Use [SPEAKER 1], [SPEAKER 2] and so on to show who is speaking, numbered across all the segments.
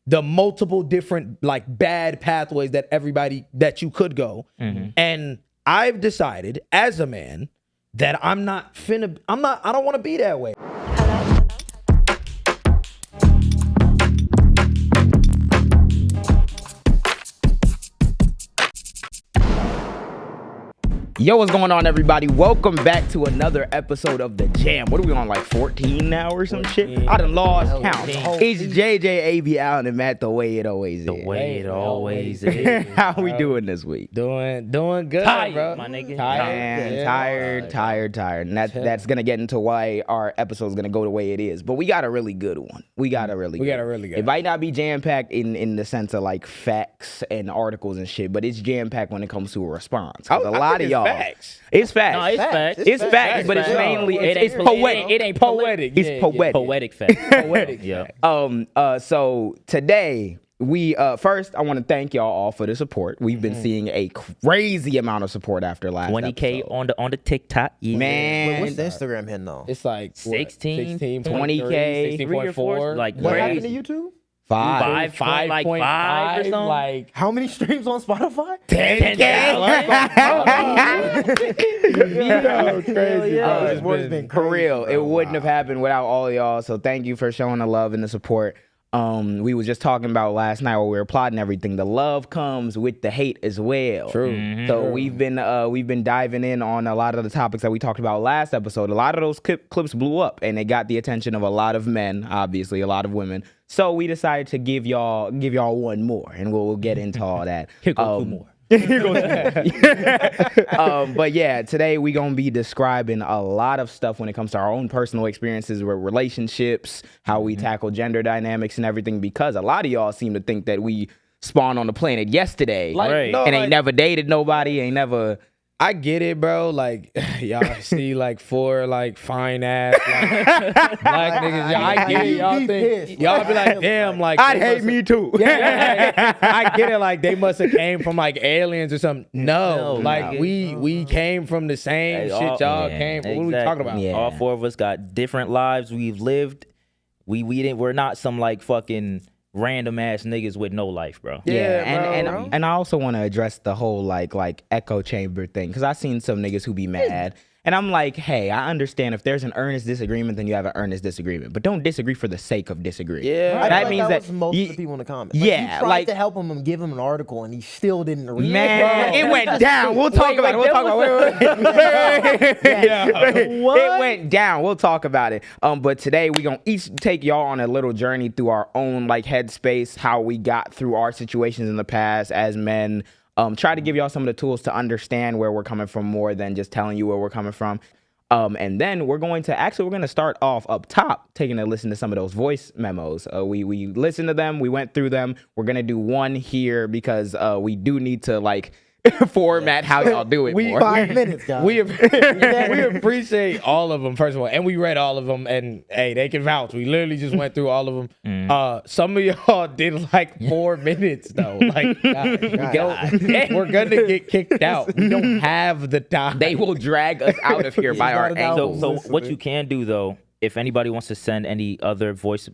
[SPEAKER 1] the multiple different like bad pathways that you could go. And I've decided as a man that I don't want to be that way.
[SPEAKER 2] Yo, what's going on, everybody? Welcome back to another episode of The Jam. What are we on, like 14 now or some shit? I done lost count. It's JJ, Abee, Allen, and Matt, the way it always is.
[SPEAKER 3] The way it always is.
[SPEAKER 2] How we doing this week?
[SPEAKER 1] Doing good,
[SPEAKER 3] Tired,
[SPEAKER 1] bro.
[SPEAKER 3] my nigga.
[SPEAKER 2] Tired. And that's going to get into why our episode's going to go the way it is. But we got a really good one. We got a really good. It might not be jam-packed in the sense of like facts and articles and shit, but it's jam-packed when it comes to a response. 'Cause a lot of y'all.
[SPEAKER 1] Facts.
[SPEAKER 2] It's facts.
[SPEAKER 3] No, it's facts.
[SPEAKER 2] It's facts, but it's mainly it's poetic.
[SPEAKER 3] It ain't
[SPEAKER 1] poetic.
[SPEAKER 2] It's poetic.
[SPEAKER 3] Poetic facts.
[SPEAKER 1] Poetic.
[SPEAKER 3] Yeah.
[SPEAKER 2] So today we first I want to thank y'all all for the support. We've been seeing a crazy amount of support after last
[SPEAKER 3] 20K
[SPEAKER 2] episode.
[SPEAKER 3] on the TikTok. Yeah.
[SPEAKER 2] Man,
[SPEAKER 4] Wait, what's the Instagram hitting though?
[SPEAKER 1] It's like
[SPEAKER 3] 16,
[SPEAKER 2] 20K,
[SPEAKER 1] 16.4.
[SPEAKER 3] like
[SPEAKER 4] What happened
[SPEAKER 3] crazy.
[SPEAKER 4] to YouTube?
[SPEAKER 2] five.
[SPEAKER 3] 5.5 or something.
[SPEAKER 1] Like
[SPEAKER 4] How many streams on Spotify?
[SPEAKER 2] 10K.
[SPEAKER 1] crazy.
[SPEAKER 4] This world's been
[SPEAKER 2] For
[SPEAKER 4] crazy,
[SPEAKER 2] real,
[SPEAKER 4] bro.
[SPEAKER 2] it wouldn't have happened without all of y'all. So thank you for showing the love and the support. We was just talking about last night while we were plotting everything. The love comes with the hate as well.
[SPEAKER 1] True.
[SPEAKER 2] So we've been diving in on a lot of the topics that we talked about last episode. A lot of those clips blew up, and it got the attention of a lot of men, obviously a lot of women. So we decided to give y'all one more, and we'll get into all that.
[SPEAKER 3] Here go two more.
[SPEAKER 2] But yeah, today we gonna be describing a lot of stuff when it comes to our own personal experiences with relationships, how we tackle gender dynamics and everything, because a lot of y'all seem to think that we spawned on the planet yesterday
[SPEAKER 3] Right.
[SPEAKER 2] and ain't never dated nobody, ain't never.
[SPEAKER 1] I get it, bro. Like y'all see like four like fine ass like, black niggas. Y'all, I get it. Y'all think y'all be like, damn, like
[SPEAKER 2] I'd
[SPEAKER 1] they
[SPEAKER 2] hate
[SPEAKER 1] must-
[SPEAKER 2] me too.
[SPEAKER 1] Yeah, I get it. Like they must have came from like aliens or something. No,
[SPEAKER 3] No,
[SPEAKER 1] like
[SPEAKER 3] no.
[SPEAKER 1] we came from the same shit y'all came from. What are we talking about?
[SPEAKER 2] Yeah.
[SPEAKER 3] All four of us got different lives we've lived. We're not some like fucking random ass niggas with no life, bro.
[SPEAKER 2] And I also want to address the whole like echo chamber thing, because I seen some niggas who be mad, and I'm like, hey, I understand if there's an earnest disagreement, then you have an earnest disagreement, but don't disagree for the sake of disagreeing.
[SPEAKER 1] Yeah.
[SPEAKER 4] I
[SPEAKER 2] that
[SPEAKER 4] feel
[SPEAKER 2] means
[SPEAKER 4] like
[SPEAKER 2] that
[SPEAKER 4] was most
[SPEAKER 2] you-
[SPEAKER 4] of the people in the comments.
[SPEAKER 2] Yeah,
[SPEAKER 4] you tried
[SPEAKER 2] like-
[SPEAKER 4] to help him and give him an article, and he still didn't read.
[SPEAKER 2] Man,
[SPEAKER 4] it.
[SPEAKER 2] it went down. We'll talk about it. We'll talk about it. It went down. We'll talk about it. But today we gonna each take y'all on a little journey through our own like headspace, how we got through our situations in the past as men. Try to give y'all some of the tools to understand where we're coming from more than just telling you where we're coming from. And then we're going to start off up top, taking a listen to some of those voice memos. We listened to them, we went through them. We're gonna do one here because we do need to like format how y'all do it more.
[SPEAKER 4] 5 minutes, guys.
[SPEAKER 1] We appreciate all of them, first of all, and we read all of them, and hey, they can vouch. We literally just went through all of them. Some of y'all did like 4 minutes though. Like, we're gonna get kicked out. We don't have the time.
[SPEAKER 2] They will drag us out of here by our
[SPEAKER 4] gotta doubt
[SPEAKER 2] ankles.
[SPEAKER 3] So what you can do though, if anybody wants to send any other voice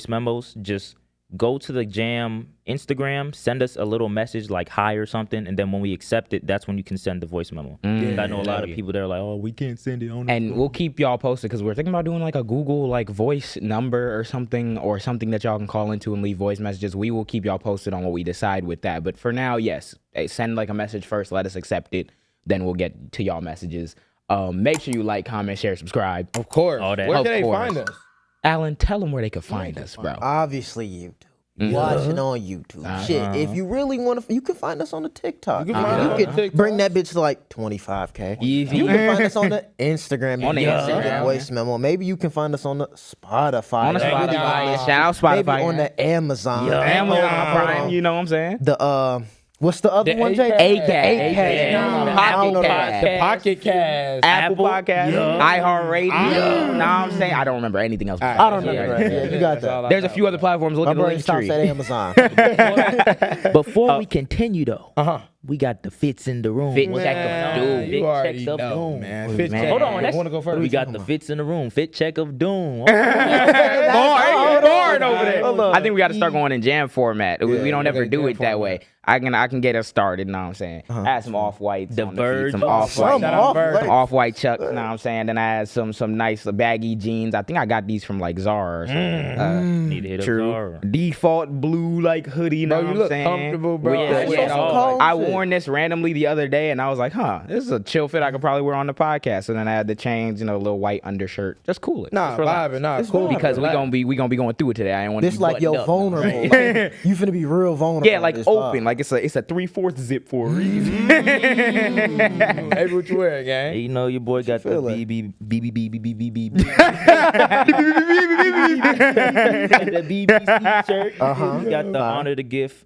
[SPEAKER 3] memos, just go to the Jam Instagram, send us a little message like hi or something, and then when we accept it, that's when you can send the voice memo. I know a lot of people that are like, oh, we can't send it on.
[SPEAKER 2] And we'll keep y'all posted because we're thinking about doing like a Google like voice number or something that y'all can call into and leave voice messages. We will keep y'all posted on what we decide with that. But for now, yes, send like a message first, let us accept it, then we'll get to y'all messages. Make sure you like, comment, share, subscribe.
[SPEAKER 1] Of course.
[SPEAKER 3] All that.
[SPEAKER 1] Where
[SPEAKER 2] Of
[SPEAKER 1] can they
[SPEAKER 2] course.
[SPEAKER 1] find us?
[SPEAKER 2] Alan, tell them where they can find us, bro.
[SPEAKER 4] Obviously, YouTube. Watch it on YouTube. Shit, if you really want to, you can find us on the TikTok.
[SPEAKER 1] You can find us on
[SPEAKER 4] You
[SPEAKER 1] the
[SPEAKER 4] can
[SPEAKER 1] TikTok.
[SPEAKER 4] bring that bitch to like 25K.
[SPEAKER 2] Easy.
[SPEAKER 4] You can find us on the Instagram.
[SPEAKER 2] On the
[SPEAKER 4] You can send
[SPEAKER 2] Instagram.
[SPEAKER 4] a voice memo. Maybe you can find us on the Spotify.
[SPEAKER 2] On the
[SPEAKER 4] If you really
[SPEAKER 2] Spotify.
[SPEAKER 4] wanna listen.
[SPEAKER 2] Shout out Spotify.
[SPEAKER 4] Maybe on the Amazon.
[SPEAKER 2] Amazon Prime, you know what I'm saying?
[SPEAKER 4] The what's the other one, Jay?
[SPEAKER 2] Acast.
[SPEAKER 4] Pocket
[SPEAKER 1] The Pocket Cast.
[SPEAKER 2] Apple Podcast,
[SPEAKER 3] Yeah.
[SPEAKER 2] iHeartRadio. Know what I'm saying? I don't remember anything else.
[SPEAKER 4] I don't remember. Yeah, you got that.
[SPEAKER 2] There's a few other platforms. Look
[SPEAKER 4] My
[SPEAKER 2] at the
[SPEAKER 4] brain
[SPEAKER 2] link
[SPEAKER 4] stops
[SPEAKER 2] tree.
[SPEAKER 4] at Amazon.
[SPEAKER 3] Before we continue though, we got the fits in the room.
[SPEAKER 2] Fit
[SPEAKER 3] What's
[SPEAKER 2] check
[SPEAKER 3] going
[SPEAKER 2] of
[SPEAKER 3] on?
[SPEAKER 2] doom.
[SPEAKER 3] Fit
[SPEAKER 1] You already
[SPEAKER 3] checks of
[SPEAKER 1] know,
[SPEAKER 3] doom.
[SPEAKER 1] man.
[SPEAKER 2] Wait,
[SPEAKER 1] Fit
[SPEAKER 2] man.
[SPEAKER 1] check.
[SPEAKER 3] Hold on,
[SPEAKER 1] Want to go first?
[SPEAKER 3] we got the fits in the room. Fit check of doom.
[SPEAKER 2] Boring over there. I think we got to start going in jam format. We don't ever
[SPEAKER 1] okay,
[SPEAKER 2] do
[SPEAKER 1] jam
[SPEAKER 2] it that way. I can get us started. You know what I'm saying? I had some off whites,
[SPEAKER 3] The bird.
[SPEAKER 2] some off white,
[SPEAKER 1] Shout out Bird.
[SPEAKER 2] some off white chucks. You know what I'm saying? Then I had some nice baggy jeans. I think I got these from like Zara or something.
[SPEAKER 3] Need to hit up
[SPEAKER 2] True.
[SPEAKER 3] Zara.
[SPEAKER 2] Default blue like hoodie. You know
[SPEAKER 1] Bro,
[SPEAKER 2] what
[SPEAKER 1] you
[SPEAKER 2] I'm
[SPEAKER 1] look
[SPEAKER 2] saying?
[SPEAKER 1] comfortable, bro.
[SPEAKER 3] Yeah,
[SPEAKER 1] I
[SPEAKER 3] yeah,
[SPEAKER 1] wear all
[SPEAKER 4] cold.
[SPEAKER 2] I worn this randomly the other day, and I was like, "Huh, this is a chill fit I could probably wear on the podcast." And then I had the chains, a little white undershirt. Just cool it.
[SPEAKER 1] Nah,
[SPEAKER 2] Just relax.
[SPEAKER 1] vibing, nah, cool.
[SPEAKER 2] Because we gonna be going through it today. I ain't want to
[SPEAKER 4] This
[SPEAKER 2] be
[SPEAKER 4] like yo
[SPEAKER 2] buttoned up.
[SPEAKER 4] vulnerable. Like, you finna be real vulnerable.
[SPEAKER 2] Yeah, like
[SPEAKER 4] this
[SPEAKER 2] open,
[SPEAKER 4] vibe.
[SPEAKER 2] like it's a 3/4 zip for a reason.
[SPEAKER 1] Hey, what you wearing, gang?
[SPEAKER 3] Hey, you know your boy got the
[SPEAKER 4] feel like?
[SPEAKER 3] BB. The BBC shirt. You got the honor the gift.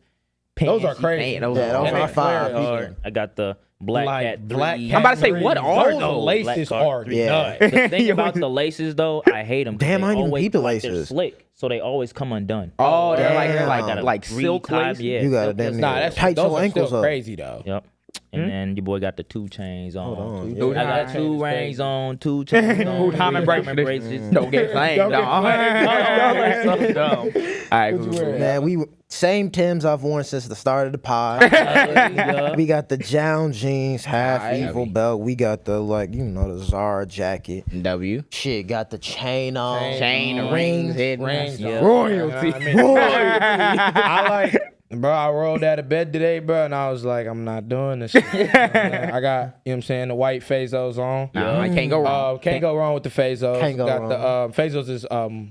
[SPEAKER 1] Those are
[SPEAKER 3] pants.
[SPEAKER 1] crazy.
[SPEAKER 2] Man, those
[SPEAKER 4] Yeah, those
[SPEAKER 1] And
[SPEAKER 4] are
[SPEAKER 1] they
[SPEAKER 4] fire.
[SPEAKER 1] flare.
[SPEAKER 3] I got the black
[SPEAKER 1] Like
[SPEAKER 3] cat
[SPEAKER 1] black
[SPEAKER 3] 3.
[SPEAKER 1] cat
[SPEAKER 2] I'm about to say, what
[SPEAKER 1] threes.
[SPEAKER 2] are
[SPEAKER 1] those?
[SPEAKER 2] those?
[SPEAKER 1] Laces
[SPEAKER 3] Black
[SPEAKER 1] are
[SPEAKER 3] card.
[SPEAKER 4] Yeah.
[SPEAKER 1] nuts.
[SPEAKER 3] The thing about the laces though, I hate them.
[SPEAKER 4] Damn, I ain't even
[SPEAKER 3] always
[SPEAKER 4] peep the
[SPEAKER 3] like, they're
[SPEAKER 4] laces.
[SPEAKER 3] slick, so they always come undone.
[SPEAKER 2] Oh, they're
[SPEAKER 4] Damn.
[SPEAKER 2] like silk
[SPEAKER 3] Re-tie,
[SPEAKER 2] lace.
[SPEAKER 3] Yeah,
[SPEAKER 4] You got
[SPEAKER 3] silk
[SPEAKER 4] it, damn
[SPEAKER 3] lace.
[SPEAKER 1] Nah, that's
[SPEAKER 4] Tight
[SPEAKER 1] those
[SPEAKER 4] your
[SPEAKER 1] are
[SPEAKER 4] ankles
[SPEAKER 1] still
[SPEAKER 4] up.
[SPEAKER 1] crazy though.
[SPEAKER 3] Yep. And then your boy got the 2 chains on.
[SPEAKER 4] on.
[SPEAKER 1] Yeah.
[SPEAKER 3] I got
[SPEAKER 1] Chains
[SPEAKER 3] 2
[SPEAKER 1] is
[SPEAKER 3] rings
[SPEAKER 1] crazy.
[SPEAKER 3] on, 2 chains on.
[SPEAKER 2] Diamond
[SPEAKER 3] diamond
[SPEAKER 2] bracelets. Don't get flamed,
[SPEAKER 1] Don't get
[SPEAKER 2] dog.
[SPEAKER 1] flamed.
[SPEAKER 2] So dumb. All right,
[SPEAKER 1] What you wearing?
[SPEAKER 4] Man, same Timbs I've worn since the start of the pod. We got the JAAM jeans, half
[SPEAKER 2] Alright.
[SPEAKER 4] evil belt. We got the the Zara jacket.
[SPEAKER 2] W.
[SPEAKER 4] Shit, got the chain on.
[SPEAKER 2] Chain,
[SPEAKER 1] on.
[SPEAKER 2] rings, head
[SPEAKER 1] Rings,
[SPEAKER 2] yeah.
[SPEAKER 1] dog.
[SPEAKER 2] Royalty.
[SPEAKER 1] You know what I mean? I like, bro, I rolled out of bed today, bro, and I was like, I'm not doing this shit. You know what I'm saying? I got, you know what I'm saying, the white Fazos on.
[SPEAKER 2] Nah, I can't go wrong.
[SPEAKER 1] Can't go wrong with the Fazos.
[SPEAKER 4] Can't go
[SPEAKER 1] got
[SPEAKER 4] wrong.
[SPEAKER 1] the Fazos is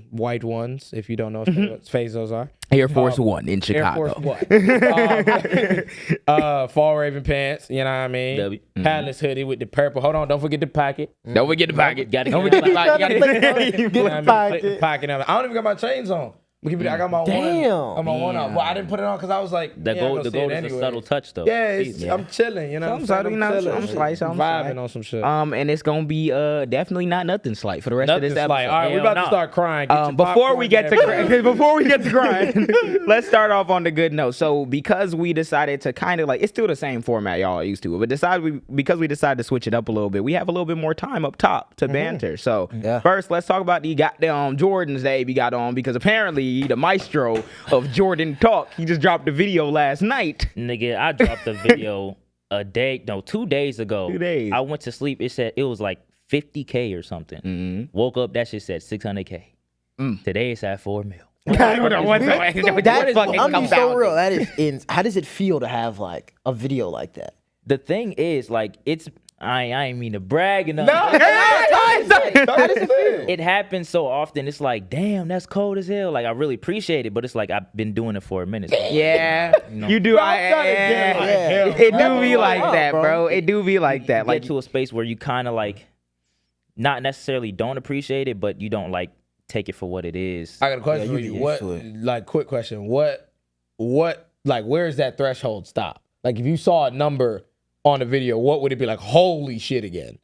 [SPEAKER 1] white ones, if you don't know what Fazos are.
[SPEAKER 2] Air Force One in
[SPEAKER 1] Air
[SPEAKER 2] Chicago.
[SPEAKER 1] Force One. Fall Raven pants, you know what I mean?
[SPEAKER 3] W.
[SPEAKER 1] Palace hoodie with the purple. Hold on, don't forget the pocket.
[SPEAKER 2] Don't forget the pocket.
[SPEAKER 3] Gotta
[SPEAKER 2] Don't
[SPEAKER 3] get
[SPEAKER 2] forget the
[SPEAKER 3] the
[SPEAKER 2] pocket.
[SPEAKER 1] You know what I mean?
[SPEAKER 4] the
[SPEAKER 1] Flip the
[SPEAKER 4] pocket.
[SPEAKER 1] pocket. I don't even got my chains on. I got my
[SPEAKER 4] Damn.
[SPEAKER 1] one. I'm on one on. Well, I didn't put it on because I was like,
[SPEAKER 3] The
[SPEAKER 1] yeah,
[SPEAKER 3] gold, the gold is a subtle touch though.
[SPEAKER 1] Yeah, I'm chilling. You know,
[SPEAKER 2] I'm sorry,
[SPEAKER 1] I'm
[SPEAKER 2] I'm
[SPEAKER 1] chilling.
[SPEAKER 2] slice, I'm
[SPEAKER 1] vibing
[SPEAKER 2] slice.
[SPEAKER 1] on some shit.
[SPEAKER 2] And it's gonna be definitely not nothing slight for the rest
[SPEAKER 1] Nothing
[SPEAKER 2] of this episode.
[SPEAKER 1] like, all right, we
[SPEAKER 3] Hell
[SPEAKER 1] about to
[SPEAKER 3] no.
[SPEAKER 1] start crying. Get your
[SPEAKER 2] Before we get to
[SPEAKER 1] popcorn,
[SPEAKER 2] before we get to crying, let's start off on the good note. So because we decided to kind of like, it's still the same format y'all are used to, but because we decided to switch it up a little bit, we have a little bit more time up top to banter. So first, let's talk about the goddamn Jordans that Abee got on, because apparently the maestro of Jordan talk, he just dropped a video last night.
[SPEAKER 3] Nigga, I dropped a video 2 days ago.
[SPEAKER 2] 2 days.
[SPEAKER 3] I went to sleep. It said it was like 50K or something.
[SPEAKER 2] Mm-hmm.
[SPEAKER 3] Woke up, that shit said 600K. Today it's at 4 mil.
[SPEAKER 4] I'm being so real. That is how does it feel to have like a video like that?
[SPEAKER 3] The thing is, like, I ain't mean to brag enough.
[SPEAKER 4] How does it feel?
[SPEAKER 3] It happens so often. It's like, damn, that's cold as hell. Like, I really appreciate it, but it's like I've been doing it for a minute.
[SPEAKER 2] Yeah, you do. It do be like that, bro. It do be like that.
[SPEAKER 3] Like,
[SPEAKER 2] Like
[SPEAKER 3] get to a space where you kind of like, not necessarily don't appreciate it, but you don't like take it for what it is.
[SPEAKER 1] I got a question
[SPEAKER 4] Yeah,
[SPEAKER 1] for
[SPEAKER 4] you
[SPEAKER 1] you.
[SPEAKER 4] get
[SPEAKER 1] What,
[SPEAKER 4] used to it.
[SPEAKER 1] like, quick question. What, like, where is that threshold stop? Like, if you saw a number on the video, what would it be like? Holy shit again.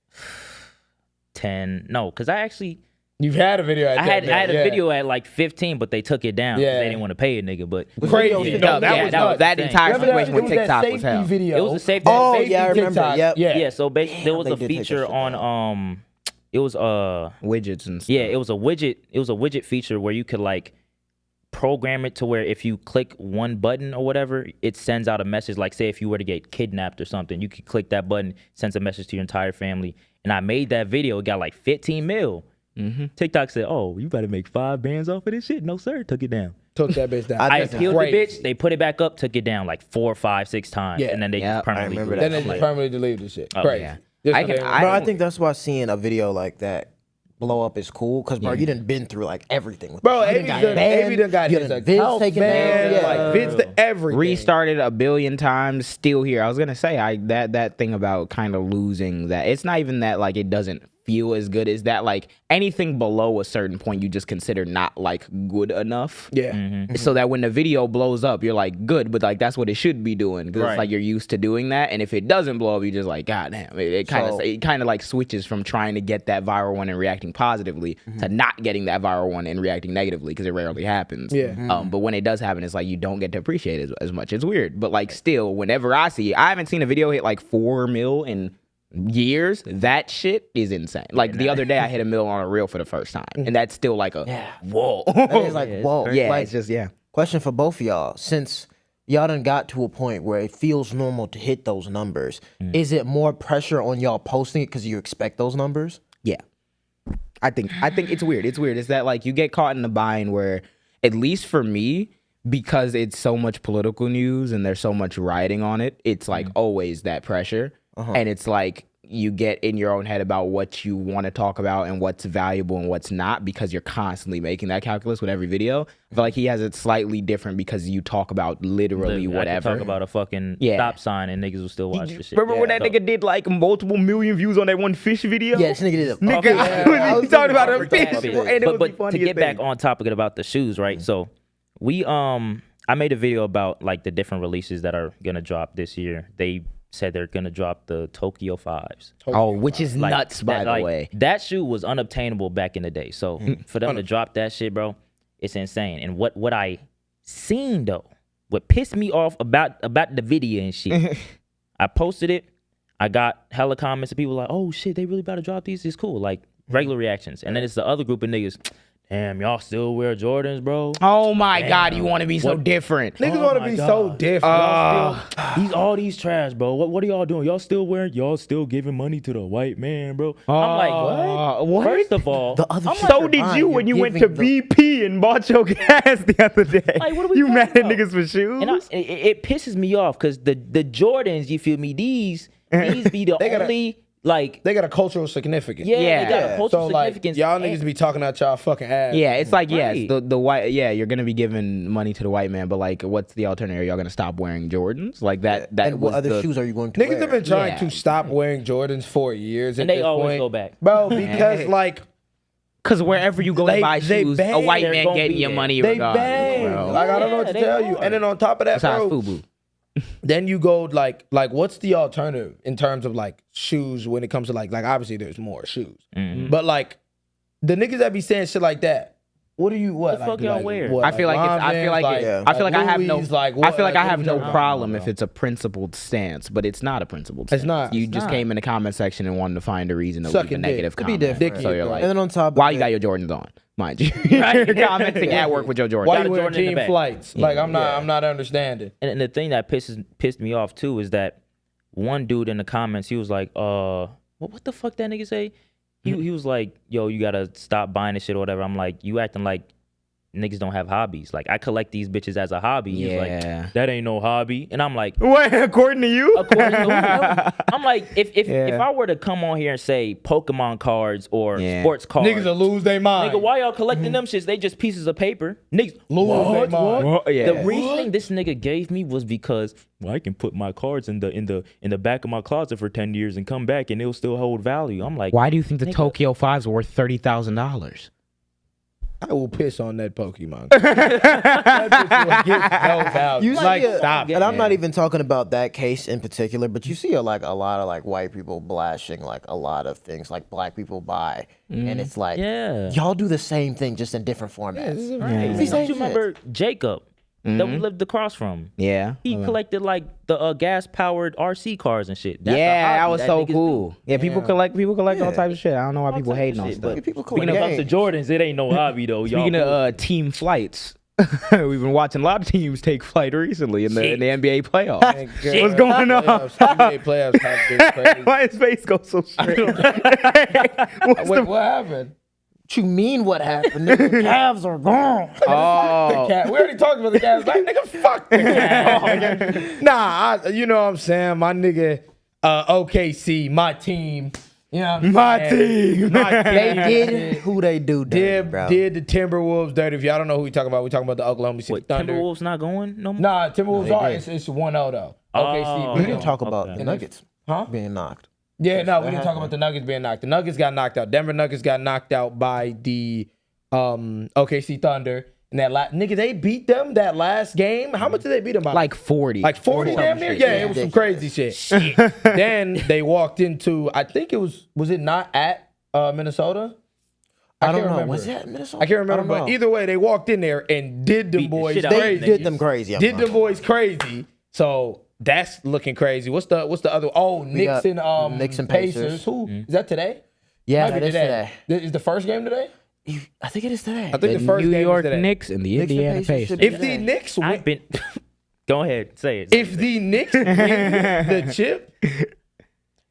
[SPEAKER 3] 10. No, because I actually,
[SPEAKER 1] You've had a video at
[SPEAKER 3] I had a
[SPEAKER 1] yeah.
[SPEAKER 3] video at like 15, but they took it down. 'Cause
[SPEAKER 1] Yeah.
[SPEAKER 3] they didn't want to pay a nigga. But
[SPEAKER 1] Crazy.
[SPEAKER 4] Yeah,
[SPEAKER 1] No,
[SPEAKER 2] that
[SPEAKER 1] was
[SPEAKER 2] was that
[SPEAKER 3] nuts.
[SPEAKER 2] entire
[SPEAKER 1] Remember that?
[SPEAKER 2] situation
[SPEAKER 1] It
[SPEAKER 2] with
[SPEAKER 1] was that
[SPEAKER 2] TikTok was
[SPEAKER 1] safety
[SPEAKER 2] hell.
[SPEAKER 1] video.
[SPEAKER 3] it was a safety.
[SPEAKER 4] Oh,
[SPEAKER 1] Safety
[SPEAKER 4] yeah, I remember.
[SPEAKER 1] TikTok.
[SPEAKER 4] Yep.
[SPEAKER 1] Yeah.
[SPEAKER 3] Yeah, so basically there was
[SPEAKER 4] they
[SPEAKER 3] a
[SPEAKER 4] did take that
[SPEAKER 3] feature
[SPEAKER 4] shit
[SPEAKER 3] on it was
[SPEAKER 2] Widgets and stuff.
[SPEAKER 3] yeah, it was a widget feature where you could like program it to where if you click one button or whatever, it sends out a message. Like, say if you were to get kidnapped or something, you could click that button, sends a message to your entire family. And I made that video, it got like 15 mil. TikTok said, "Oh, you better make 5 bands off of this shit." No sir, took it down.
[SPEAKER 1] Took that bitch down.
[SPEAKER 3] I
[SPEAKER 4] That's
[SPEAKER 3] appealed the
[SPEAKER 1] crazy.
[SPEAKER 3] bitch, they put it back up, took it down like 4, 5, 6 times,
[SPEAKER 1] Yeah.
[SPEAKER 3] and then they
[SPEAKER 2] Yeah,
[SPEAKER 3] just permanently.
[SPEAKER 4] I remember
[SPEAKER 3] deleted
[SPEAKER 1] Then
[SPEAKER 3] it.
[SPEAKER 1] they
[SPEAKER 3] I'm
[SPEAKER 1] just
[SPEAKER 3] like,
[SPEAKER 1] permanently deleted the shit.
[SPEAKER 3] Oh,
[SPEAKER 1] Crazy.
[SPEAKER 3] yeah.
[SPEAKER 1] Just
[SPEAKER 2] I
[SPEAKER 1] so
[SPEAKER 2] can-
[SPEAKER 1] they-
[SPEAKER 2] I
[SPEAKER 4] Bro, I
[SPEAKER 2] don't-
[SPEAKER 4] think that's why seeing a video like that blow up is cool, because bro, you done been through like everything. With
[SPEAKER 1] Bro,
[SPEAKER 4] that. You
[SPEAKER 1] Abee
[SPEAKER 4] got
[SPEAKER 1] done
[SPEAKER 4] banned,
[SPEAKER 1] got
[SPEAKER 4] you
[SPEAKER 1] his
[SPEAKER 4] done Vince
[SPEAKER 1] account
[SPEAKER 4] taken
[SPEAKER 1] banned,
[SPEAKER 4] down, yeah.
[SPEAKER 1] like Vince to everything.
[SPEAKER 2] Restarted a billion times, still here. I was gonna say that thing about kind of losing that. It's not even that like it doesn't feel as good is that like anything below a certain point you just consider not like good enough.
[SPEAKER 1] Yeah.
[SPEAKER 2] So that when the video blows up, you're like good, but like that's what it should be doing because it's like you're used to doing that. And if it doesn't blow up, you're just like, God damn. It kind of like switches from trying to get that viral one and reacting positively to not getting that viral one and reacting negatively because it rarely happens.
[SPEAKER 1] Yeah.
[SPEAKER 2] But when it does happen, it's like you don't get to appreciate it as much. It's weird, but like still, whenever I see it, I haven't seen a video hit like 4 mil in years. That shit is insane. Like the other day I hit 1 mil on a reel for the first time, and that's still like a whoa.
[SPEAKER 4] It's like, whoa.
[SPEAKER 2] Yeah,
[SPEAKER 4] Like,
[SPEAKER 2] it's just
[SPEAKER 4] question for both of y'all. Since y'all done got to a point where it feels normal to hit those numbers, is it more pressure on y'all posting it because you expect those numbers?
[SPEAKER 2] Yeah. I think it's weird. It's weird. It's that like you get caught in the bind where, at least for me, because it's so much political news and there's so much writing on it, it's like always that pressure. And it's like you get in your own head about what you want to talk about and what's valuable and what's not because you're constantly making that calculus with every video. I feel like he has it slightly different because you talk about literally
[SPEAKER 3] I
[SPEAKER 2] whatever.
[SPEAKER 3] could talk about a fucking stop sign and niggas will still watch the shit.
[SPEAKER 2] Remember when that nigga did like multiple million views on that one fish video?
[SPEAKER 4] Yeah, this nigga did it.
[SPEAKER 2] Nigga, I was talking about a fish.
[SPEAKER 3] But
[SPEAKER 2] to
[SPEAKER 3] get back on topic about the shoes, right? So we I made a video about like the different releases that are gonna drop this year. They said they're gonna drop the Tokyo 5s.
[SPEAKER 2] Oh, which is
[SPEAKER 3] Like,
[SPEAKER 2] nuts, by the way.
[SPEAKER 3] That shoe was unobtainable back in the day. So for them to drop that shit, bro, it's insane. And what I seen though, what pissed me off about the video and shit, I posted it. I got hella comments of people like, oh shit, they really about to drop these. It's cool. Like regular reactions. And then it's the other group of niggas. Damn, y'all still wear Jordans, bro?
[SPEAKER 2] Oh my God, you want to be so different.
[SPEAKER 1] Niggas want to be so different.
[SPEAKER 3] All these trash, bro. What are y'all doing? Y'all still giving money to the white man, bro? I'm like, what? First of all,
[SPEAKER 2] So did you when you went to BP and bought your gas the other day.
[SPEAKER 3] Like, what are we
[SPEAKER 2] you mad at
[SPEAKER 3] about?
[SPEAKER 2] niggas for shoes?
[SPEAKER 3] And it pisses me off because the Jordans, you feel me? These be the only like
[SPEAKER 1] they got a cultural significance.
[SPEAKER 3] they got a cultural
[SPEAKER 1] So like
[SPEAKER 3] significance.
[SPEAKER 1] y'all niggas be talking out y'all fucking ass.
[SPEAKER 2] Yeah, it's like,
[SPEAKER 3] Right.
[SPEAKER 2] yes, the white, you're going to be giving money to the white man, but like, what's the alternative? Are y'all going to stop wearing Jordans? Like that
[SPEAKER 4] And what
[SPEAKER 2] was
[SPEAKER 4] other
[SPEAKER 2] the,
[SPEAKER 4] shoes are you going to
[SPEAKER 1] Niggas
[SPEAKER 4] wear?
[SPEAKER 1] have been trying
[SPEAKER 2] Yeah.
[SPEAKER 1] to stop wearing Jordans for years.
[SPEAKER 3] And
[SPEAKER 1] at
[SPEAKER 3] they
[SPEAKER 1] this
[SPEAKER 3] always
[SPEAKER 1] point.
[SPEAKER 3] go back.
[SPEAKER 1] Bro, because like
[SPEAKER 2] Because wherever you go to buy
[SPEAKER 1] they
[SPEAKER 2] shoes,
[SPEAKER 1] bang.
[SPEAKER 2] a white
[SPEAKER 3] They're
[SPEAKER 2] man
[SPEAKER 3] gonna
[SPEAKER 2] getting
[SPEAKER 3] be
[SPEAKER 2] your
[SPEAKER 3] there.
[SPEAKER 2] money
[SPEAKER 1] they
[SPEAKER 2] regardless,
[SPEAKER 1] bang.
[SPEAKER 2] bro.
[SPEAKER 1] Like I don't know what
[SPEAKER 3] Yeah,
[SPEAKER 1] to
[SPEAKER 3] they
[SPEAKER 1] tell you.
[SPEAKER 3] are.
[SPEAKER 1] And then on top of that,
[SPEAKER 2] Besides
[SPEAKER 1] bro,
[SPEAKER 2] FUBU.
[SPEAKER 1] then you go like what's the alternative in terms of like shoes when it comes to like obviously there's more shoes, but like the niggas that be saying shit like that. What do you what?
[SPEAKER 3] The fuck y'all wear?
[SPEAKER 1] what,
[SPEAKER 2] I feel like I feel like I have no
[SPEAKER 1] Louis, like,
[SPEAKER 2] I
[SPEAKER 1] what-
[SPEAKER 2] feel like I have
[SPEAKER 1] what
[SPEAKER 2] no
[SPEAKER 1] we talking
[SPEAKER 2] problem
[SPEAKER 1] about,
[SPEAKER 2] if it's a principled stance, but it's not a principled
[SPEAKER 1] It's
[SPEAKER 2] stance.
[SPEAKER 1] not.
[SPEAKER 2] You
[SPEAKER 1] It's
[SPEAKER 2] just
[SPEAKER 1] not.
[SPEAKER 2] came in the comment section and wanted to find a reason to leave
[SPEAKER 1] Sucking
[SPEAKER 2] a negative
[SPEAKER 1] dick.
[SPEAKER 2] comment.
[SPEAKER 4] different.
[SPEAKER 2] So you're like,
[SPEAKER 4] And then on top of
[SPEAKER 2] why you
[SPEAKER 4] it-
[SPEAKER 2] got your Jordans on, mind you? You're commenting at work with your Jordans.
[SPEAKER 1] Why
[SPEAKER 3] Got
[SPEAKER 1] you
[SPEAKER 3] a
[SPEAKER 1] wearing
[SPEAKER 3] Jordan in the
[SPEAKER 1] team
[SPEAKER 3] back.
[SPEAKER 1] flights? Like I'm not understanding.
[SPEAKER 3] And the thing that pissed me off too is that one dude in the comments, he was like, what the fuck that nigga say? He was like, yo, you gotta stop buying this shit or whatever. I'm like, you acting like niggas don't have hobbies. Like I collect these bitches as a hobby. He's
[SPEAKER 2] Yeah.
[SPEAKER 3] like, that ain't no hobby. And I'm like,
[SPEAKER 2] Wait, according to you?
[SPEAKER 3] according to who? I'm like, if I were to come on here and say Pokemon cards or sports cards,
[SPEAKER 1] Niggas will lose their mind.
[SPEAKER 3] nigga, why y'all collecting them shits? They just pieces of paper. Niggas
[SPEAKER 1] Lose their mind.
[SPEAKER 2] Yeah.
[SPEAKER 3] The reasoning this nigga gave me was because I can put my cards in the back of my closet for 10 years and come back and it'll still hold value. I'm like,
[SPEAKER 2] Why do you think the Tokyo 5s are worth $30,000?
[SPEAKER 1] I will piss on that Pokemon. That bitch will get no value.
[SPEAKER 4] You
[SPEAKER 1] Like,
[SPEAKER 4] see
[SPEAKER 1] stop.
[SPEAKER 4] and I'm not even talking about that case in particular, but you see a lot of like white people blasting like a lot of things like black people buy, and it's like
[SPEAKER 3] yeah.
[SPEAKER 4] y'all do the same thing just in different formats.
[SPEAKER 3] Right.
[SPEAKER 4] It's the
[SPEAKER 3] Don't
[SPEAKER 4] same
[SPEAKER 3] you remember Jacob that we lived across from?
[SPEAKER 2] Yeah.
[SPEAKER 3] He collected like the gas-powered RC cars and shit. That's a
[SPEAKER 2] Yeah, that
[SPEAKER 3] hobby
[SPEAKER 2] was so
[SPEAKER 3] niggas
[SPEAKER 2] cool.
[SPEAKER 3] do.
[SPEAKER 2] Yeah, people collect all types of shit. I don't know why people
[SPEAKER 3] type
[SPEAKER 2] hating
[SPEAKER 3] of
[SPEAKER 2] on
[SPEAKER 3] shit,
[SPEAKER 2] stuff.
[SPEAKER 3] but
[SPEAKER 4] People
[SPEAKER 3] When it
[SPEAKER 4] collect
[SPEAKER 3] comes to
[SPEAKER 4] games.
[SPEAKER 3] Jordans, it ain't no hobby though.
[SPEAKER 2] Speaking of team flights, we've been watching a lot of teams take flight recently in the NBA playoffs. What's going on?
[SPEAKER 1] NBA playoffs have been crazy.
[SPEAKER 2] Why his face go so straight?
[SPEAKER 1] Wait, what happened?
[SPEAKER 4] What you mean what happened? Nigga, the Cavs are gone.
[SPEAKER 2] Oh,
[SPEAKER 1] Cat. We already talked about the Cavs. Like, nigga, fuck the Cavs. Nah, you know what I'm saying? My nigga, OKC, my team. You know what I'm
[SPEAKER 2] My
[SPEAKER 1] saying?
[SPEAKER 2] team.
[SPEAKER 1] My
[SPEAKER 4] They
[SPEAKER 1] team.
[SPEAKER 4] did who they do, dirty, bro.
[SPEAKER 1] Did the Timberwolves dirty. If y'all don't know who we talking about the Oklahoma City
[SPEAKER 3] What,
[SPEAKER 1] Thunder.
[SPEAKER 3] Timberwolves not going no more?
[SPEAKER 1] Nah, Timberwolves
[SPEAKER 4] they
[SPEAKER 1] are.
[SPEAKER 4] did.
[SPEAKER 1] It's 1-0 though.
[SPEAKER 3] Oh,
[SPEAKER 1] OKC.
[SPEAKER 4] We
[SPEAKER 1] beat
[SPEAKER 4] didn't
[SPEAKER 1] them.
[SPEAKER 4] talk about
[SPEAKER 3] Okay.
[SPEAKER 4] the Nuggets
[SPEAKER 1] Huh?
[SPEAKER 4] being knocked.
[SPEAKER 1] Yeah, no, we didn't talk about the Nuggets being knocked. The Nuggets got knocked out. Denver Nuggets got knocked out by the OKC Thunder. And that nigga, they beat them that last game. How much did they beat them by?
[SPEAKER 2] Like 40.
[SPEAKER 1] Like 40 damn near? Yeah, it was some crazy shit. Then they walked into, I think it was it not at Minnesota?
[SPEAKER 4] I don't
[SPEAKER 1] can't
[SPEAKER 4] know.
[SPEAKER 1] remember.
[SPEAKER 4] Was that Minnesota?
[SPEAKER 1] I can't remember,
[SPEAKER 4] I don't
[SPEAKER 1] but
[SPEAKER 4] know.
[SPEAKER 1] either way, they walked in there and did them
[SPEAKER 3] Beat the
[SPEAKER 1] boys
[SPEAKER 3] shit out
[SPEAKER 4] They
[SPEAKER 1] crazy.
[SPEAKER 4] did them crazy. I'm
[SPEAKER 1] Did
[SPEAKER 4] not
[SPEAKER 1] them
[SPEAKER 4] gonna
[SPEAKER 1] boys crazy. So that's looking crazy. What's the other? Oh, Knicks
[SPEAKER 4] got
[SPEAKER 1] and
[SPEAKER 4] Knicks and
[SPEAKER 1] Pacers.
[SPEAKER 4] Pacers.
[SPEAKER 1] Who is that today?
[SPEAKER 4] Yeah,
[SPEAKER 1] Might be
[SPEAKER 4] that is today.
[SPEAKER 1] Is the first game today?
[SPEAKER 4] I think it is today.
[SPEAKER 1] I think the first
[SPEAKER 2] New
[SPEAKER 1] game
[SPEAKER 2] York
[SPEAKER 1] is today.
[SPEAKER 2] Knicks and the
[SPEAKER 4] Knicks and
[SPEAKER 2] Indiana
[SPEAKER 4] Pacers
[SPEAKER 2] Pacers.
[SPEAKER 4] should be
[SPEAKER 1] If the
[SPEAKER 4] today.
[SPEAKER 1] Knicks win,
[SPEAKER 3] I've been. Go ahead, say it.
[SPEAKER 1] if the Knicks win the chip,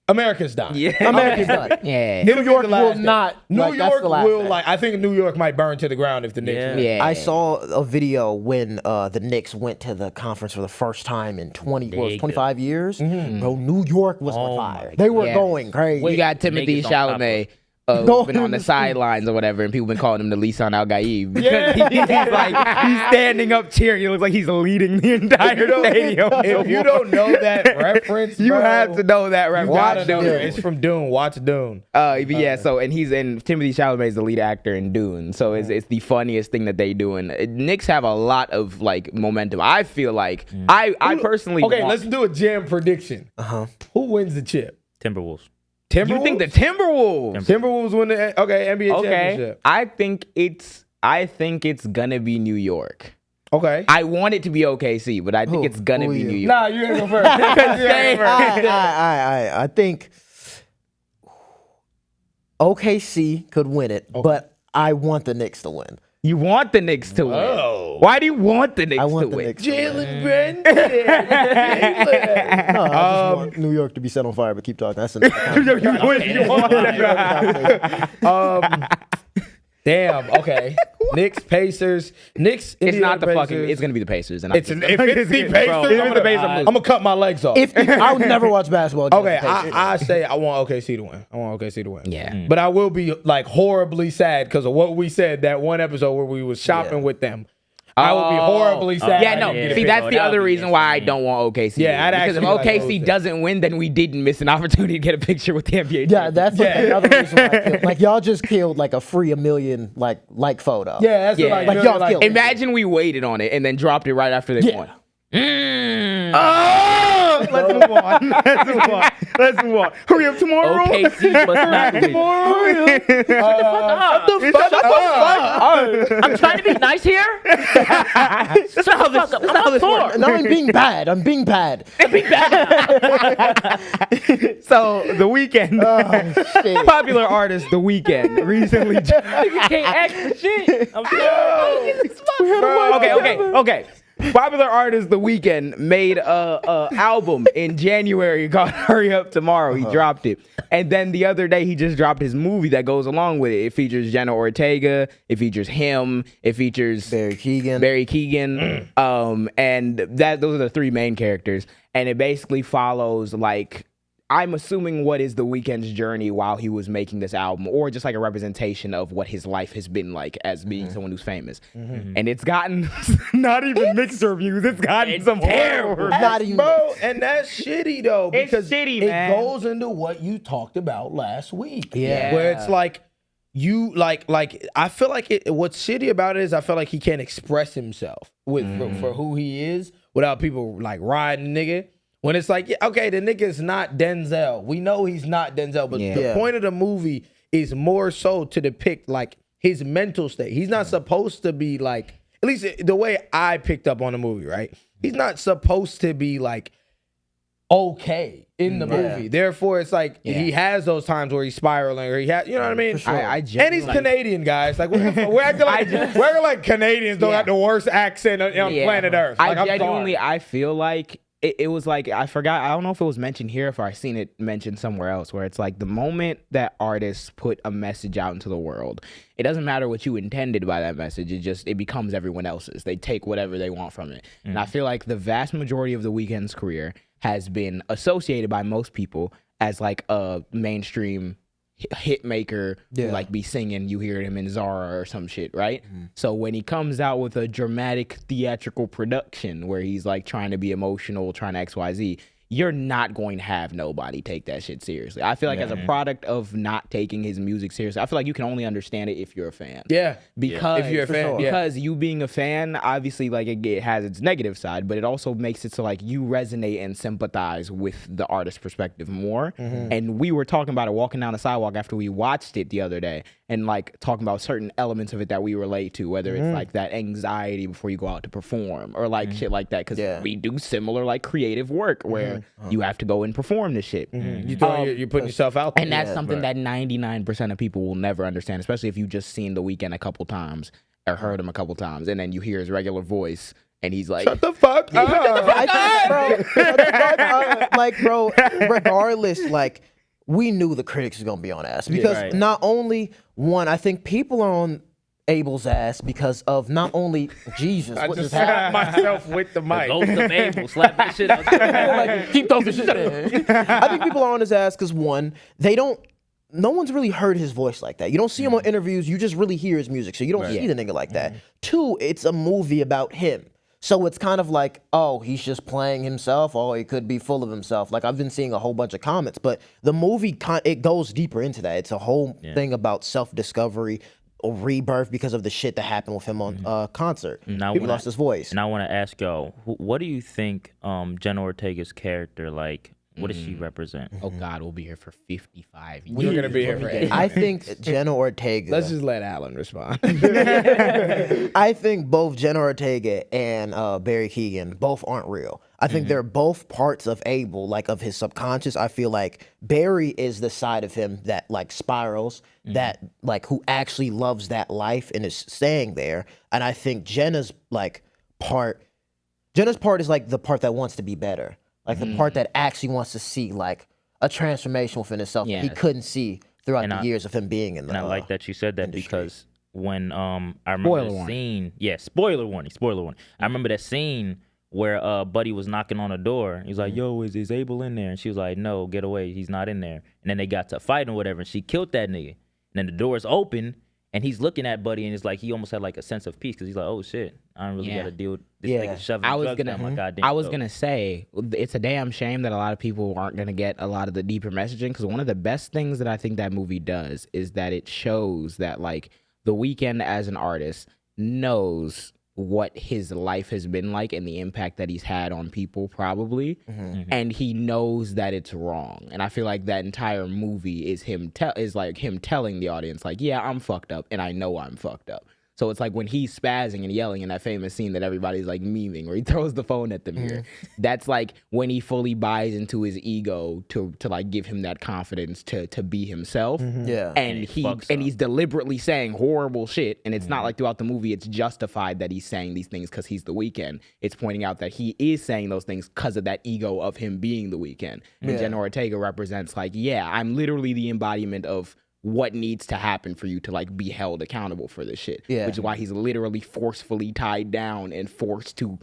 [SPEAKER 1] America's done.
[SPEAKER 3] Yeah.
[SPEAKER 4] America's done.
[SPEAKER 2] Yeah.
[SPEAKER 1] New York
[SPEAKER 4] will not-
[SPEAKER 1] New
[SPEAKER 4] like, that's
[SPEAKER 1] York
[SPEAKER 4] the last
[SPEAKER 1] will
[SPEAKER 4] day.
[SPEAKER 1] like. I think New York might burn to the ground if the Knicks
[SPEAKER 3] Yeah.
[SPEAKER 1] win.
[SPEAKER 2] Yeah.
[SPEAKER 4] I saw a video when the Knicks went to the conference for the first time in 25 years. Bro, New York was on
[SPEAKER 3] Oh
[SPEAKER 4] fire.
[SPEAKER 3] my
[SPEAKER 4] They were
[SPEAKER 2] Yeah.
[SPEAKER 4] going crazy.
[SPEAKER 2] You got Timothy
[SPEAKER 3] Niggas on top of
[SPEAKER 2] Chalamet
[SPEAKER 4] Go
[SPEAKER 2] been on the
[SPEAKER 4] in the
[SPEAKER 2] sidelines or whatever, and people been calling him the Lisan Al Gaib because he's like he's standing up cheering. He looks like he's leading the entire stadium.
[SPEAKER 1] If you don't know that reference,
[SPEAKER 2] you
[SPEAKER 1] bro,
[SPEAKER 2] have to know that
[SPEAKER 1] you
[SPEAKER 2] reference.
[SPEAKER 1] gotta
[SPEAKER 2] Watch
[SPEAKER 1] know
[SPEAKER 2] Dune.
[SPEAKER 1] it. It's from Dune. Watch Dune.
[SPEAKER 2] But yeah, so and he's in Timothy Chalamet is the lead actor in Dune, so it's the funniest thing that they do. And Knicks have a lot of like momentum. I feel like I personally
[SPEAKER 1] Okay,
[SPEAKER 2] want-
[SPEAKER 1] let's do a jam prediction. Who wins the chip?
[SPEAKER 3] Timberwolves.
[SPEAKER 1] Timberwolves.
[SPEAKER 2] You think the Timberwolves?
[SPEAKER 1] Timberwolves win the NBA
[SPEAKER 2] Okay,
[SPEAKER 1] championship?
[SPEAKER 2] I think it's gonna be New York.
[SPEAKER 1] Okay.
[SPEAKER 2] I want it to be OKC, but I think it's gonna
[SPEAKER 4] Who
[SPEAKER 2] be
[SPEAKER 4] you?
[SPEAKER 2] New York.
[SPEAKER 1] Nah, you ain't go first. You ain't go first.
[SPEAKER 4] I think OKC could win it, but I want the Knicks to win.
[SPEAKER 2] You want the Knicks to
[SPEAKER 1] Whoa.
[SPEAKER 2] win. Why do you want the Knicks
[SPEAKER 4] I
[SPEAKER 2] to
[SPEAKER 4] want the
[SPEAKER 2] win?
[SPEAKER 4] Knicks to win.
[SPEAKER 1] Jalen Brunson.
[SPEAKER 4] No, I just want New York to be set on fire, but keep talking. That's another
[SPEAKER 1] Damn. Okay. Knicks, Pacers, Knicks.
[SPEAKER 2] It's
[SPEAKER 1] Indiana
[SPEAKER 2] not the fucking.
[SPEAKER 1] Pacers.
[SPEAKER 2] It's gonna be the Pacers. And
[SPEAKER 1] If it's the Pacers,
[SPEAKER 2] Bro, if it's the Pacers,
[SPEAKER 1] I'm gonna cut my legs off.
[SPEAKER 4] I would never watch basketball. against
[SPEAKER 1] Okay,
[SPEAKER 4] the Pacers.
[SPEAKER 1] I say I want OKC to win. I want OKC to win.
[SPEAKER 2] Yeah.
[SPEAKER 1] But I will be like horribly sad because of what we said that one episode where we was shopping with them. I would be horribly sad.
[SPEAKER 2] Yeah,
[SPEAKER 1] I
[SPEAKER 2] no.
[SPEAKER 1] didn't get a
[SPEAKER 2] See,
[SPEAKER 1] pick.
[SPEAKER 2] that's
[SPEAKER 3] Oh,
[SPEAKER 2] the
[SPEAKER 3] that would
[SPEAKER 2] other
[SPEAKER 3] be
[SPEAKER 2] reason why I
[SPEAKER 3] insane.
[SPEAKER 2] don't want OKC.
[SPEAKER 1] Yeah, I'd
[SPEAKER 2] because if
[SPEAKER 1] actually like
[SPEAKER 2] OKC
[SPEAKER 1] OKC.
[SPEAKER 2] doesn't win, then we didn't miss an opportunity to get a picture with the NBA.
[SPEAKER 4] Yeah, that's like
[SPEAKER 1] Yeah.
[SPEAKER 4] another reason why I killed. Like y'all just killed like a free $1 million like photo.
[SPEAKER 1] Yeah, that's
[SPEAKER 2] Yeah.
[SPEAKER 1] like,
[SPEAKER 4] Like, y'all killed it.
[SPEAKER 2] Imagine we waited on it and then dropped it right after they
[SPEAKER 4] Yeah.
[SPEAKER 2] won. Let's move on. Let's move on. Let's move on. Hurry up tomorrow.
[SPEAKER 3] OKC must not win.
[SPEAKER 2] Shut the fuck up.
[SPEAKER 3] I'm trying to be nice here. That's not how this. I'm not poor.
[SPEAKER 4] No, I'm being bad. I'm being bad.
[SPEAKER 2] So the Weeknd,
[SPEAKER 4] Oh, shit.
[SPEAKER 2] popular artist, The Weeknd, recently.
[SPEAKER 3] You can't act for shit. I'm sorry.
[SPEAKER 2] Okay. Popular artist The Weeknd made a album in January called "Hurry Up Tomorrow." He dropped it, and then the other day he just dropped his movie that goes along with it. It features Jenna Ortega. It features him. It features
[SPEAKER 4] Barry Keoghan.
[SPEAKER 2] Barry Keoghan. And those are the three main characters, and it basically follows like. I'm assuming what is The Weeknd's journey while he was making this album, or just like a representation of what his life has been like as being someone who's famous. And it's gotten not even mixed reviews. It's gotten some horrible.
[SPEAKER 4] Not even.
[SPEAKER 1] Bro, and that's shitty though
[SPEAKER 2] It's
[SPEAKER 1] because
[SPEAKER 2] shitty,
[SPEAKER 1] it
[SPEAKER 2] man.
[SPEAKER 1] goes into what you talked about last week.
[SPEAKER 4] Yeah.
[SPEAKER 1] where it's like you like I feel like what's shitty about it is I feel like he can't express himself for who he is without people like riding nigga. When it's like, yeah, okay, the nigga's not Denzel. We know he's not Denzel, but the
[SPEAKER 4] Yeah.
[SPEAKER 1] point of the movie is more so to depict like his mental state. He's not supposed to be like, at least the way I picked up on the movie, right? He's not supposed to be like okay in the movie. Therefore, it's like he has those times where he's spiraling or he has, you know what I mean?
[SPEAKER 2] I
[SPEAKER 1] And he's
[SPEAKER 2] genuinely-
[SPEAKER 1] Canadian, guys. Like we're acting like Canadians don't have the worst accent on planet Earth. Like, I'm
[SPEAKER 2] genuinely,
[SPEAKER 1] sorry.
[SPEAKER 2] I feel like it was like, I forgot, I don't know if it was mentioned here, if I seen it mentioned somewhere else, where it's like the moment that artists put a message out into the world, it doesn't matter what you intended by that message, it becomes everyone else's. They take whatever they want from it. And I feel like the vast majority of The Weeknd's career has been associated by most people as like a mainstream hit maker who like be singing, you hear him in Zara or some shit, right? So when he comes out with a dramatic theatrical production where he's like trying to be emotional, trying to XYZ, you're not going to have nobody take that shit seriously. I feel like as a product of not taking his music seriously, I feel like you can only understand it if you're a fan.
[SPEAKER 1] Yeah.
[SPEAKER 2] Because
[SPEAKER 1] If you're a fan,
[SPEAKER 2] because you being a fan, obviously, like it has its negative side, but it also makes it so like you resonate and sympathize with the artist's perspective more. And we were talking about it walking down the sidewalk after we watched it the other day, and like talking about certain elements of it that we relate to, whether it's like that anxiety before you go out to perform or like shit like that, because we do similar like creative work where you have to go and perform this shit.
[SPEAKER 1] You're putting yourself out there.
[SPEAKER 2] And that's something that 99% of people will never understand, especially if you just seen The Weeknd a couple times or heard him a couple times, and then you hear his regular voice, and he's like,
[SPEAKER 1] Shut the fuck up.
[SPEAKER 4] I think, bro, regardless, like, we knew the critics was gonna be on ass because not only one, I think people are on Abel's ass because of not only Jesus.
[SPEAKER 1] I
[SPEAKER 4] what
[SPEAKER 1] just
[SPEAKER 4] just happened?
[SPEAKER 1] slapped myself with the mic.
[SPEAKER 3] Ghost of Abel, slap that shit out.
[SPEAKER 4] Like, keep throwing shit in. I think people are on his ass because one, no one's really heard his voice like that. You don't see him on interviews. You just really hear his music, so you don't see the nigga like that. Two, it's a movie about him. So it's kind of like, oh, he's just playing himself. Oh, he could be full of himself. Like, I've been seeing a whole bunch of comments, but the movie, it goes deeper into that. It's a whole thing about self-discovery or rebirth because of the shit that happened with him on concert. He lost his voice.
[SPEAKER 3] And I want to ask y'all, what do you think Jenna Ortega's character, like, what does she represent?
[SPEAKER 2] oh God, we'll be here for 55 years.
[SPEAKER 1] We're going to be here for 8.
[SPEAKER 4] I think Jenna Ortega.
[SPEAKER 1] Let's just let Alan respond.
[SPEAKER 4] I think both Jenna Ortega and Barry Keoghan both aren't real. I think they're both parts of Abel, like of his subconscious. I feel like Barry is the side of him that like spirals, that like who actually loves that life and is staying there. And I think Jenna's part is like the part that wants to be better. Like the part that actually wants to see like a transformation within itself that he couldn't see throughout the years of him being in the
[SPEAKER 3] And I like that you said that
[SPEAKER 4] industry.
[SPEAKER 3] because when I remember the scene, spoiler warning. I remember that scene where Buddy was knocking on the door. He's like, "Yo, is Abel in there?" And she was like, "No, get away. He's not in there." And then they got to fighting or whatever, and she killed that nigga. And then the door's open, and he's looking at Buddy, and it's like he almost had like a sense of peace because he's like, "Oh shit, I don't really got to deal with this nigga shoving drugs down my goddamn
[SPEAKER 2] I was
[SPEAKER 3] throat."
[SPEAKER 2] gonna say it's a damn shame that a lot of people aren't gonna get a lot of the deeper messaging, because one of the best things that I think that movie does is that it shows that like The Weeknd as an artist knows what his life has been like and the impact that he's had on people probably, and he knows that it's wrong. And I feel like that entire movie is him telling the audience like, yeah, I'm fucked up and I know I'm fucked up. So it's like when he's spazzing and yelling in that famous scene that everybody's like memeing, where he throws the phone at the mirror. That's like when he fully buys into his ego to like give him that confidence to be himself.
[SPEAKER 4] Yeah.
[SPEAKER 2] And he's deliberately saying horrible shit. And it's not like throughout the movie it's justified that he's saying these things because he's The Weeknd. It's pointing out that he is saying those things because of that ego of him being The Weeknd. And Jenna Ortega represents like, yeah, I'm literally the embodiment of what needs to happen for you to like be held accountable for this shit. Which is why he's literally forcefully tied down and forced to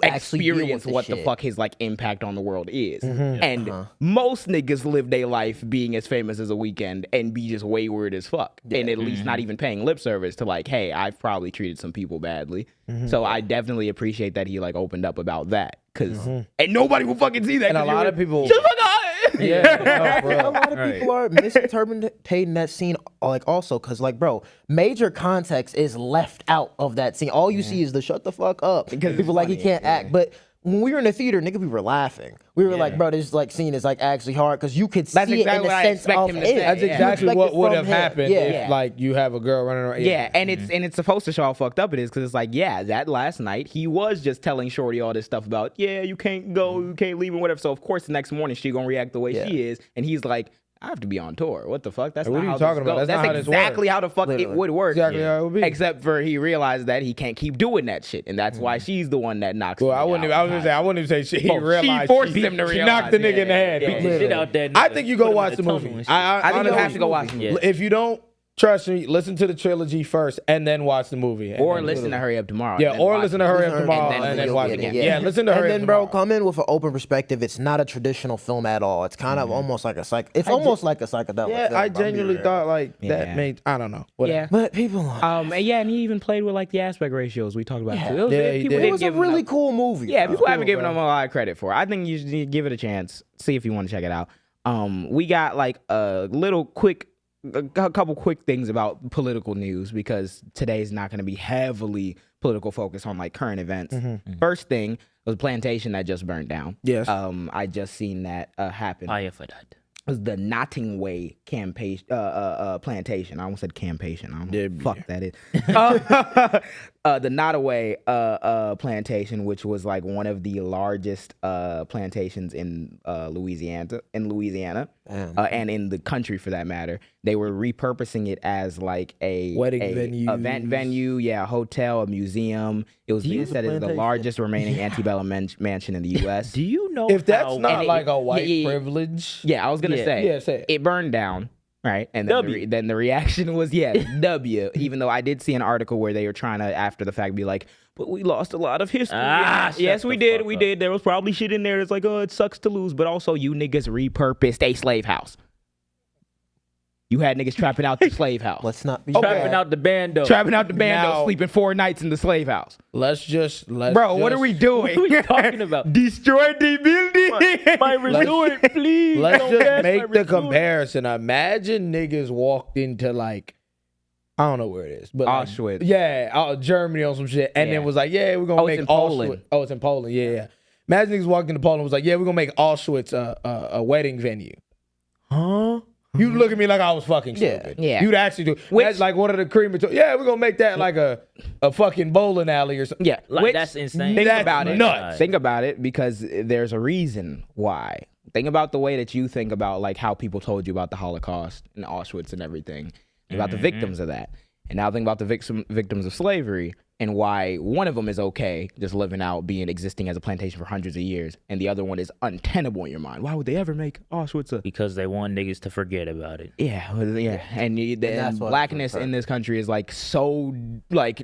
[SPEAKER 4] actually deal
[SPEAKER 2] experience
[SPEAKER 4] with
[SPEAKER 2] what
[SPEAKER 4] the
[SPEAKER 2] the fuck his like impact on the world is. And most niggas live their life being as famous as a Weeknd and be just wayward as fuck. And at least not even paying lip service to like, hey, I've probably treated some people badly. So I definitely appreciate that he like opened up about that. Cause and nobody will fucking see that.
[SPEAKER 1] And a lot of people
[SPEAKER 2] Shut the fuck up!
[SPEAKER 4] A lot of people are misinterpreting that scene, like also because, like, bro, major context is left out of that scene. All you see is the shut the fuck up because people like he can't act. But when we were in the theater, nigga, we were laughing. We were like, bro, this like scene is like actually hard because you could see it in the sense of it.
[SPEAKER 1] That's exactly what would have happened if like you have a girl running around.
[SPEAKER 2] And it's supposed to show how fucked up it is because it's like, that last night he was just telling Shorty all this stuff about, you can't go, you can't leave and whatever. So of course the next morning she gonna react the way she is, and he's like, I have to be on tour. What the fuck? That's
[SPEAKER 1] what
[SPEAKER 2] not
[SPEAKER 1] are you
[SPEAKER 2] how
[SPEAKER 1] talking
[SPEAKER 2] this
[SPEAKER 1] about?
[SPEAKER 2] goes.
[SPEAKER 1] That's not how this
[SPEAKER 2] exactly
[SPEAKER 1] works.
[SPEAKER 2] how the fuck it would work.
[SPEAKER 1] Exactly how it would be.
[SPEAKER 2] Except for he realized that he can't keep doing that shit, and that's why she's the one that knocks.
[SPEAKER 1] Well,
[SPEAKER 2] him
[SPEAKER 1] I wouldn't
[SPEAKER 2] out.
[SPEAKER 1] even say she realized.
[SPEAKER 2] She forced him to realize.
[SPEAKER 1] She knocked the nigga in the head.
[SPEAKER 3] Beat the shit out that nigga.
[SPEAKER 1] I think you go
[SPEAKER 3] Put him in
[SPEAKER 1] watch the
[SPEAKER 3] tunnel
[SPEAKER 1] movie.
[SPEAKER 3] and shit.
[SPEAKER 2] I think you
[SPEAKER 1] honestly,
[SPEAKER 2] have to go watch the movie.
[SPEAKER 1] If you don't, Trust me, listen to the trilogy first and then watch the movie. And
[SPEAKER 2] Or
[SPEAKER 1] then
[SPEAKER 2] listen to Hurry Up Tomorrow.
[SPEAKER 1] Yeah,
[SPEAKER 2] and then
[SPEAKER 1] or
[SPEAKER 2] watch
[SPEAKER 1] listen
[SPEAKER 2] it.
[SPEAKER 1] to Hurry Up
[SPEAKER 4] Listen to
[SPEAKER 1] Tomorrow
[SPEAKER 4] Hurry Up
[SPEAKER 1] and then
[SPEAKER 4] you'll
[SPEAKER 1] watch
[SPEAKER 4] get
[SPEAKER 1] the
[SPEAKER 4] it.
[SPEAKER 1] movie. Yeah, listen to Hurry
[SPEAKER 4] And
[SPEAKER 1] Up
[SPEAKER 4] then, bro,
[SPEAKER 1] Tomorrow.
[SPEAKER 4] come in with an open perspective. It's not a traditional film at all. It's kind of almost like a It's almost like a psychedelic.
[SPEAKER 1] Yeah,
[SPEAKER 4] film,
[SPEAKER 1] I
[SPEAKER 4] bro.
[SPEAKER 1] genuinely thought like that
[SPEAKER 2] Yeah.
[SPEAKER 1] made, I don't know. Whatever.
[SPEAKER 2] Yeah.
[SPEAKER 4] But people,
[SPEAKER 2] And he even played with like the aspect ratios we talked about.
[SPEAKER 4] Yeah.
[SPEAKER 2] too. It was,
[SPEAKER 1] Yeah, he
[SPEAKER 2] people
[SPEAKER 1] did.
[SPEAKER 4] it
[SPEAKER 2] didn't
[SPEAKER 4] was a
[SPEAKER 2] give him
[SPEAKER 4] really
[SPEAKER 2] enough-
[SPEAKER 4] cool movie.
[SPEAKER 2] Yeah,
[SPEAKER 4] bro.
[SPEAKER 2] people haven't given
[SPEAKER 1] bro.
[SPEAKER 2] him a lot of credit for it. I think you should give it a chance. See if you want to check it out. We got like a couple quick things about political news because today's not going to be heavily political focused on like current events. First thing was Plantation that just burned down.
[SPEAKER 1] Yes.
[SPEAKER 2] I just seen that happen.
[SPEAKER 3] Fire for that.
[SPEAKER 2] It was the Notting Way campaign, plantation. I almost said campation. I don't know
[SPEAKER 1] Yeah,
[SPEAKER 2] what the fuck that is. The Nottoway plantation, which was like one of the largest plantations in Louisiana, and in the country for that matter. They were repurposing it as like a
[SPEAKER 1] Wedding
[SPEAKER 2] event
[SPEAKER 1] venues.
[SPEAKER 2] venue, a hotel, a museum. It was being said as the
[SPEAKER 4] plantation?
[SPEAKER 2] largest remaining antebellum mansion in the U.S.
[SPEAKER 3] Do you know
[SPEAKER 1] If that's
[SPEAKER 3] how-
[SPEAKER 1] not
[SPEAKER 2] and
[SPEAKER 1] like
[SPEAKER 2] it-
[SPEAKER 1] a white
[SPEAKER 2] yeah,
[SPEAKER 1] privilege.
[SPEAKER 2] Yeah, I was gonna
[SPEAKER 3] Yeah.
[SPEAKER 2] say.
[SPEAKER 1] Yeah, say it.
[SPEAKER 2] It burned down, right? And then
[SPEAKER 3] W.
[SPEAKER 2] then the reaction was W. Even though I did see an article where they were trying to, after the fact, be like, "But we lost a lot of history."
[SPEAKER 3] Shut
[SPEAKER 2] Yes, we
[SPEAKER 3] the
[SPEAKER 2] did.
[SPEAKER 3] fuck
[SPEAKER 2] We
[SPEAKER 3] up.
[SPEAKER 2] did. There was probably shit in there. It's like, oh, it sucks to lose, but also you niggas repurposed a slave house. You had niggas trapping out the slave house.
[SPEAKER 4] Let's not be
[SPEAKER 3] Trapping out the bando.
[SPEAKER 2] Trapping out the bando,
[SPEAKER 1] Now-
[SPEAKER 2] sleeping 4 nights in the slave house.
[SPEAKER 1] Let's
[SPEAKER 2] Bro, what are we doing?
[SPEAKER 3] What are we talking about?
[SPEAKER 2] Destroy the building.
[SPEAKER 3] My resort, please.
[SPEAKER 1] Let's
[SPEAKER 3] don't
[SPEAKER 1] just
[SPEAKER 3] gas
[SPEAKER 1] make
[SPEAKER 3] my
[SPEAKER 1] the
[SPEAKER 3] resort.
[SPEAKER 1] comparison. Imagine niggas walked into like, I don't know where it is, but like,
[SPEAKER 2] Auschwitz.
[SPEAKER 1] Germany on some shit, and
[SPEAKER 2] Yeah.
[SPEAKER 1] then was like, yeah, we're gonna
[SPEAKER 2] Oh, it's
[SPEAKER 1] make
[SPEAKER 2] in
[SPEAKER 1] Auschwitz.
[SPEAKER 2] Poland.
[SPEAKER 1] Oh, it's in Poland. Yeah. Imagine niggas walked into Poland and was like, yeah, we're gonna make Auschwitz a wedding venue. Huh? You look at me like I was fucking stupid.
[SPEAKER 2] Yeah.
[SPEAKER 1] You'd actually do. That's like one of the crematory. Yeah, we're gonna make that like a fucking bowling alley or something.
[SPEAKER 2] Yeah,
[SPEAKER 3] Like, that's insane.
[SPEAKER 2] Think
[SPEAKER 1] That's
[SPEAKER 2] about it.
[SPEAKER 1] nuts.
[SPEAKER 2] Think about it because there's a reason why. Think about the way that you think about like how people told you about the Holocaust and Auschwitz and everything, and about the victims of that. And now think about the victims of slavery and why one of them is okay, just living out, existing as a plantation for hundreds of years, and the other one is untenable in your mind. Why would they ever make Auschwitz a...
[SPEAKER 3] Because they want niggas to forget about it.
[SPEAKER 2] Yeah. And
[SPEAKER 4] that's what
[SPEAKER 2] blackness in this country is like so like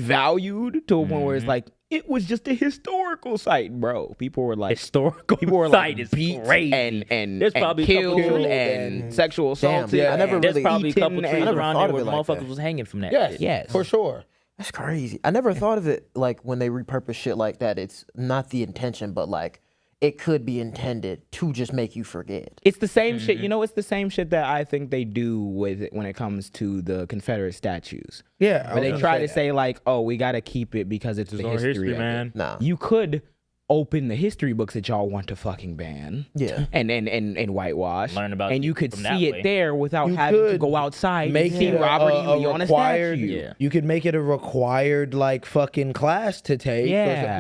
[SPEAKER 2] devalued to a point where it's like, it was just a historical site, bro. People were like...
[SPEAKER 3] Historical
[SPEAKER 2] People were
[SPEAKER 3] site
[SPEAKER 2] like
[SPEAKER 3] is
[SPEAKER 2] beat
[SPEAKER 3] crazy.
[SPEAKER 2] and
[SPEAKER 3] There's probably a couple
[SPEAKER 2] killed
[SPEAKER 3] trees.
[SPEAKER 2] and sexual assaulted.
[SPEAKER 4] Damn, yeah, I never
[SPEAKER 3] There's
[SPEAKER 4] really
[SPEAKER 3] probably a couple
[SPEAKER 2] eaten
[SPEAKER 3] trees
[SPEAKER 2] and-
[SPEAKER 4] I never
[SPEAKER 3] around
[SPEAKER 4] thought
[SPEAKER 3] there
[SPEAKER 4] of
[SPEAKER 3] where
[SPEAKER 4] it like
[SPEAKER 3] motherfuckers
[SPEAKER 4] that.
[SPEAKER 3] was hanging from that
[SPEAKER 1] Yes,
[SPEAKER 3] shit.
[SPEAKER 2] Yes.
[SPEAKER 1] for sure.
[SPEAKER 4] That's crazy. I never thought of it like when they repurpose shit like that. It's not the intention, but like it could be intended to just make you forget.
[SPEAKER 2] It's the same shit. You know, it's the same shit that I think they do with it when it comes to the Confederate statues.
[SPEAKER 1] Yeah, I
[SPEAKER 2] Where
[SPEAKER 1] was
[SPEAKER 2] they
[SPEAKER 1] gonna
[SPEAKER 2] try
[SPEAKER 1] say
[SPEAKER 2] to
[SPEAKER 1] that.
[SPEAKER 2] say like, oh, we got to keep it because it's the
[SPEAKER 3] our
[SPEAKER 2] history,
[SPEAKER 3] history,
[SPEAKER 2] of
[SPEAKER 3] man.
[SPEAKER 2] it.
[SPEAKER 4] Nah.
[SPEAKER 2] You could open the history books that y'all want to fucking ban.
[SPEAKER 4] Yeah.
[SPEAKER 2] And whitewash.
[SPEAKER 3] Learn about
[SPEAKER 2] and
[SPEAKER 3] it
[SPEAKER 2] you could
[SPEAKER 3] from that
[SPEAKER 2] see
[SPEAKER 3] way.
[SPEAKER 2] it there without
[SPEAKER 1] You
[SPEAKER 2] having to
[SPEAKER 1] could
[SPEAKER 2] go outside
[SPEAKER 1] make
[SPEAKER 2] and see
[SPEAKER 1] it
[SPEAKER 2] Robert E.
[SPEAKER 1] a
[SPEAKER 2] Lee on a
[SPEAKER 1] required.
[SPEAKER 2] statue.
[SPEAKER 3] Yeah.
[SPEAKER 1] You could make it a required like fucking class to take.
[SPEAKER 2] Yeah.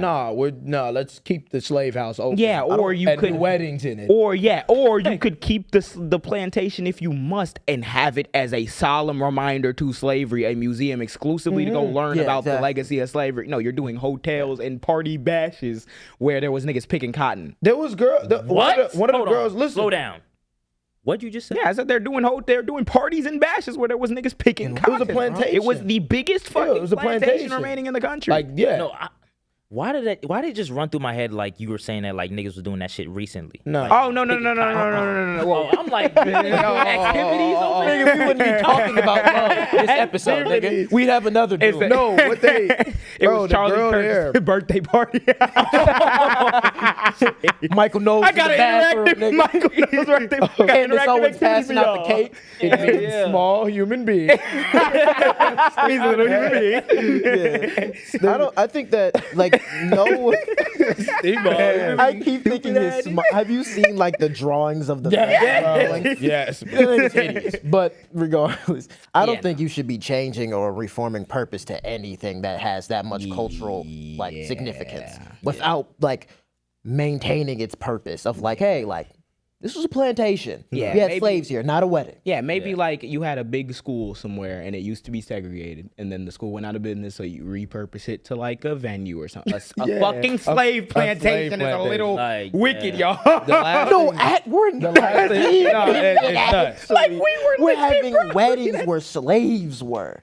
[SPEAKER 1] Let's keep the slave house open.
[SPEAKER 2] Yeah, or you
[SPEAKER 1] and
[SPEAKER 2] could
[SPEAKER 1] do weddings in it.
[SPEAKER 2] or you could keep the plantation if you must and have it as a solemn reminder to slavery, a museum exclusively to go learn
[SPEAKER 4] Yeah,
[SPEAKER 2] about the
[SPEAKER 4] exactly.
[SPEAKER 2] legacy of slavery. No, you're doing hotels and party bashes where there was niggas picking cotton.
[SPEAKER 1] There was
[SPEAKER 3] What?
[SPEAKER 1] one of the
[SPEAKER 3] Hold
[SPEAKER 1] girls.
[SPEAKER 3] on.
[SPEAKER 1] Listen,
[SPEAKER 3] Slow down. What'd you just say?
[SPEAKER 2] Yeah, I said they're doing parties and bashes where there was niggas picking
[SPEAKER 1] It
[SPEAKER 2] cotton.
[SPEAKER 1] was a plantation.
[SPEAKER 2] It was the biggest fucking
[SPEAKER 1] it was a
[SPEAKER 2] plantation
[SPEAKER 1] plantation.
[SPEAKER 2] remaining in the country.
[SPEAKER 1] Like yeah,
[SPEAKER 3] No, why did it just run through my head like you were saying that like niggas was doing that shit recently?
[SPEAKER 1] no.
[SPEAKER 2] oh no. Whoa.
[SPEAKER 3] Oh, I'm like activities over there.
[SPEAKER 4] Nigga, we wouldn't be talking about love this episode, nigga. We'd have another dude.
[SPEAKER 1] No, what they
[SPEAKER 2] It
[SPEAKER 1] bro,
[SPEAKER 2] was
[SPEAKER 1] the
[SPEAKER 2] Charlie
[SPEAKER 1] girl
[SPEAKER 2] Kirk's
[SPEAKER 1] there.
[SPEAKER 2] birthday party.
[SPEAKER 4] Michael knows
[SPEAKER 2] I got
[SPEAKER 4] the
[SPEAKER 2] an
[SPEAKER 4] bathroom,
[SPEAKER 2] interactive
[SPEAKER 4] nigga.
[SPEAKER 2] Michael knows right there. Got an
[SPEAKER 4] Candace
[SPEAKER 2] interactive
[SPEAKER 4] always
[SPEAKER 2] activity
[SPEAKER 4] passing
[SPEAKER 2] for
[SPEAKER 4] out the
[SPEAKER 2] y'all.
[SPEAKER 4] cake.
[SPEAKER 1] It means small human being.
[SPEAKER 2] He's a little human being.
[SPEAKER 4] Yeah. I think that like no. I keep thinking his. Have you seen like the drawings of the?
[SPEAKER 1] Yes. Yes.
[SPEAKER 4] That nigga's hideous. But regardless, I don't
[SPEAKER 2] Yeah,
[SPEAKER 4] think you should be changing or reforming purpose to anything that has that much cultural like significance without like maintaining its purpose of like, hey, like This was a plantation.
[SPEAKER 2] Yeah,
[SPEAKER 4] we had
[SPEAKER 2] maybe-
[SPEAKER 4] slaves here, not a wedding.
[SPEAKER 2] Yeah, maybe like you had a big school somewhere and it used to be segregated, and then the school went out of business, so you repurpose it to like a venue or something. A
[SPEAKER 1] Yeah,
[SPEAKER 2] fucking slave plantation is a
[SPEAKER 1] plantation.
[SPEAKER 2] little
[SPEAKER 3] Like,
[SPEAKER 2] wicked,
[SPEAKER 3] yeah.
[SPEAKER 2] y'all.
[SPEAKER 1] The last
[SPEAKER 4] No,
[SPEAKER 1] thing-
[SPEAKER 4] we're
[SPEAKER 1] the last thing- no, it's nuts.
[SPEAKER 2] Like we were
[SPEAKER 4] we're having weddings where slaves were.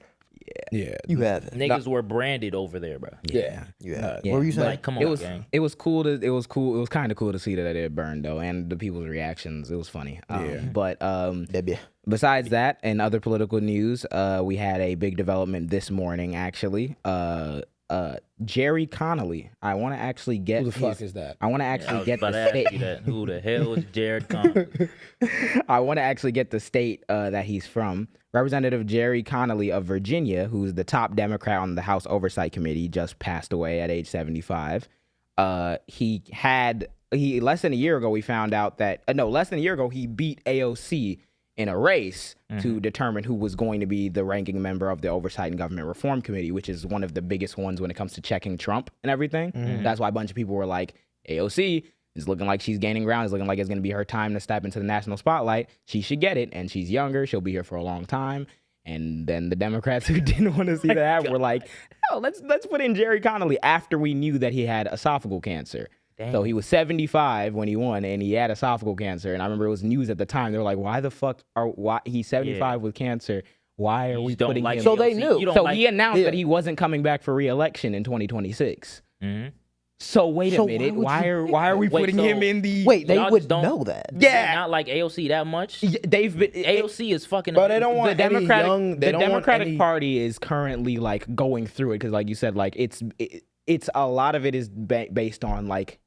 [SPEAKER 1] Yeah.
[SPEAKER 4] You haven't.
[SPEAKER 3] Niggas were branded over there, bro.
[SPEAKER 1] Yeah.
[SPEAKER 4] You haven't.
[SPEAKER 2] Yeah,
[SPEAKER 4] What were you saying?
[SPEAKER 3] Like, come on,
[SPEAKER 2] It was
[SPEAKER 3] gang.
[SPEAKER 2] it was cool. It was kind of cool to see that it burned though, and the people's reactions. It was funny. But
[SPEAKER 4] Baby.
[SPEAKER 2] besides that, and other political news, we had a big development this morning. Actually, Jerry Connolly. I want to actually get
[SPEAKER 1] Who the fuck is that?
[SPEAKER 2] I want to
[SPEAKER 3] I
[SPEAKER 2] actually
[SPEAKER 3] was
[SPEAKER 2] get
[SPEAKER 3] about
[SPEAKER 2] the
[SPEAKER 3] to ask you
[SPEAKER 2] state.
[SPEAKER 3] that. Who the hell is Jared Connolly?
[SPEAKER 2] I want to actually get the state that he's from. Representative Jerry Connolly of Virginia, who's the top Democrat on the House Oversight Committee, just passed away at age 75. Less than a year ago, we found out that less than a year ago, he beat AOC in a race to determine who was going to be the ranking member of the Oversight and Government Reform Committee, which is one of the biggest ones when it comes to checking Trump and everything. That's why a bunch of people were like, AOC is looking like she's gaining ground. It's looking like it's going to be her time to step into the national spotlight. She should get it, and she's younger. She'll be here for a long time. And then the Democrats who didn't want to see that were like, "Oh, let's put in Jerry Connolly," after we knew that he had esophageal cancer.
[SPEAKER 3] Damn.
[SPEAKER 2] So he was 75 when he won, and he had esophageal cancer. And I remember it was news at the time. They were like, "Why the fuck he's 75 with cancer? Why are
[SPEAKER 3] You
[SPEAKER 2] we
[SPEAKER 3] just don't
[SPEAKER 2] putting
[SPEAKER 3] like
[SPEAKER 2] him?"
[SPEAKER 4] So they
[SPEAKER 3] AOC.
[SPEAKER 4] knew.
[SPEAKER 3] You don't
[SPEAKER 2] So
[SPEAKER 3] like-
[SPEAKER 2] he announced
[SPEAKER 4] Yeah.
[SPEAKER 2] that he wasn't coming back for re-election in 2026.
[SPEAKER 3] Mhm.
[SPEAKER 2] So wait
[SPEAKER 4] So
[SPEAKER 2] a
[SPEAKER 4] why
[SPEAKER 2] minute,
[SPEAKER 4] would
[SPEAKER 2] why
[SPEAKER 4] you
[SPEAKER 2] are
[SPEAKER 4] pick
[SPEAKER 2] why are we
[SPEAKER 3] Wait,
[SPEAKER 2] putting
[SPEAKER 3] so-
[SPEAKER 2] him in the?
[SPEAKER 4] Wait, they
[SPEAKER 3] Y'all
[SPEAKER 4] would
[SPEAKER 3] just don't-
[SPEAKER 4] know that.
[SPEAKER 2] Yeah.
[SPEAKER 3] Not like AOC that much.
[SPEAKER 2] They've been
[SPEAKER 3] AOC is fucking.
[SPEAKER 1] But they don't want
[SPEAKER 2] the
[SPEAKER 1] any
[SPEAKER 2] Democratic
[SPEAKER 1] young. They
[SPEAKER 2] the
[SPEAKER 1] don't want
[SPEAKER 2] Democratic
[SPEAKER 1] any-
[SPEAKER 2] Party is currently like going through it because, like you said, like it's a lot of it is based on like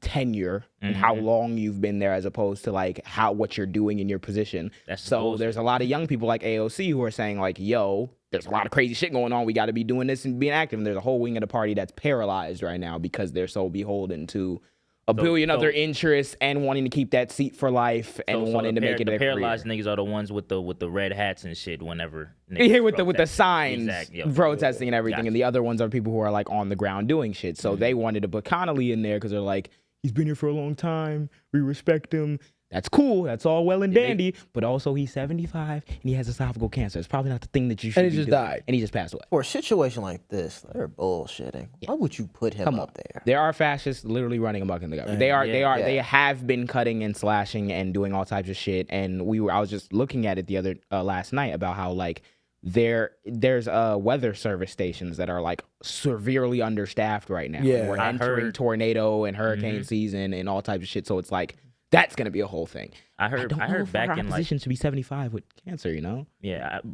[SPEAKER 2] tenure and how long you've been there, as opposed to like what you're doing in your position.
[SPEAKER 3] That's
[SPEAKER 2] So
[SPEAKER 3] bullshit.
[SPEAKER 2] there's a lot of young people like AOC who are saying like, "Yo, there's a lot of crazy shit going on. We got to be doing this and being active." And there's a whole wing of the party that's paralyzed right now because they're so beholden to a billion other interests and wanting to keep that seat for life and
[SPEAKER 3] So
[SPEAKER 2] wanting to make it
[SPEAKER 3] the
[SPEAKER 2] their career.
[SPEAKER 3] paralyzed niggas are the ones with the red hats and shit. Whenever
[SPEAKER 2] Yeah,
[SPEAKER 3] niggas
[SPEAKER 2] with the
[SPEAKER 3] protest.
[SPEAKER 2] signs,
[SPEAKER 3] Exactly, yep.
[SPEAKER 2] protesting and everything,
[SPEAKER 3] Gotcha.
[SPEAKER 2] and the other ones are people who are like on the ground doing shit. So they wanted to put Connolly in there because they're like, he's been here for a long time. We respect him. That's cool. That's all well and dandy. But also, he's 75 and he has esophageal cancer. It's probably not the thing that you should.
[SPEAKER 1] And he
[SPEAKER 2] be
[SPEAKER 1] just
[SPEAKER 2] doing.
[SPEAKER 1] died.
[SPEAKER 2] And he just passed away.
[SPEAKER 4] For a situation like this, they're bullshitting. Why would you put him up there?
[SPEAKER 2] There are fascists literally running amok in the government. They have been cutting and slashing and doing all types of shit. And I was just looking at it the other last night about how like there's weather service stations that are like severely understaffed right now.
[SPEAKER 1] Yeah.
[SPEAKER 2] We're
[SPEAKER 3] I
[SPEAKER 2] entering
[SPEAKER 3] heard.
[SPEAKER 2] tornado and hurricane season and all types of shit. So it's like that's gonna be a whole thing.
[SPEAKER 3] I heard
[SPEAKER 2] don't know if
[SPEAKER 3] back
[SPEAKER 2] our
[SPEAKER 3] in like
[SPEAKER 2] opposition should be 75 with cancer. You know.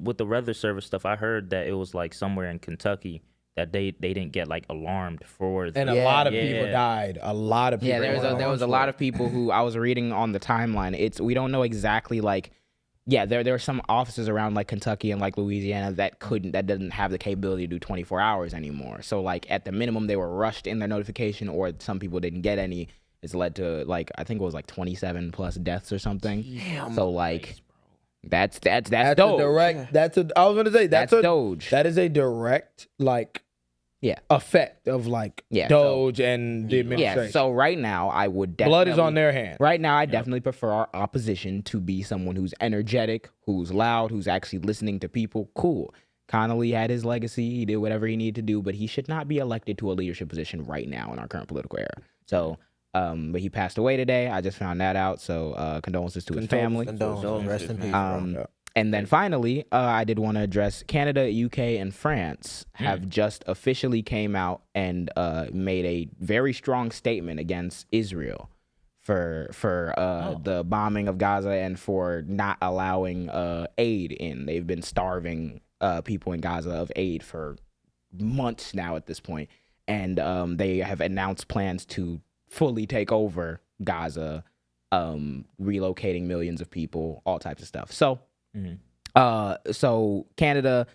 [SPEAKER 3] with the weather service stuff. I heard that it was like somewhere in Kentucky that they didn't get like alarmed for.
[SPEAKER 1] And a lot of people died. A lot of people.
[SPEAKER 2] Yeah, there was a lot of people who I was reading on the timeline. We don't know exactly like. Yeah, there are some offices around like Kentucky and like Louisiana that doesn't have the capability to do 24 hours anymore. So like at the minimum they were rushed in their notification, or some people didn't get any. It's led to like I think it was like 27 plus deaths or something.
[SPEAKER 4] Damn.
[SPEAKER 2] So like that's
[SPEAKER 1] That's a
[SPEAKER 2] Doge.
[SPEAKER 1] direct. I was gonna say
[SPEAKER 2] That's Doge.
[SPEAKER 1] That is a direct like effect of like Doge and the administration.
[SPEAKER 2] Yeah. So right now I would definitely
[SPEAKER 1] Blood is on their hands.
[SPEAKER 2] Right now, I definitely prefer our opposition to be someone who's energetic, who's loud, who's actually listening to people. Cool. Connolly had his legacy. He did whatever he needed to do, but he should not be elected to a leadership position right now in our current political era. So, but he passed away today. I just found that out. So, condolences to his family.
[SPEAKER 4] Condolences. Rest in peace, bro.
[SPEAKER 2] And then finally, I did want to address Canada, UK, and France have just officially came out and made a very strong statement against Israel for the bombing of Gaza and for not allowing aid in. They've been starving people in Gaza of aid for months now at this point. And they have announced plans to fully take over Gaza, relocating millions of people, all types of stuff. So, so Canada,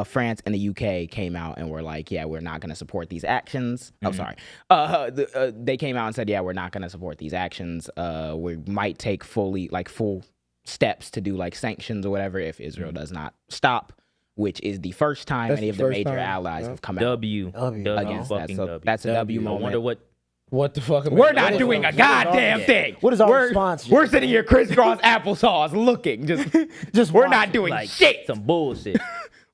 [SPEAKER 2] France, and the UK came out and were like, yeah, we're not going to support these actions. Oh, sorry. They came out and said, yeah, we're not going to support these actions. We might take full steps to do like sanctions or whatever if Israel does not stop, which is the first time
[SPEAKER 1] That's
[SPEAKER 2] any
[SPEAKER 1] the
[SPEAKER 2] of the
[SPEAKER 1] first
[SPEAKER 2] major
[SPEAKER 1] time.
[SPEAKER 2] allies have come out
[SPEAKER 3] W
[SPEAKER 2] against that.
[SPEAKER 3] fucking
[SPEAKER 2] So
[SPEAKER 3] W.
[SPEAKER 2] that's a W
[SPEAKER 3] I
[SPEAKER 2] moment.
[SPEAKER 3] wonder what
[SPEAKER 1] What the fuck?
[SPEAKER 2] We're not doing a goddamn thing.
[SPEAKER 4] What is our response?
[SPEAKER 2] We're sitting here crisscross applesauce looking. Just we're not doing
[SPEAKER 3] Like
[SPEAKER 2] shit.
[SPEAKER 3] some bullshit.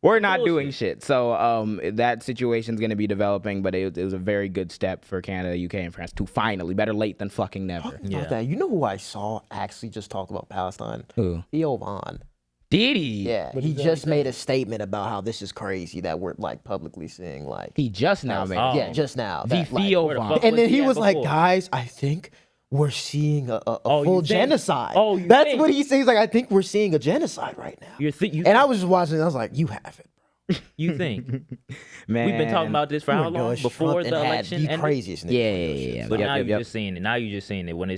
[SPEAKER 2] We're not doing shit. So that situation's going to be developing, but it was a very good step for Canada, UK, and France to finally, better late than fucking never.
[SPEAKER 3] Yeah.
[SPEAKER 4] That. You know who I saw actually just talk about Palestine?
[SPEAKER 2] Who?
[SPEAKER 4] Theo Von.
[SPEAKER 2] Did he?
[SPEAKER 4] Yeah, he just made a statement about how this is crazy that we're like publicly seeing like.
[SPEAKER 2] He just now made it.
[SPEAKER 4] Yeah, just now.
[SPEAKER 2] The
[SPEAKER 4] that, like,
[SPEAKER 2] Theo
[SPEAKER 3] where the
[SPEAKER 2] Von.
[SPEAKER 3] fuck
[SPEAKER 4] and then he
[SPEAKER 3] at
[SPEAKER 4] was like,
[SPEAKER 3] before?
[SPEAKER 4] guys, I think we're seeing a
[SPEAKER 3] Oh,
[SPEAKER 4] full
[SPEAKER 3] you think?
[SPEAKER 4] genocide.
[SPEAKER 3] Oh, you
[SPEAKER 4] That's
[SPEAKER 3] think?
[SPEAKER 4] what he says. He's like, I think we're seeing a genocide right now.
[SPEAKER 3] You
[SPEAKER 4] And I was just watching it. I was like, you have it.
[SPEAKER 3] You think?
[SPEAKER 2] Man.
[SPEAKER 3] We've been talking about this for how long?
[SPEAKER 4] Gosh,
[SPEAKER 3] Before
[SPEAKER 4] Trump
[SPEAKER 3] the
[SPEAKER 4] and had
[SPEAKER 3] election
[SPEAKER 4] the
[SPEAKER 3] ended?
[SPEAKER 4] craziest niggas
[SPEAKER 2] Yeah,
[SPEAKER 4] on your
[SPEAKER 2] yeah,
[SPEAKER 4] shit.
[SPEAKER 2] yeah.
[SPEAKER 3] But
[SPEAKER 2] Yep,
[SPEAKER 3] now
[SPEAKER 2] yep,
[SPEAKER 3] you're
[SPEAKER 2] yep.
[SPEAKER 3] just seeing it. Now you're just seeing it when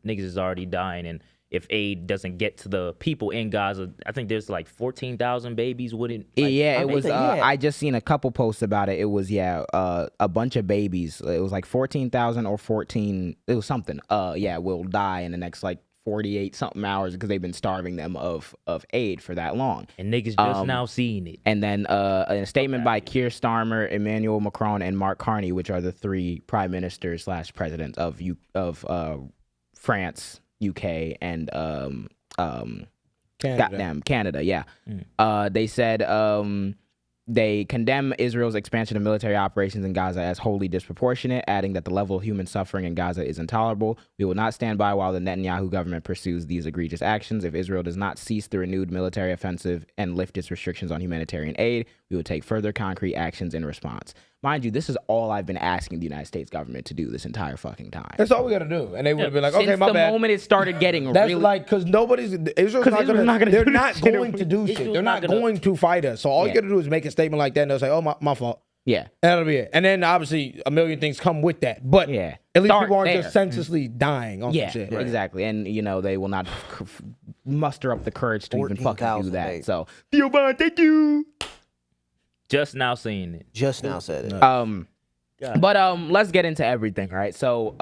[SPEAKER 3] niggas is already dying, and if aid doesn't get to the people in Gaza, I think there's like 14,000 babies wouldn't. Like,
[SPEAKER 2] Yeah, it was.
[SPEAKER 4] yeah.
[SPEAKER 2] I just seen a couple posts about it. It was a bunch of babies. It was like 14,000 or 14. It was something. Will die in the next like 48 something hours because they've been starving them of aid for that long.
[SPEAKER 3] and niggas just now seeing it.
[SPEAKER 2] And then a statement by Keir Starmer, Emmanuel Macron, and Mark Carney, which are the three prime ministers / presidents of France, UK, and Canada. Yeah. They said they condemn Israel's expansion of military operations in Gaza as wholly disproportionate, adding that the level of human suffering in Gaza is intolerable. We will not stand by while the Netanyahu government pursues these egregious actions. If Israel does not cease the renewed military offensive and lift its restrictions on humanitarian aid, we will take further concrete actions in response. Mind you, this is all I've been asking the United States government to do this entire fucking time.
[SPEAKER 1] That's all we gotta do, and they would have been like, okay,
[SPEAKER 2] Since
[SPEAKER 1] my
[SPEAKER 2] the
[SPEAKER 1] bad.
[SPEAKER 2] moment it started getting
[SPEAKER 1] That's
[SPEAKER 2] really
[SPEAKER 1] like because Israel's not gonna
[SPEAKER 2] They're
[SPEAKER 1] do
[SPEAKER 2] not
[SPEAKER 1] shit.
[SPEAKER 2] going to do
[SPEAKER 1] They're
[SPEAKER 3] Israel's
[SPEAKER 1] not
[SPEAKER 3] not gonna-
[SPEAKER 1] going to fight us. So all you
[SPEAKER 2] Yeah.
[SPEAKER 1] gotta do is make a statement like that, and they'll say, "Oh, my fault."
[SPEAKER 2] yeah.
[SPEAKER 1] And that'll be it. And then obviously a million things come with that. But
[SPEAKER 2] Yeah.
[SPEAKER 1] at least
[SPEAKER 2] Start
[SPEAKER 1] people aren't
[SPEAKER 2] there.
[SPEAKER 1] just senselessly dying on
[SPEAKER 2] Yeah,
[SPEAKER 1] some shit.
[SPEAKER 2] exactly. And, they will not muster up the courage to even fucking do
[SPEAKER 4] 14,000
[SPEAKER 2] that.
[SPEAKER 4] days.
[SPEAKER 2] So, Theo Von, thank you.
[SPEAKER 3] Just now seeing it.
[SPEAKER 4] Just now said it.
[SPEAKER 2] But let's get into everything, right? So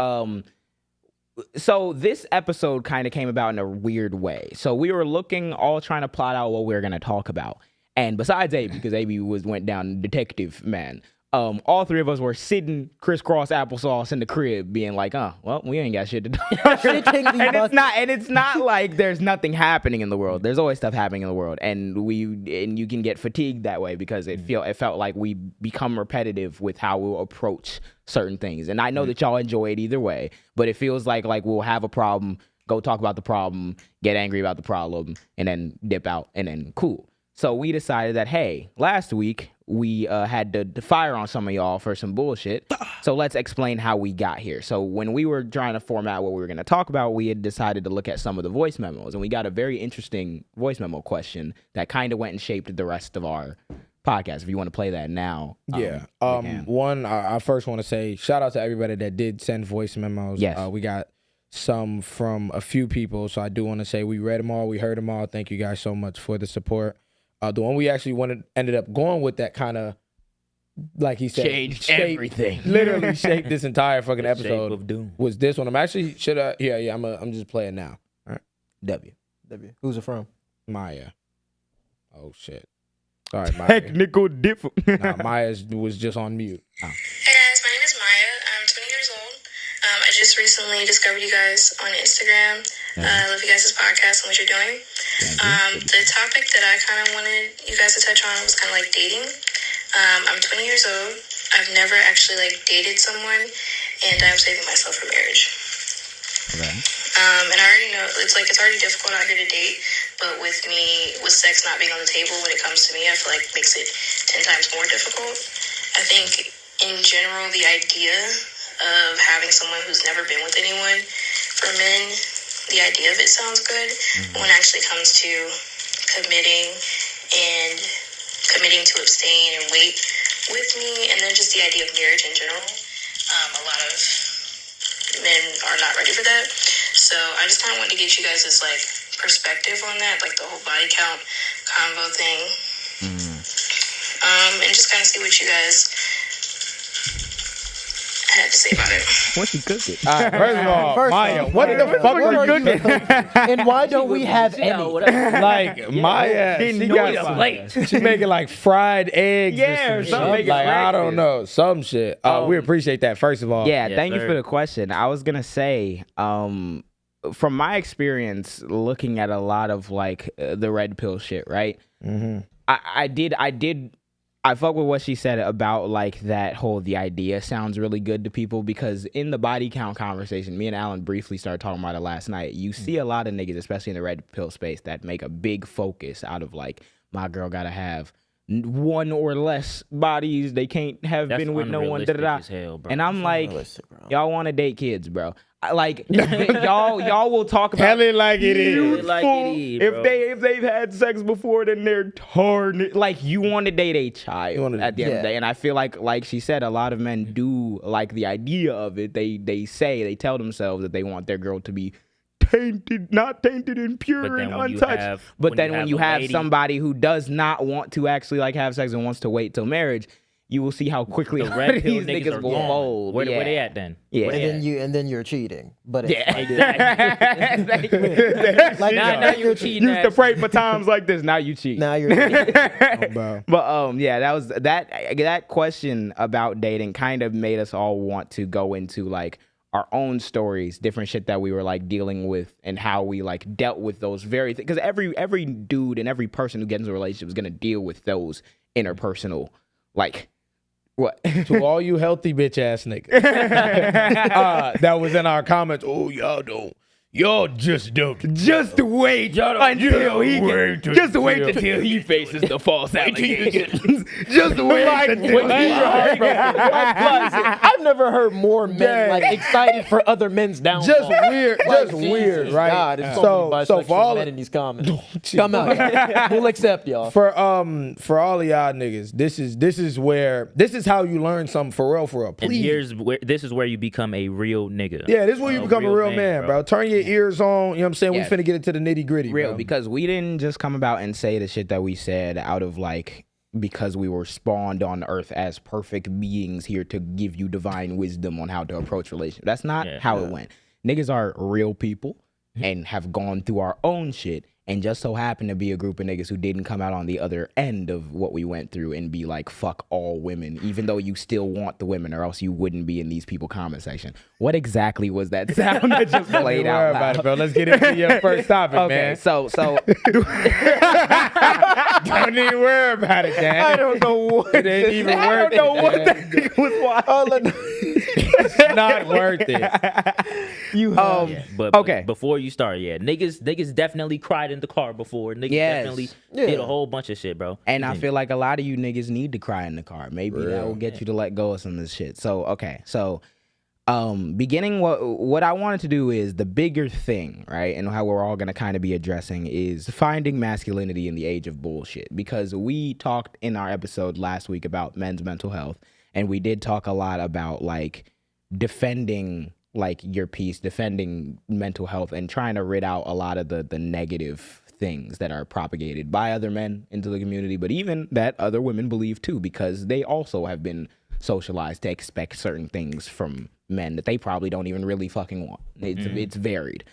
[SPEAKER 2] this episode kind of came about in a weird way. So we were all trying to plot out what we were going to talk about. And besides Abee, because Abee went down detective man, all three of us were sitting crisscross applesauce in the crib being like, well, we ain't got shit to do. and it's not like there's nothing happening in the world. There's always stuff happening in the world. And you can get fatigued that way because it felt like we become repetitive with how we'll approach certain things. And I know that y'all enjoy it either way, but it feels like we'll have a problem, go talk about the problem, get angry about the problem, and then dip out, and then cool. So we decided that, hey, last week we had to fire on some of y'all for some bullshit. So let's explain how we got here. So when we were trying to format what we were going to talk about, we had decided to look at some of the voice memos. And we got a very interesting voice memo question that kind of went and shaped the rest of our podcast. If you want to play that now.
[SPEAKER 1] Yeah.
[SPEAKER 2] we can.
[SPEAKER 1] One, I first want to say shout out to everybody that did send voice memos.
[SPEAKER 2] Yes.
[SPEAKER 1] We got some from a few people. So I do want to say we read them all. We heard them all. Thank you guys so much for the support. The one we actually ended up going with that kind of, like he said,
[SPEAKER 2] Changed everything.
[SPEAKER 1] Literally shaped this entire fucking
[SPEAKER 3] Shape
[SPEAKER 1] episode.
[SPEAKER 3] of doom.
[SPEAKER 1] Was this one? I'm actually I'm just playing now. All right.
[SPEAKER 2] W.
[SPEAKER 4] Who's it from?
[SPEAKER 1] Maya. Oh shit. All right, Maya.
[SPEAKER 2] Technical difference.
[SPEAKER 1] Nah, Maya was just on mute.
[SPEAKER 5] Hey guys, my name is Maya. I'm 20 years old. I just recently discovered you guys on Instagram. I love you guys' podcast and what you're doing. The topic that I kind of wanted you guys to touch on was kind of like dating. I'm 20 years old. I've never actually dated someone, and I'm saving myself for marriage.
[SPEAKER 2] Okay.
[SPEAKER 5] And I already know it's already difficult out here to date, but with sex not being on the table when it comes to me, I feel like makes it 10 times more difficult. I think in general, the idea of having someone who's never been with anyone, for men, the idea of it sounds good. When it actually comes to committing to abstain and wait with me, and then just the idea of marriage in general, a lot of men are not ready for that. So I just kind of wanted to get you guys' perspective on that, the whole body count combo thing, and just kind of see what you guys had to to say about it.
[SPEAKER 2] What's he cooking?
[SPEAKER 1] All right, first of all,
[SPEAKER 4] First
[SPEAKER 1] Maya,
[SPEAKER 4] off,
[SPEAKER 1] what the fuck
[SPEAKER 4] what
[SPEAKER 1] are
[SPEAKER 4] are
[SPEAKER 1] you
[SPEAKER 4] you
[SPEAKER 1] cooking?
[SPEAKER 4] And why don't we have any?
[SPEAKER 1] Like Maya, she got she making like fried eggs.
[SPEAKER 2] Yeah,
[SPEAKER 1] or
[SPEAKER 2] or
[SPEAKER 1] some
[SPEAKER 2] something.
[SPEAKER 1] shit. Like I don't know, some shit. We appreciate that. First of all,
[SPEAKER 2] Yeah,
[SPEAKER 3] Yes,
[SPEAKER 2] thank you
[SPEAKER 3] sir.
[SPEAKER 2] for the question. I was gonna say, from my experience looking at a lot of like the red pill shit, right?
[SPEAKER 1] Mm-hmm.
[SPEAKER 2] I fuck with what she said about like that whole the idea sounds really good to people, because in the body count conversation, me and Alan briefly started talking about it last night. You see a lot of niggas, especially in the red pill space, that make a big focus out of like, my girl gotta have one or less bodies. They can't have
[SPEAKER 3] That's
[SPEAKER 2] been with no one.
[SPEAKER 3] unrealistic
[SPEAKER 2] Da-da-da.
[SPEAKER 3] as hell, bro.
[SPEAKER 2] And I'm like,
[SPEAKER 4] Unrealistic, bro.
[SPEAKER 2] y'all want to date kids, bro. Like y'all will talk about
[SPEAKER 1] Tell it like it is.
[SPEAKER 3] Tell it like it is, bro.
[SPEAKER 2] if they've had sex before, then they're tarnished. Like you want to date a child at the end of the day, and I feel like she said, a lot of men do like the idea of it. They tell themselves that they want their girl to be tainted, not tainted and pure
[SPEAKER 3] But then
[SPEAKER 2] and
[SPEAKER 3] when you
[SPEAKER 2] untouched.
[SPEAKER 3] have-
[SPEAKER 2] But
[SPEAKER 3] when
[SPEAKER 2] then
[SPEAKER 3] you
[SPEAKER 2] when
[SPEAKER 3] have
[SPEAKER 2] you
[SPEAKER 3] a
[SPEAKER 2] have
[SPEAKER 3] lady-
[SPEAKER 2] somebody who does not want to actually like have sex and wants to wait till marriage, you will see how quickly
[SPEAKER 3] The red pill
[SPEAKER 2] these
[SPEAKER 3] niggas
[SPEAKER 2] niggas
[SPEAKER 3] are
[SPEAKER 2] will
[SPEAKER 3] gone.
[SPEAKER 2] fold.
[SPEAKER 3] Where they at then?
[SPEAKER 2] Yeah.
[SPEAKER 3] Where they at?
[SPEAKER 4] And then you're cheating. But it's
[SPEAKER 2] Yeah,
[SPEAKER 4] like,
[SPEAKER 2] exactly.
[SPEAKER 4] like
[SPEAKER 3] Now you're cheating.
[SPEAKER 2] Used to pray for times like this. Now you cheat.
[SPEAKER 4] now you're cheating.
[SPEAKER 1] bro.
[SPEAKER 2] But yeah, that was that question about dating kind of made us all want to go into like our own stories, different shit that we were like dealing with, and how we like dealt with those very things. Because every dude and every person who gets into a relationship is gonna deal with those interpersonal, like what.
[SPEAKER 1] To all you healthy bitch ass niggas that was in our comments. Oh, y'all just don't.
[SPEAKER 2] Just wait until he
[SPEAKER 1] wait
[SPEAKER 2] just wait
[SPEAKER 1] until-
[SPEAKER 2] until he faces the false allegations. Just wait until
[SPEAKER 4] I've never heard more men like excited for other men's downfall.
[SPEAKER 1] Just weird,
[SPEAKER 4] Like,
[SPEAKER 1] just weird,
[SPEAKER 4] Jesus
[SPEAKER 1] right?
[SPEAKER 4] God, it's
[SPEAKER 1] So
[SPEAKER 4] so
[SPEAKER 1] for all
[SPEAKER 4] men in these comments. Come out, y'all. We'll accept y'all.
[SPEAKER 1] for all of y'all niggas, this is how you learn something for real,
[SPEAKER 3] And
[SPEAKER 1] please.
[SPEAKER 3] this is where you become a real nigga.
[SPEAKER 1] Yeah, this is where you become a real man, bro. Turn your ears on. You know what I'm saying?
[SPEAKER 2] Yes.
[SPEAKER 1] We finna get into the nitty gritty,
[SPEAKER 2] real,
[SPEAKER 1] bro.
[SPEAKER 2] because we didn't just come about and say the shit that we said out of like, because we were spawned on earth as perfect beings here to give you divine wisdom on how to approach relationships. That's not how it went. Niggas are real people and have gone through our own shit, and just so happen to be a group of niggas who didn't come out on the other end of what we went through and be like, fuck all women, even though you still want the women, or else you wouldn't be in these people comment section. What exactly was that sound that just played
[SPEAKER 1] Don't
[SPEAKER 2] out
[SPEAKER 1] worry
[SPEAKER 2] loud?
[SPEAKER 1] about it, bro. Let's get into your first topic,
[SPEAKER 2] Okay,
[SPEAKER 1] man.
[SPEAKER 2] so
[SPEAKER 1] Don't even worry about it, Dan.
[SPEAKER 2] I don't know what
[SPEAKER 1] It ain't even worth it.
[SPEAKER 2] what
[SPEAKER 1] Dan.
[SPEAKER 2] that nigga was watching.
[SPEAKER 1] It's not worth it.
[SPEAKER 3] But
[SPEAKER 2] Okay.
[SPEAKER 3] before you start, niggas definitely cried in the car before. Niggas
[SPEAKER 2] Yes.
[SPEAKER 3] definitely did a whole bunch of shit, bro.
[SPEAKER 2] And I feel like a lot of you niggas need to cry in the car. Maybe that will get you to let go of some of this shit. So, okay. So, beginning what I wanted to do is the bigger thing, right? And how we're all going to kind of be addressing is finding masculinity in the age of bullshit. Because we talked in our episode last week about men's mental health, and we did talk a lot about like defending like your peace, defending mental health, and trying to rid out a lot of the negative things that are propagated by other men into the community, but even that other women believe too, because they also have been socialized to expect certain things from men that they probably don't even really fucking want. It's varied.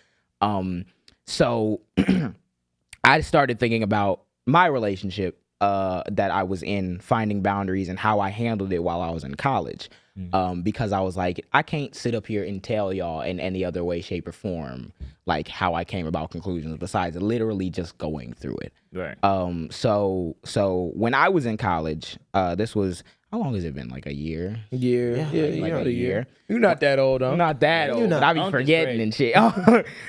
[SPEAKER 2] So I started thinking about my relationship that I was in, finding boundaries and how I handled it while I was in college. Because I was like, I can't sit up here and tell y'all in any other way, shape, or form like how I came about conclusions besides literally just going through it.
[SPEAKER 3] Right.
[SPEAKER 2] So when I was in college, this was, how long has it been? Like a year?
[SPEAKER 1] Yeah, you
[SPEAKER 2] like
[SPEAKER 1] know
[SPEAKER 2] a
[SPEAKER 1] the
[SPEAKER 2] year.
[SPEAKER 1] You're not that old, huh?
[SPEAKER 2] I'm not that old,
[SPEAKER 4] not.
[SPEAKER 2] but I be
[SPEAKER 3] Uncle's
[SPEAKER 2] forgetting
[SPEAKER 3] great.
[SPEAKER 2] and shit.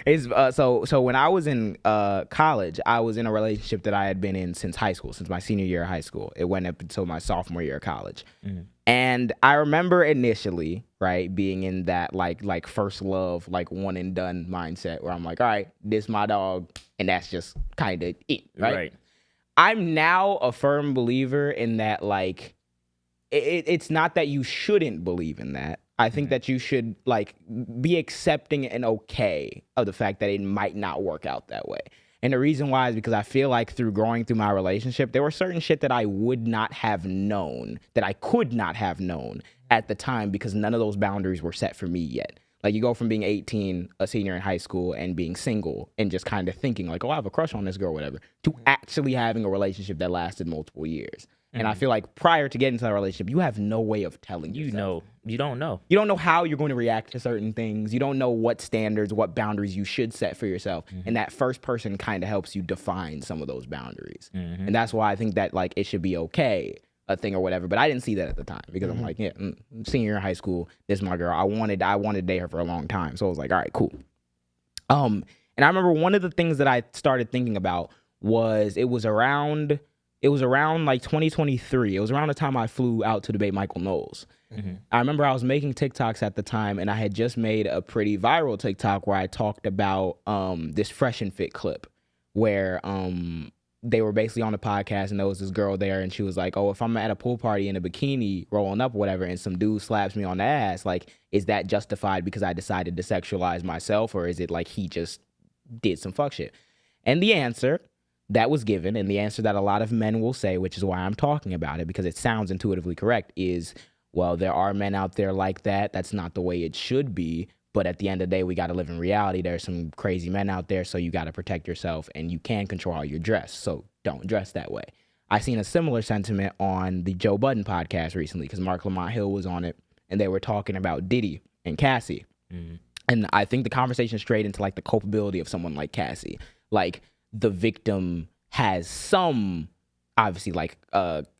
[SPEAKER 2] It's so when I was in college, I was in a relationship that I had been in since high school, since my senior year of high school. It went up until my sophomore year of college. And I remember initially, right, being in that like first love, like one and done mindset where I'm like, all right, this my dog, and that's just kind of it, right? I'm now a firm believer in that, like, it's not that you shouldn't believe in that. I think that you should like be accepting and okay of the fact that it might not work out that way. And the reason why is because I feel like through growing through my relationship, there were certain shit that I would not have known, that I could not have known at the time because none of those boundaries were set for me yet. Like you go from being 18, a senior in high school, and being single and just kind of thinking like, oh, I have a crush on this girl, whatever, to actually having a relationship that lasted multiple years. And I feel like prior to getting to that relationship, you have no way of telling yourself.
[SPEAKER 3] You don't know.
[SPEAKER 2] You don't know how you're going to react to certain things. You don't know what standards, what boundaries you should set for yourself. And that first person kind of helps you define some of those boundaries. And that's why I think that like it should be okay, a thing or whatever. But I didn't see that at the time because I'm like, senior in high school, this is my girl. I wanted to date her for a long time. So I was like, all right, cool. And I remember one of the things that I started thinking about was it was around like 2023. It was around the time I flew out to debate Michael Knowles. I remember I was making TikToks at the time, and I had just made a pretty viral TikTok where I talked about this Fresh and Fit clip where they were basically on the podcast, and there was this girl there, and she was like, oh, if I'm at a pool party in a bikini rolling up or whatever, and some dude slaps me on the ass, like, is that justified because I decided to sexualize myself, or is it like he just did some fuck shit? And the answer that was given, and the answer that a lot of men will say, which is why I'm talking about it, because it sounds intuitively correct, is, well, there are men out there like that. That's not the way it should be. But at the end of the day, we got to live in reality. There's some crazy men out there, so you got to protect yourself, and you can control how you dress, so don't dress that way. I seen a similar sentiment on the Joe Budden podcast recently because Mark Lamont Hill was on it, and they were talking about Diddy and Cassie. And I think the conversation strayed into like the culpability of someone like Cassie. Like the victim has some obviously like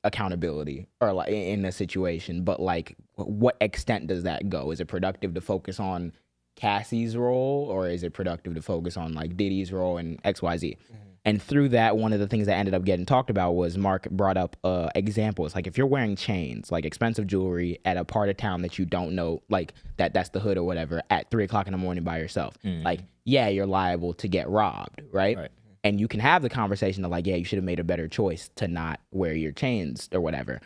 [SPEAKER 2] accountability or like in a situation, but like what extent does that go? Is it productive to focus on Cassie's role, or is it productive to focus on like Diddy's role and XYZ? And through that, one of the things that ended up getting talked about was Mark brought up examples. Like if you're wearing chains, like expensive jewelry at a part of town that you don't know, like that's the hood or whatever, at 3 o'clock in the morning by yourself, like, yeah, you're liable to get robbed, right? And you can have the conversation of like, yeah, you should have made a better choice to not wear your chains or whatever.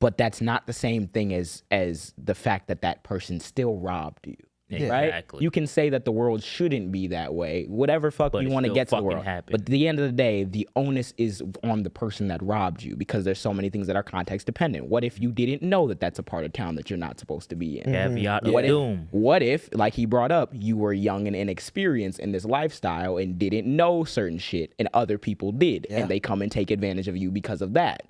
[SPEAKER 2] But that's not the same thing as the fact that that person still robbed you. Right?
[SPEAKER 3] Exactly.
[SPEAKER 2] You can say that the world shouldn't be that way, whatever fuck you want to get to the world. But at the end of the day, the onus is on the person that robbed you because there's so many things that are context dependent. What if you didn't know that that's a part of town that you're not supposed to be in?
[SPEAKER 3] Caveat of doom.
[SPEAKER 2] What if, like he brought up, you were young and inexperienced in this lifestyle and didn't know certain shit and other people did, and they come and take advantage of you because of that?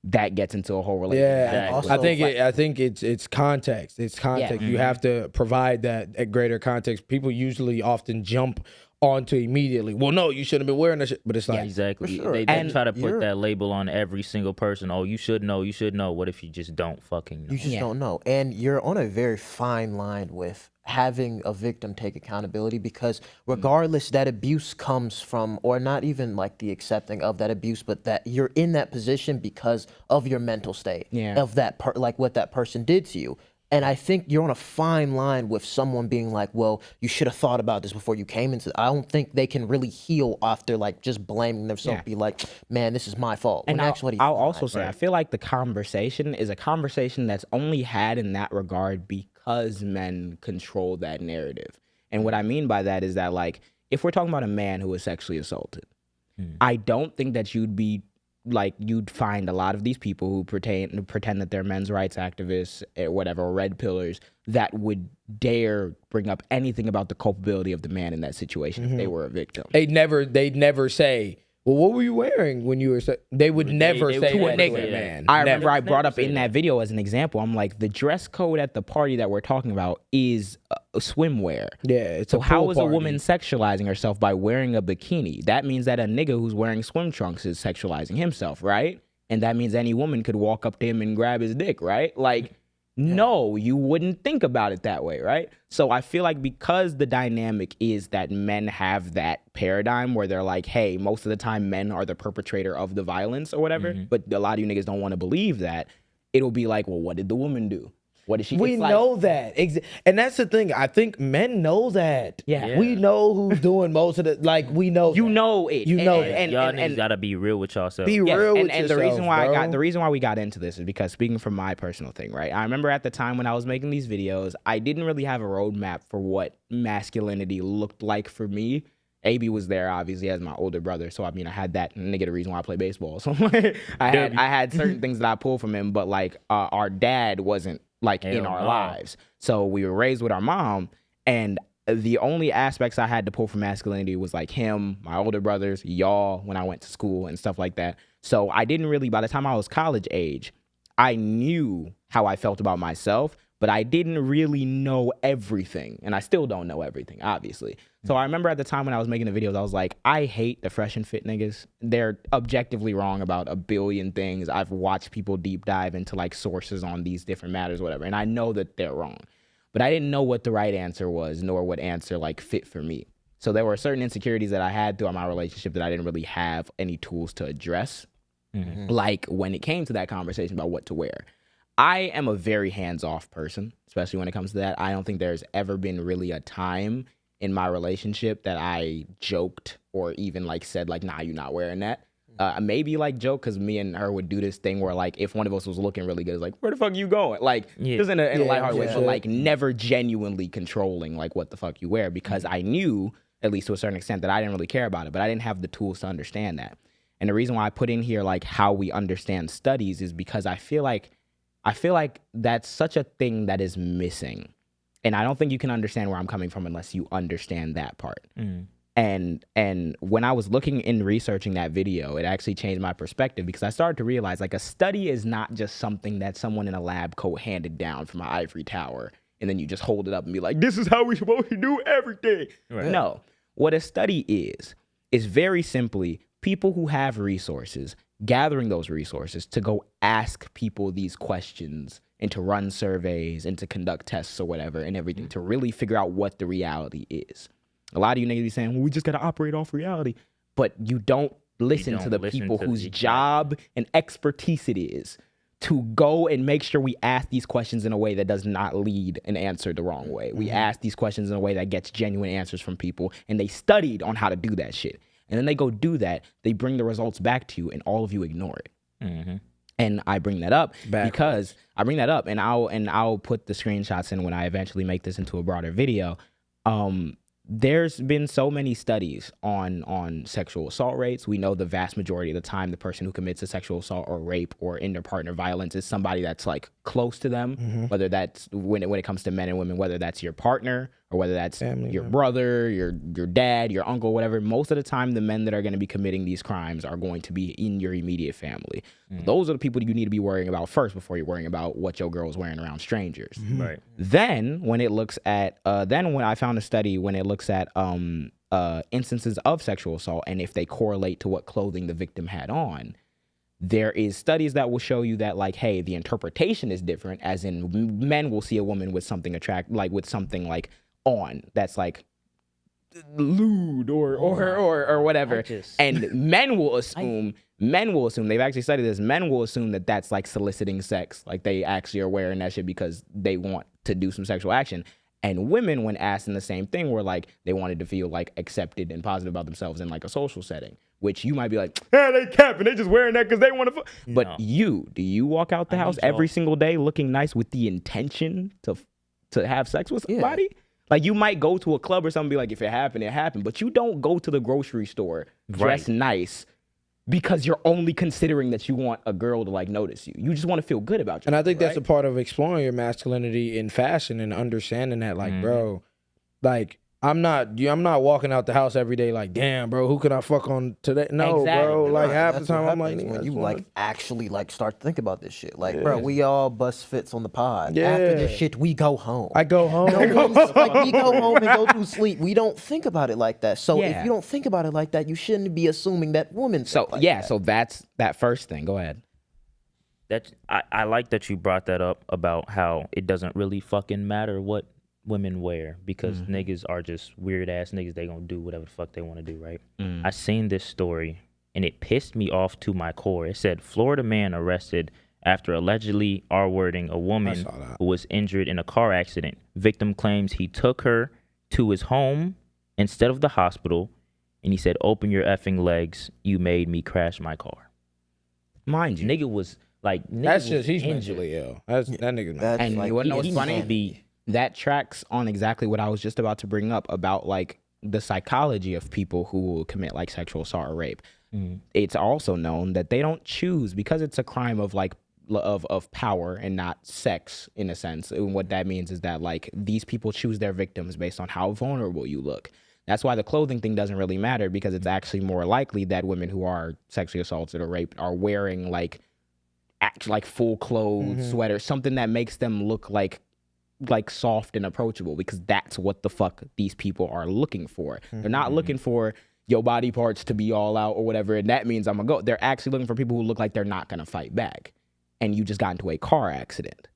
[SPEAKER 2] That gets into a whole relationship.
[SPEAKER 1] Yeah, also, I think it's context. It's context. You have to provide that greater context. People usually often jump onto immediately. Well, no, you shouldn't have been wearing that shit. But it's like
[SPEAKER 3] exactly.
[SPEAKER 4] Sure.
[SPEAKER 3] They try to put that label on every single person. Oh, you should know. You should know. What if you just don't fucking know?
[SPEAKER 4] You just don't know, and you're on a very fine line with having a victim take accountability because regardless that abuse comes from, or not even like the accepting of that abuse, but that you're in that position because of your mental state of that like what that person did to you. And I think you're on a fine line with someone being like, well, you should have thought about this before you came into it. I don't think they can really heal after like just blaming themselves, be like, man, this is my fault.
[SPEAKER 2] And I'll also say, I feel like the conversation is a conversation that's only had in that regard because men control that narrative. And what I mean by that is that, like, if we're talking about a man who was sexually assaulted, I don't think that you'd find a lot of these people who pretend that they're men's rights activists or whatever, red pillars, that would dare bring up anything about the culpability of the man in that situation if they were a victim.
[SPEAKER 1] They'd never say, well, what were you wearing when you were... They would never say
[SPEAKER 2] to a
[SPEAKER 1] that
[SPEAKER 2] nigga.
[SPEAKER 1] to a man.
[SPEAKER 2] I remember I brought up in that video as an example, I'm like, the dress code at the party that we're talking about is swimwear.
[SPEAKER 1] Yeah, it's
[SPEAKER 2] so
[SPEAKER 1] a
[SPEAKER 2] how
[SPEAKER 1] pool
[SPEAKER 2] is
[SPEAKER 1] party.
[SPEAKER 2] a woman sexualizing herself by wearing a bikini? That means that a nigga who's wearing swim trunks is sexualizing himself, right? And that means any woman could walk up to him and grab his dick, right? Like, no, you wouldn't think about it that way, right? So I feel like because the dynamic is that men have that paradigm where they're like, hey, most of the time men are the perpetrator of the violence or whatever, but a lot of you niggas don't want to believe that, it'll be like, well, what did the woman do? What did she do?
[SPEAKER 1] We know that. And that's the thing. I think men know that.
[SPEAKER 2] Yeah.
[SPEAKER 1] We know who's doing most of the, like, we know.
[SPEAKER 2] You know it.
[SPEAKER 1] You know
[SPEAKER 2] and,
[SPEAKER 3] Y'all niggas gotta be real with yourself.
[SPEAKER 1] Be real with
[SPEAKER 2] and
[SPEAKER 1] yourself,
[SPEAKER 2] the reason why
[SPEAKER 1] bro.
[SPEAKER 2] the reason why we got into this is because, speaking from my personal thing, right? I remember at the time when I was making these videos, I didn't really have a roadmap for what masculinity looked like for me. Abee was there obviously as my older brother, so I mean I had that nigga the reason why I play baseball. So I had certain things that I pulled from him, but like our dad wasn't like in our lives. So we were raised with our mom, and the only aspects I had to pull from masculinity was like him, my older brothers, y'all when I went to school and stuff like that. So I didn't really, by the time I was college age, I knew how I felt about myself, but I didn't really know everything. And I still don't know everything, obviously. So I remember at the time when I was making the videos, I was like, I hate the fresh and fit niggas. They're objectively wrong about a billion things. I've watched people deep dive into like sources on these different matters, whatever. And I know that they're wrong. But I didn't know what the right answer was, nor what answer like fit for me. So there were certain insecurities that I had throughout my relationship that I didn't really have any tools to address. Like when it came to that conversation about what to wear. I am a very hands-off person, especially when it comes to that. I don't think there's ever been really a time in my relationship that I joked or even like said like, nah, you're not wearing that. Maybe like joke, because me and her would do this thing where like if one of us was looking really good, it's like, where the fuck are you going? Like just in a lighthearted way, but like never genuinely controlling like what the fuck you wear, because I knew, at least to a certain extent, that I didn't really care about it, but I didn't have the tools to understand that. And the reason why I put in here like how we understand studies is because I feel like that's such a thing that is missing. And I don't think you can understand where I'm coming from unless you understand that part. And when I was looking and researching that video, it actually changed my perspective, because I started to realize like a study is not just something that someone in a lab coat handed down from an ivory tower and then you just hold it up and be like, this is how we're supposed to do everything. Right. No, what a study is very simply people who have resources gathering those resources to go ask people these questions and to run surveys and to conduct tests or whatever and everything to really figure out what the reality is. A lot of you niggas be saying, well, we just got to operate off reality. But you don't listen to the people whose job and expertise it is to go and make sure we ask these questions in a way that does not lead an answer the wrong way. We ask these questions in a way that gets genuine answers from people, and they studied on how to do that shit. And then they go do that, they bring the results back to you, and all of you ignore it. And I bring that up because I bring that up, and I'll put the screenshots in when I eventually make this into a broader video. There's been so many studies on sexual assault rates. We know the vast majority of the time the person who commits a sexual assault or rape or inter-partner violence is somebody that's like close to them, whether that's when it comes to men and women, whether that's your partner or whether that's family, your brother, your dad, your uncle, whatever. Most of the time, the men that are going to be committing these crimes are going to be in your immediate family. Those are the people you need to be worrying about first before you're worrying about what your girl's wearing around strangers. Right. Then when it looks at, when I found a study when it looks at instances of sexual assault and if they correlate to what clothing the victim had on, there is studies that will show you that like, hey, the interpretation is different, as in men will see a woman with something with something like on that's like lewd or whatever, and men will assume they've actually studied this, men will assume that that's like soliciting sex, like they actually are wearing that shit because they want to do some sexual action. And women, when asked in the same thing, were like they wanted to feel like accepted and positive about themselves in like a social setting, which you might be like, they capping, they just wearing that because they want to but do you walk out the house every single day looking nice with the intention to have sex with somebody? Like, you might go to a club or something and be like, if it happened, it happened. But you don't go to the grocery store dressed nice because you're only considering that you want a girl to, like, notice you. You just want to feel good about yourself.
[SPEAKER 1] And I think that's a part of exploring your masculinity in fashion and understanding that, like, bro, like, I'm not walking out the house every day like, damn, bro, who can I fuck on today? No, bro. Like, half the time I'm like,
[SPEAKER 4] when you like actually like start to think about this shit. Like, bro, we all bust fits on the pod. After this shit, we go home.
[SPEAKER 1] I go home.
[SPEAKER 4] Like, we go home and go to sleep. We don't think about it like that. So if you don't think about it like that, you shouldn't be assuming that women.
[SPEAKER 2] So so that's that first thing. Go ahead.
[SPEAKER 3] I like that you brought that up about how it doesn't really fucking matter what women wear, because niggas are just weird ass niggas. They gonna do whatever the fuck they want to do, right? I seen this story and it pissed me off to my core. It said Florida man arrested after allegedly R-wording a woman who was injured in a car accident. Victim claims he took her to his home instead of the hospital, and he said, "Open your effing legs, you made me crash my car." Mind you, nigga was like,
[SPEAKER 1] he's mentally ill. That nigga.
[SPEAKER 2] And you wanna know what's funny? That tracks on exactly what I was just about to bring up about like the psychology of people who will commit like sexual assault or rape. It's also known that they don't choose, because it's a crime of like of power and not sex in a sense. And what that means is that like these people choose their victims based on how vulnerable you look. That's why the clothing thing doesn't really matter, because it's actually more likely that women who are sexually assaulted or raped are wearing like full clothes, sweaters, something that makes them look like soft and approachable, because that's what the fuck these people are looking for. They're not looking for your body parts to be all out or whatever, and that means I'm gonna go. They're actually looking for people who look like they're not gonna fight back. And you just got into a car accident.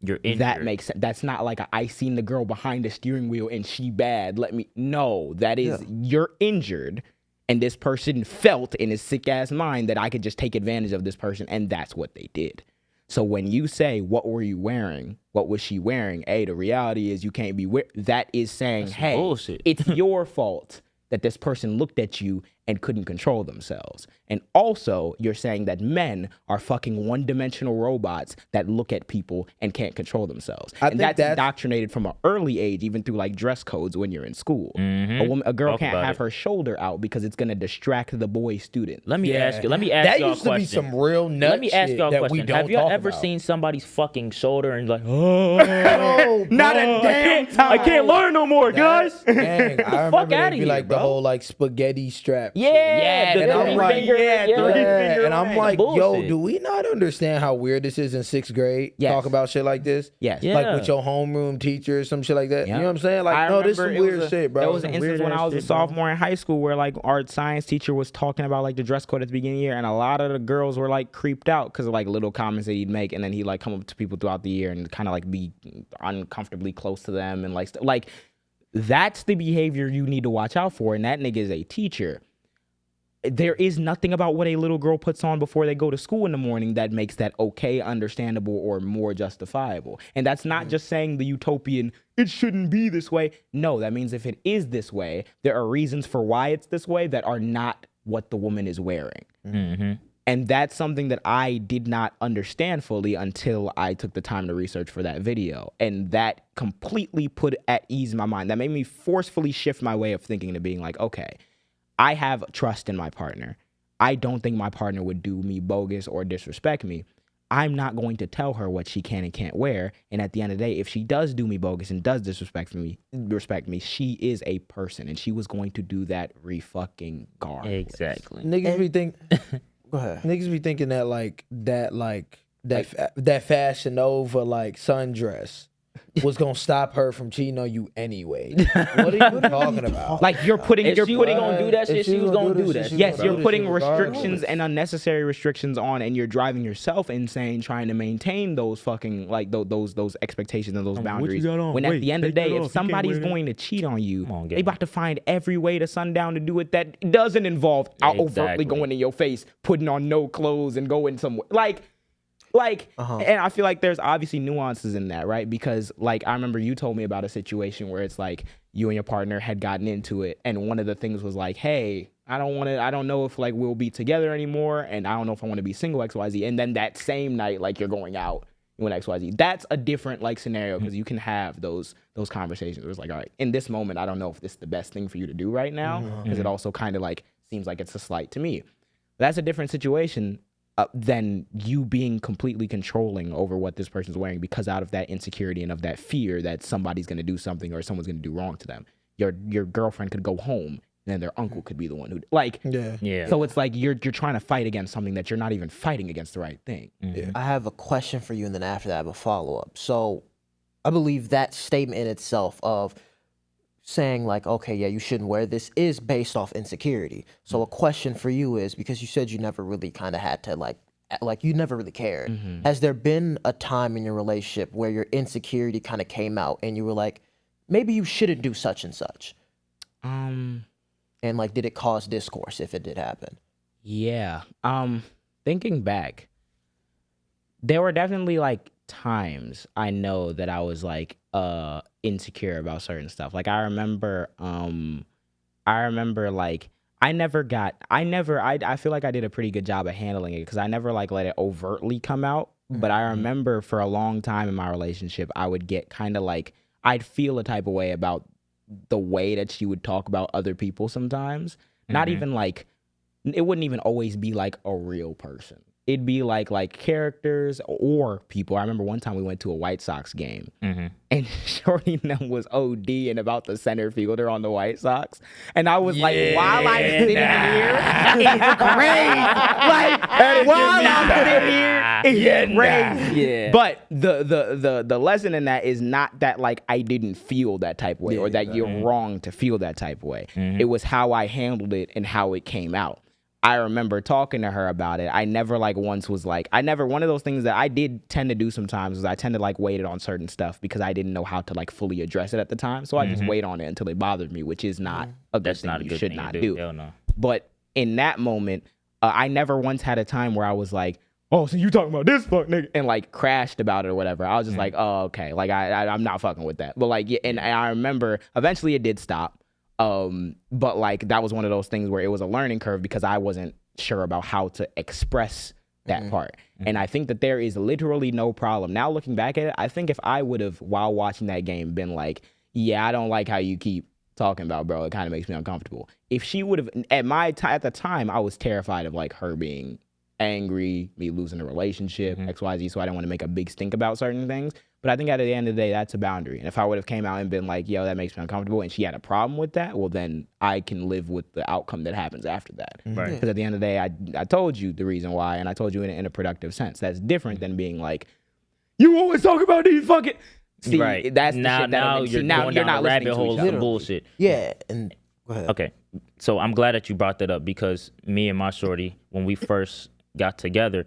[SPEAKER 3] You're injured.
[SPEAKER 2] That makes sense. That's not like I seen the girl behind the steering wheel and she bad. No, that is you're injured, and this person felt in his sick ass mind that I could just take advantage of this person, and that's what they did. So when you say, what were you wearing? What was she wearing? The reality is you can't be that is saying,
[SPEAKER 3] That's
[SPEAKER 2] hey,
[SPEAKER 3] bullshit.
[SPEAKER 2] It's your fault that this person looked at you and couldn't control themselves. And also, you're saying that men are fucking one-dimensional robots that look at people and can't control themselves. And that's indoctrinated from an early age, even through like dress codes when you're in school. A girl can't have her shoulder out because it's gonna distract the boy student.
[SPEAKER 3] Let me ask you. Let me ask
[SPEAKER 1] that
[SPEAKER 3] y'all a
[SPEAKER 1] used to
[SPEAKER 3] question.
[SPEAKER 1] be some real nut
[SPEAKER 3] Let me ask
[SPEAKER 1] shit
[SPEAKER 3] y'all a
[SPEAKER 1] that we
[SPEAKER 3] question.
[SPEAKER 1] don't
[SPEAKER 3] Have y'all
[SPEAKER 1] talk
[SPEAKER 3] ever
[SPEAKER 1] about.
[SPEAKER 3] seen somebody's fucking shoulder and like,
[SPEAKER 2] Not a damn time.
[SPEAKER 3] I can't learn no more, guys.
[SPEAKER 1] Dang, I remember
[SPEAKER 3] outta
[SPEAKER 1] it'd be
[SPEAKER 3] here,
[SPEAKER 1] like the
[SPEAKER 3] bro.
[SPEAKER 1] whole like spaghetti strap.
[SPEAKER 3] Yeah,
[SPEAKER 1] and I'm like, and I'm like, yo,
[SPEAKER 3] bullshit.
[SPEAKER 1] do we not understand how weird this is in 6th grade?
[SPEAKER 2] Yes.
[SPEAKER 1] Talk about shit like this?
[SPEAKER 2] Yes.
[SPEAKER 3] Yeah.
[SPEAKER 1] Like with your homeroom teacher or some shit like that?
[SPEAKER 2] Yeah.
[SPEAKER 1] You know what I'm saying? Like,
[SPEAKER 2] I
[SPEAKER 1] no, this some
[SPEAKER 2] remember it
[SPEAKER 1] weird
[SPEAKER 2] was
[SPEAKER 1] shit, bro.
[SPEAKER 2] There was an
[SPEAKER 1] Some
[SPEAKER 2] instance when
[SPEAKER 1] weird-ass
[SPEAKER 2] I was a
[SPEAKER 1] shit, bro.
[SPEAKER 2] sophomore in high school where like our science teacher was talking about like the dress code at the beginning of the year, and a lot of the girls were like creeped out because of like little comments that he'd make, and then he'd like come up to people throughout the year and kind of like be uncomfortably close to them and like that's the behavior you need to watch out for, and that nigga is a teacher. There is nothing about what a little girl puts on before they go to school in the morning that makes that okay, understandable, or more justifiable. And that's not just saying the utopian, it shouldn't be this way. No, that means if it is this way, there are reasons for why it's this way that are not what the woman is wearing. And that's something that I did not understand fully until I took the time to research for that video. And that completely put at ease my mind. That made me forcefully shift my way of thinking to being like, okay, I have trust in my partner. I don't think my partner would do me bogus or disrespect me. I'm not going to tell her what she can and can't wear. And at the end of the day, if she does do me bogus and does respect me, she is a person, and she was going to do that re-fucking regardless.
[SPEAKER 3] Exactly.
[SPEAKER 1] Niggas be think,
[SPEAKER 4] Go ahead.
[SPEAKER 1] niggas be thinking that Fashion Nova like sundress was gonna stop her from cheating on you anyway. What are you talking about?
[SPEAKER 2] Like you're putting
[SPEAKER 3] If she was gonna do that shit, she was gonna do that.
[SPEAKER 2] Yes, you're putting restrictions and unnecessary restrictions on, and you're driving yourself insane trying to maintain those fucking like those expectations and those boundaries. When at the end of the day, if somebody's going to cheat on you, they about to find every way to sundown to do it that doesn't involve overtly going in your face, putting on no clothes and going somewhere and I feel like there's obviously nuances in that, right? Because like I remember you told me about a situation where it's like you and your partner had gotten into it, and one of the things was like, hey, I don't know if like we'll be together anymore, and I don't know if I want to be single XYZ. And then that same night, like you're going out with XYZ. That's a different like scenario, because you can have those conversations where it's like, all right, in this moment, I don't know if this is the best thing for you to do right now, because it also kind of like seems like it's a slight to me. That's a different situation than you being completely controlling over what this person's wearing, because out of that insecurity and of that fear that somebody's going to do something or someone's going to do wrong to them. Your girlfriend could go home, and then their uncle could be the one who
[SPEAKER 3] Yeah.
[SPEAKER 2] So it's like you're trying to fight against something that you're not even fighting against the right thing.
[SPEAKER 4] I have a question for you, and then after that, I have a follow-up. So I believe that statement in itself of saying like, okay, yeah, you shouldn't wear this is based off insecurity. So a question for you is, because you said you never really kind of had to like you never really cared. Has there been a time in your relationship where your insecurity kind of came out and you were like, maybe you shouldn't do such and such? And like, did it cause discourse if it did happen?
[SPEAKER 2] Yeah. Thinking back, there were definitely like times I know that I was like insecure about certain stuff. Like I remember like I feel like I did a pretty good job of handling it, because I never like let it overtly come out. But I remember for a long time in my relationship, I would get kind of like, I'd feel a type of way about the way that she would talk about other people sometimes. Not even like, it wouldn't even always be like a real person. It'd be like characters or people. I remember one time we went to a White Sox game and Shorty Num was ODing about the center fielder on the White Sox. And I was like, while I'm sitting here, it's crazy. Like, while I'm sitting here, it's crazy.
[SPEAKER 3] Yeah.
[SPEAKER 2] But the lesson in that is not that like I didn't feel that type of way or that you're wrong to feel that type of way. It was how I handled it and how it came out. I remember talking to her about it. I never like once was like, one of those things that I did tend to do sometimes is I tend to like wait on certain stuff because I didn't know how to like fully address it at the time. So I just wait on it until it bothered me, which is not a good thing you should not do.
[SPEAKER 3] Hell no.
[SPEAKER 2] But in that moment, I never once had a time where I was like, oh, so you talking about this fuck nigga, and like crashed about it or whatever. I was just like, oh, okay. Like I'm not fucking with that. But like, yeah, and I remember eventually it did stop. But like that was one of those things where it was a learning curve because I wasn't sure about how to express that part. And I think that there is literally no problem. Now looking back at it, I think if I would have, while watching that game, been like, yeah, I don't like how you keep talking about, bro, it kind of makes me uncomfortable. If she would have, at the time, I was terrified of like her being angry, me losing a relationship, XYZ, so I didn't want to make a big stink about certain things. But I think at the end of the day, that's a boundary. And if I would have came out and been like, yo, that makes me uncomfortable, and she had a problem with that, well, then I can live with the outcome that happens after that.
[SPEAKER 3] Right.
[SPEAKER 2] Because at the end of the day, I told you the reason why, and I told you in a productive sense. That's different than being like, you always talk about these fucking... See,
[SPEAKER 3] Right.
[SPEAKER 2] that's the
[SPEAKER 3] now,
[SPEAKER 2] shit that
[SPEAKER 3] now you're going down
[SPEAKER 2] not
[SPEAKER 3] a rabbit
[SPEAKER 2] listening to
[SPEAKER 3] hole
[SPEAKER 2] each
[SPEAKER 3] of
[SPEAKER 2] other.
[SPEAKER 3] bullshit.
[SPEAKER 4] Yeah, and go ahead.
[SPEAKER 3] Okay, so I'm glad that you brought that up because me and my shorty, when we first got together,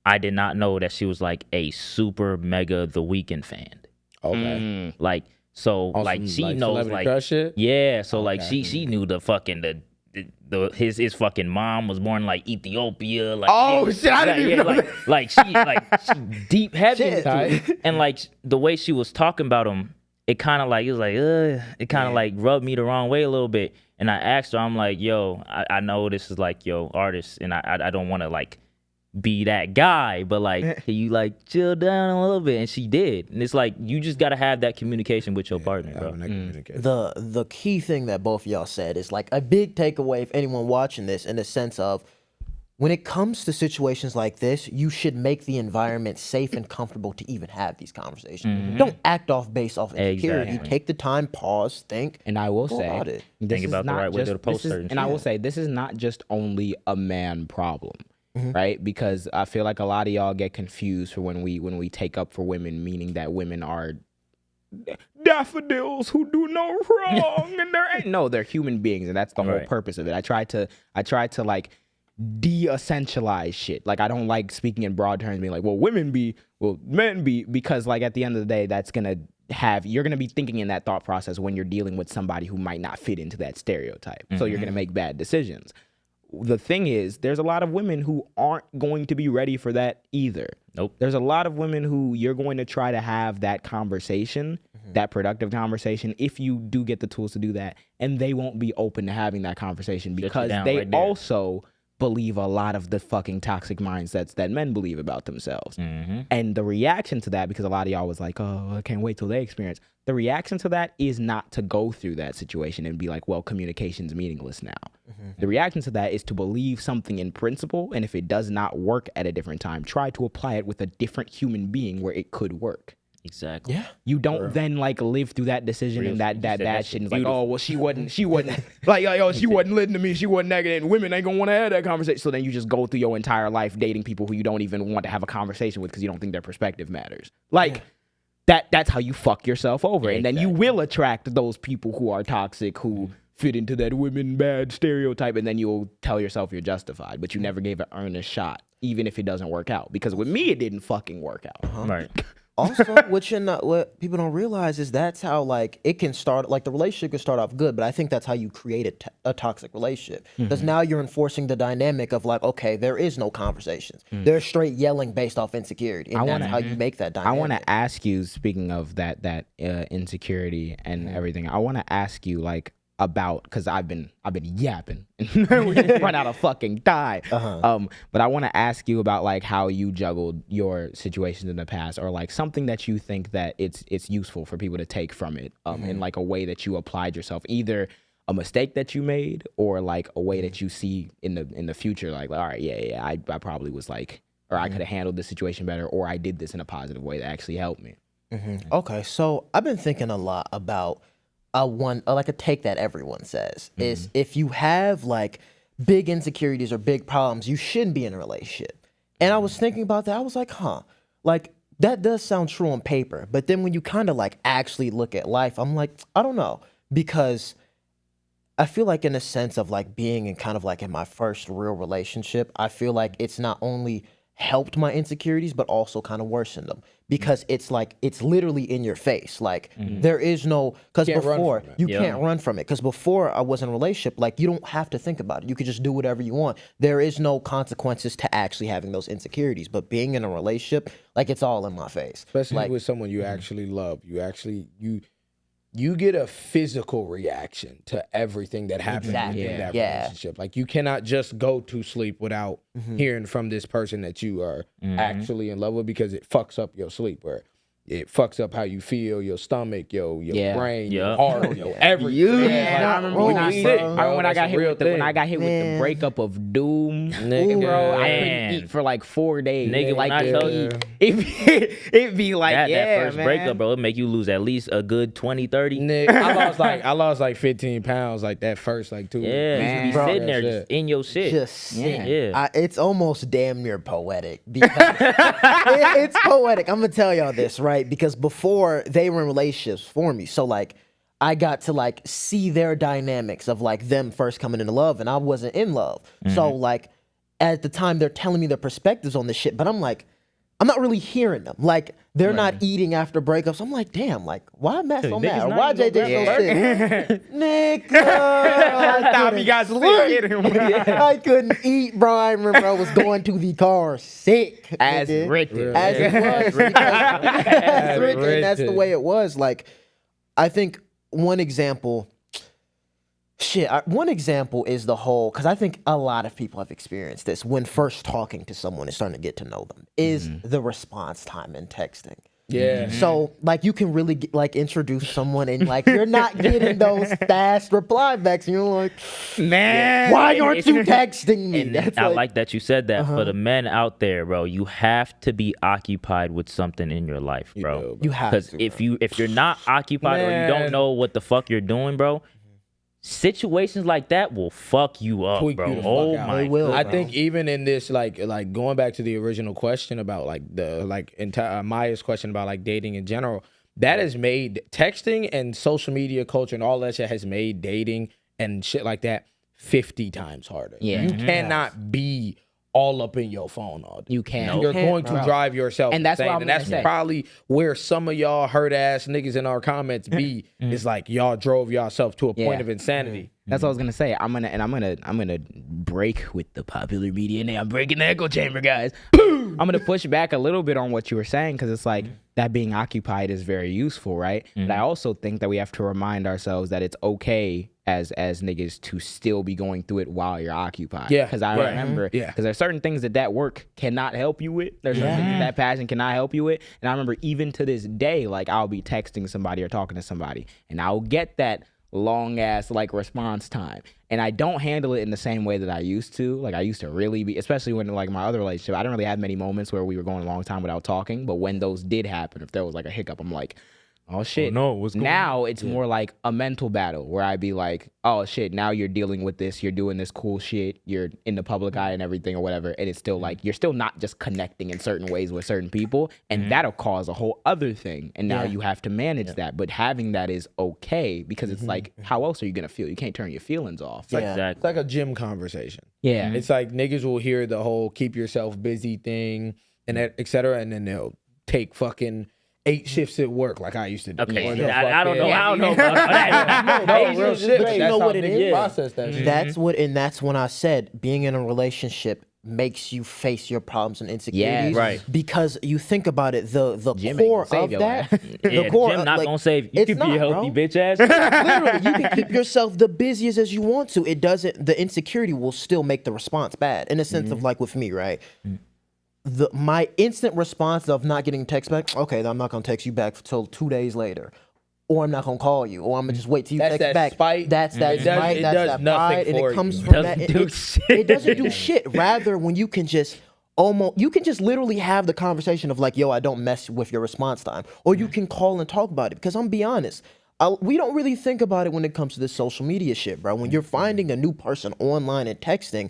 [SPEAKER 3] I did not know that she was like a super mega The Weeknd fan.
[SPEAKER 1] Okay.
[SPEAKER 3] Like, so
[SPEAKER 1] On
[SPEAKER 3] like
[SPEAKER 1] some,
[SPEAKER 3] she
[SPEAKER 1] like,
[SPEAKER 3] knows
[SPEAKER 1] celebrity
[SPEAKER 3] like
[SPEAKER 1] crush shit?
[SPEAKER 3] yeah, so like she knew the fucking his fucking mom was born in like Ethiopia. Like,
[SPEAKER 2] Oh, shit, I didn't even know
[SPEAKER 3] like she deep heavy into it. And like the way she was talking about him, it kind of like it was like it kind of like rubbed me the wrong way a little bit. And I asked her, I'm like, yo, I know this is like your artist, and I don't want to like be that guy, but like, can you like chill down a little bit? And she did. And it's like, you just got to have that communication with your partner, bro.
[SPEAKER 4] The key thing that both of y'all said is like a big takeaway if anyone watching this, in the sense of when it comes to situations like this, you should make the environment safe and comfortable to even have these conversations. Don't act off based off insecurity.
[SPEAKER 3] Exactly.
[SPEAKER 4] Take the time, pause, think.
[SPEAKER 2] And I will
[SPEAKER 4] Go about
[SPEAKER 2] say,
[SPEAKER 4] it.
[SPEAKER 3] Think about the right way to post certain
[SPEAKER 2] and I will say, this is not just only a man problem, right? Because I feel like a lot of y'all get confused for when we take up for women, meaning that women are daffodils who do no wrong, and they're human beings, and that's the whole purpose of it. I try to like de-essentialize shit. Like, I don't like speaking in broad terms, being like, well, men be, because like at the end of the day, you're gonna be thinking in that thought process when you're dealing with somebody who might not fit into that stereotype. So you're gonna make bad decisions. The thing is, there's a lot of women who aren't going to be ready for that either.
[SPEAKER 3] Nope.
[SPEAKER 2] There's a lot of women who you're going to try to have that conversation, that productive conversation, if you do get the tools to do that, and they won't be open to having that conversation because they also believe a lot of the fucking toxic mindsets that men believe about themselves. And the reaction to that, because a lot of y'all was like, oh, I can't wait till they experience. The reaction to that is not to go through that situation and be like, well, communication's meaningless now. The reaction to that is to believe something in principle, and if it does not work at a different time, try to apply it with a different human being where it could work.
[SPEAKER 3] Exactly.
[SPEAKER 4] Yeah.
[SPEAKER 2] You don't then like live through that decision and that bad shit. And it's like,
[SPEAKER 3] beautiful.
[SPEAKER 2] oh, well, she wasn't like, yo, she wasn't listening to me. She wasn't negative. And women ain't gonna want to have that conversation. So then you just go through your entire life dating people who you don't even want to have a conversation with because you don't think their perspective matters. Like, that's how you fuck yourself over. And then you will attract those people who are toxic, who fit into that women bad stereotype, and then you'll tell yourself you're justified, but you never gave an earnest shot, even if it doesn't work out. Because with me, it didn't fucking work out.
[SPEAKER 3] Right.
[SPEAKER 4] Also, what people don't realize is that's how like it can start. Like the relationship can start off good, but I think that's how you create a toxic relationship. Because now you're enforcing the dynamic of like, okay, there is no conversations. They're straight yelling based off insecurity, and that's how you make that dynamic.
[SPEAKER 2] I want to ask you, speaking of that insecurity and everything, I want to ask you, like, about, because I've been yapping. We're gonna run out of fucking time. But I want to ask you about like how you juggled your situations in the past, or like something that you think that it's useful for people to take from it, in like a way that you applied yourself, either a mistake that you made or like a way that you see in the future, like, all right, yeah, I probably was like, or I could have handled this situation better, or I did this in a positive way that actually helped me.
[SPEAKER 4] Okay, so I've been thinking a lot about like a take that everyone says is if you have like big insecurities or big problems, you shouldn't be in a relationship. And I was thinking about that. I was like, like that does sound true on paper, but then when you kind of like actually look at life, I'm like, I don't know, because I feel like in a sense of like being in kind of like in my first real relationship, I feel like it's not only helped my insecurities, but also kind of worsened them, because it's like, it's literally in your face. Like there is no, because before you can't run from it. Because before I was in a relationship, like you don't have to think about it. You could just do whatever you want. There is no consequences to actually having those insecurities. But being in a relationship, like it's all in my face.
[SPEAKER 1] Especially
[SPEAKER 4] like,
[SPEAKER 1] with someone you actually love. You get a physical reaction to everything that happens in that relationship. Like you cannot just go to sleep without hearing from this person that you are actually in love with, because it fucks up your sleep, or it fucks up how you feel, your stomach, your brain, your heart, everything.
[SPEAKER 2] I remember when I got hit with the breakup of doom, nigga, bro. I couldn't eat for like 4 days.
[SPEAKER 3] Nigga,
[SPEAKER 2] like
[SPEAKER 3] when I told you,
[SPEAKER 2] it'd be like,
[SPEAKER 3] that first breakup, bro, it make you lose at least a good 20, 30.
[SPEAKER 1] Nigga, I lost like 15 pounds like that first like 2 weeks.
[SPEAKER 3] Yeah, you be sitting there just in your shit.
[SPEAKER 4] It's almost damn near poetic, because it's poetic. I'm gonna tell y'all this, right? Because before they were in relationships for me, so like I got to like see their dynamics of like them first coming into love, and I wasn't in love. So like at the time they're telling me their perspectives on this shit, but I'm like, I'm not really hearing them. Like they're not eating after breakups. I'm like, damn, like why Matt so mad? Or why JJ so sick? Nigga, I couldn't eat, bro. I remember I was going to the car sick.
[SPEAKER 2] As written.
[SPEAKER 4] As it was. As written. And that's the way it was. Like, I think one example is the whole, because I think a lot of people have experienced this when first talking to someone and starting to get to know them, is the response time in texting.
[SPEAKER 1] Yeah.
[SPEAKER 4] So like you can really like introduce someone and like you're not getting those fast reply backs, and you're like, man, why aren't you texting me?
[SPEAKER 3] And I like that you said that. For the men out there, bro, you have to be occupied with something in your life, bro.
[SPEAKER 4] You have
[SPEAKER 3] to,
[SPEAKER 4] because
[SPEAKER 3] if you're not occupied, or you don't know what the fuck you're doing, bro, situations like that will fuck you up,
[SPEAKER 1] Tweak
[SPEAKER 3] bro.
[SPEAKER 1] you the
[SPEAKER 3] Oh
[SPEAKER 1] fuck out.
[SPEAKER 3] my
[SPEAKER 4] will,
[SPEAKER 3] god.
[SPEAKER 1] I think even in this, like going back to the original question about like the Maya's question about like dating in general, that has made texting and social media culture and all that shit has made dating and shit like that 50 times harder.
[SPEAKER 2] Yeah.
[SPEAKER 1] You cannot be all up in your phone all day.
[SPEAKER 2] You can't.
[SPEAKER 1] You're going to drive yourself
[SPEAKER 2] And that's
[SPEAKER 1] insane.
[SPEAKER 2] what I'm
[SPEAKER 1] and that's
[SPEAKER 2] gonna say.
[SPEAKER 1] probably where some of y'all hurt ass niggas in our comments be. Is like y'all drove yourself to a point of insanity.
[SPEAKER 2] That's what I was gonna say. I'm gonna break with the popular media name. I'm breaking the echo chamber, guys. I'm gonna push back a little bit on what you were saying, because it's like that being occupied is very useful, right? But I also think that we have to remind ourselves that it's okay as niggas to still be going through it while you're occupied.
[SPEAKER 1] Yeah,
[SPEAKER 2] Because I remember, because there's certain things that work cannot help you with. There's certain things that passion cannot help you with. And I remember even to this day, like I'll be texting somebody or talking to somebody, and I'll get that long ass like response time, and I don't handle it in the same way that I used to. Like I used to really be, especially when like my other relationship, I didn't really have many moments where we were going a long time without talking, but when those did happen, if there was like a hiccup, I'm like, oh shit.
[SPEAKER 3] Oh, no, what's going
[SPEAKER 2] now it's more like a mental battle where I'd be like, oh shit, now you're dealing with this, you're doing this cool shit, you're in the public eye and everything or whatever, and it's still like you're still not just connecting in certain ways with certain people, and that'll cause a whole other thing, and now you have to manage that. But having that is okay, because it's like, how else are you gonna feel? You can't turn your feelings off.
[SPEAKER 1] It's like a gym conversation.
[SPEAKER 2] Yeah.
[SPEAKER 1] It's like niggas will hear the whole keep yourself busy thing and that, et cetera, and then they'll take fucking 8 shifts at work like I used to do.
[SPEAKER 3] Okay,
[SPEAKER 1] Or they'll
[SPEAKER 3] I don't know.
[SPEAKER 1] fucking-
[SPEAKER 3] I don't know about that.
[SPEAKER 1] No, real shit.
[SPEAKER 4] But you
[SPEAKER 1] That's
[SPEAKER 4] know
[SPEAKER 1] how
[SPEAKER 4] what it
[SPEAKER 1] niggas
[SPEAKER 4] is?
[SPEAKER 1] process that shit.
[SPEAKER 4] That's when I said being in a relationship makes you face your problems and insecurities.
[SPEAKER 3] right.
[SPEAKER 4] Because you think about it, the
[SPEAKER 2] Gym ain't
[SPEAKER 4] core
[SPEAKER 2] gonna save
[SPEAKER 4] of
[SPEAKER 2] your
[SPEAKER 4] that,
[SPEAKER 2] ass.
[SPEAKER 3] Yeah, the gym not gonna save you. You
[SPEAKER 4] it's
[SPEAKER 3] could be a
[SPEAKER 4] not,
[SPEAKER 3] healthy
[SPEAKER 4] bro.
[SPEAKER 3] bitch ass.
[SPEAKER 4] Literally, you can keep yourself the busiest as you want to. It doesn't. The insecurity will still make the response bad. In a sense of like with me, right? My instant response of not getting text back. Okay, then I'm not gonna text you back until 2 days later, or I'm not gonna call you, or I'm gonna just wait till you
[SPEAKER 1] That's
[SPEAKER 4] text
[SPEAKER 1] that
[SPEAKER 4] back.
[SPEAKER 1] spite.
[SPEAKER 4] That's that
[SPEAKER 1] It does-
[SPEAKER 4] spite.
[SPEAKER 1] it
[SPEAKER 4] That's
[SPEAKER 1] does
[SPEAKER 4] that
[SPEAKER 1] nothing
[SPEAKER 4] pride, and
[SPEAKER 1] for
[SPEAKER 4] it comes
[SPEAKER 1] you.
[SPEAKER 4] from
[SPEAKER 3] Doesn't
[SPEAKER 4] that.
[SPEAKER 3] do
[SPEAKER 4] It doesn't do shit. Rather, when you can just you can just literally have the conversation of like, yo, I don't mess with your response time, or you can call and talk about it. Because I'm be honest, we don't really think about it when it comes to this social media shit, bro. When you're finding a new person online and texting,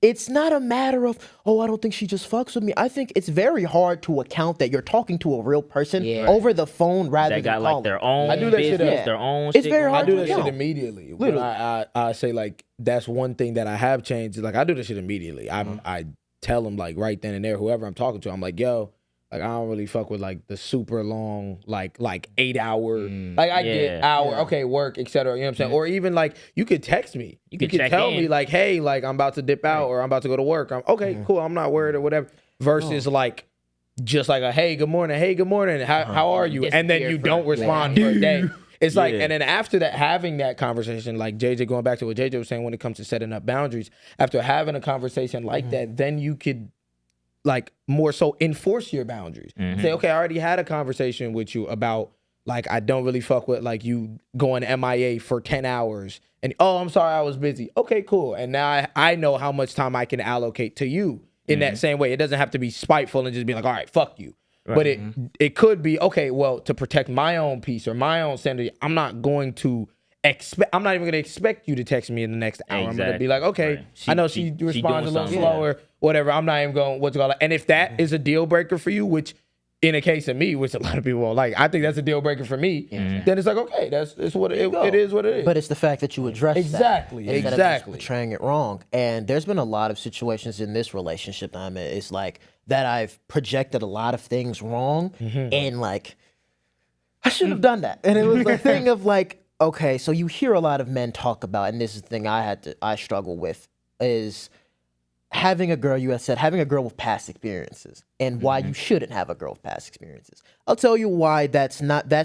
[SPEAKER 4] it's not a matter of, oh, I don't think she just fucks with me. I think it's very hard to account that you're talking to a real person over the phone rather
[SPEAKER 3] They
[SPEAKER 4] than
[SPEAKER 3] got like
[SPEAKER 4] calling.
[SPEAKER 3] their own
[SPEAKER 1] I do that shit,
[SPEAKER 3] business, their own
[SPEAKER 4] It's
[SPEAKER 3] shit.
[SPEAKER 4] very
[SPEAKER 3] going
[SPEAKER 1] I
[SPEAKER 4] hard
[SPEAKER 1] do
[SPEAKER 3] on.
[SPEAKER 1] that
[SPEAKER 4] Yeah.
[SPEAKER 1] shit immediately. When
[SPEAKER 4] Literally.
[SPEAKER 1] I say like that's one thing that I have changed. Like I do this shit immediately. I tell them like right then and there, whoever I'm talking to, I'm like, yo, like I don't really fuck with like the super long like 8 hour. Like I get
[SPEAKER 3] Yeah.
[SPEAKER 1] hour, okay, work, etc. You know what I'm saying? Or even like you could text me. You
[SPEAKER 3] could
[SPEAKER 1] could
[SPEAKER 3] check
[SPEAKER 1] tell
[SPEAKER 3] in.
[SPEAKER 1] me like, hey, like I'm about to dip out or I'm about to go to work. I'm okay, cool. I'm not worried or whatever. Versus like just like a hey, good morning, how are you? And then you don't respond for a day. It's like, and then after that, having that conversation, like JJ, going back to what JJ was saying when it comes to setting up boundaries, after having a conversation like that, then you could like more so enforce your boundaries. Say, okay, I already had a conversation with you about like, I don't really fuck with like you going MIA for 10 hours and, oh, I'm sorry, I was busy. Okay, cool. And now I know how much time I can allocate to you in that same way. It doesn't have to be spiteful and just be like, all right, fuck you. Right. But it could be, okay, well, to protect my own peace or my own sanity, I'm not going to I'm not even going to expect you to text me in the next hour. I'm going to be like, okay,
[SPEAKER 3] Right.
[SPEAKER 1] I know she responds a little slower, whatever. I'm not even going, what's it called? And if that is a deal breaker for you, which in a case of me, which a lot of people won't like, I think that's a deal breaker for me, then it's like, okay, it's what it is what it is.
[SPEAKER 4] But it's the fact that you address
[SPEAKER 1] Exactly,
[SPEAKER 4] that instead of
[SPEAKER 1] exactly.
[SPEAKER 4] just portraying it wrong. And there's been a lot of situations in this relationship that I'm in. It's like that I've projected a lot of things wrong, and like I shouldn't have done that. And it was the thing of like, okay, so you hear a lot of men talk about, and this is the thing I struggle with, is having a girl, you had said, having a girl with past experiences, and why you shouldn't have a girl with past experiences. I'll tell you why that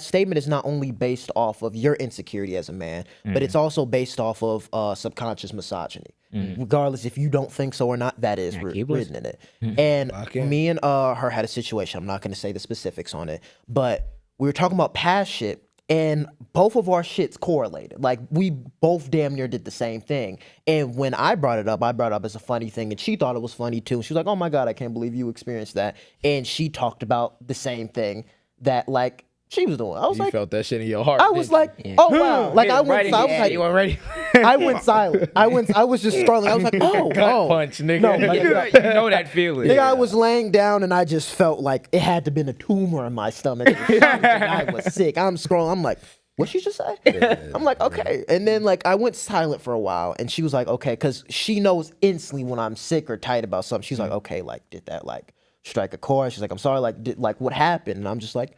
[SPEAKER 4] statement is not only based off of your insecurity as a man, but it's also based off of subconscious misogyny. Regardless if you don't think so or not, that is written in it. And me and her had a situation. I'm not going to say the specifics on it, but we were talking about past shit. And both of our shits correlated. Like, we both damn near did the same thing. And when I brought it up as a funny thing, and she thought it was funny too. She was like, oh my God, I can't believe you experienced that. And she talked about the same thing that, like, she was doing. I was like,
[SPEAKER 1] felt that shit in your heart.
[SPEAKER 4] I was like, oh wow. Like, I went silent.
[SPEAKER 2] You already?
[SPEAKER 4] I went silent. I was just scrolling. I was like, oh.
[SPEAKER 1] punch, nigga.
[SPEAKER 4] No, like,
[SPEAKER 2] You know that feeling.
[SPEAKER 4] Nigga, I was laying down and I just felt like it had to been a tumor in my stomach. I was sick. I'm scrolling. I'm like, what'd she just say? I'm like, okay. And then like I went silent for a while, and she was like, okay, because she knows instantly when I'm sick or tight about something. She's like, okay, like did that like strike a chord? She's like, I'm sorry, like what happened? And I'm just like,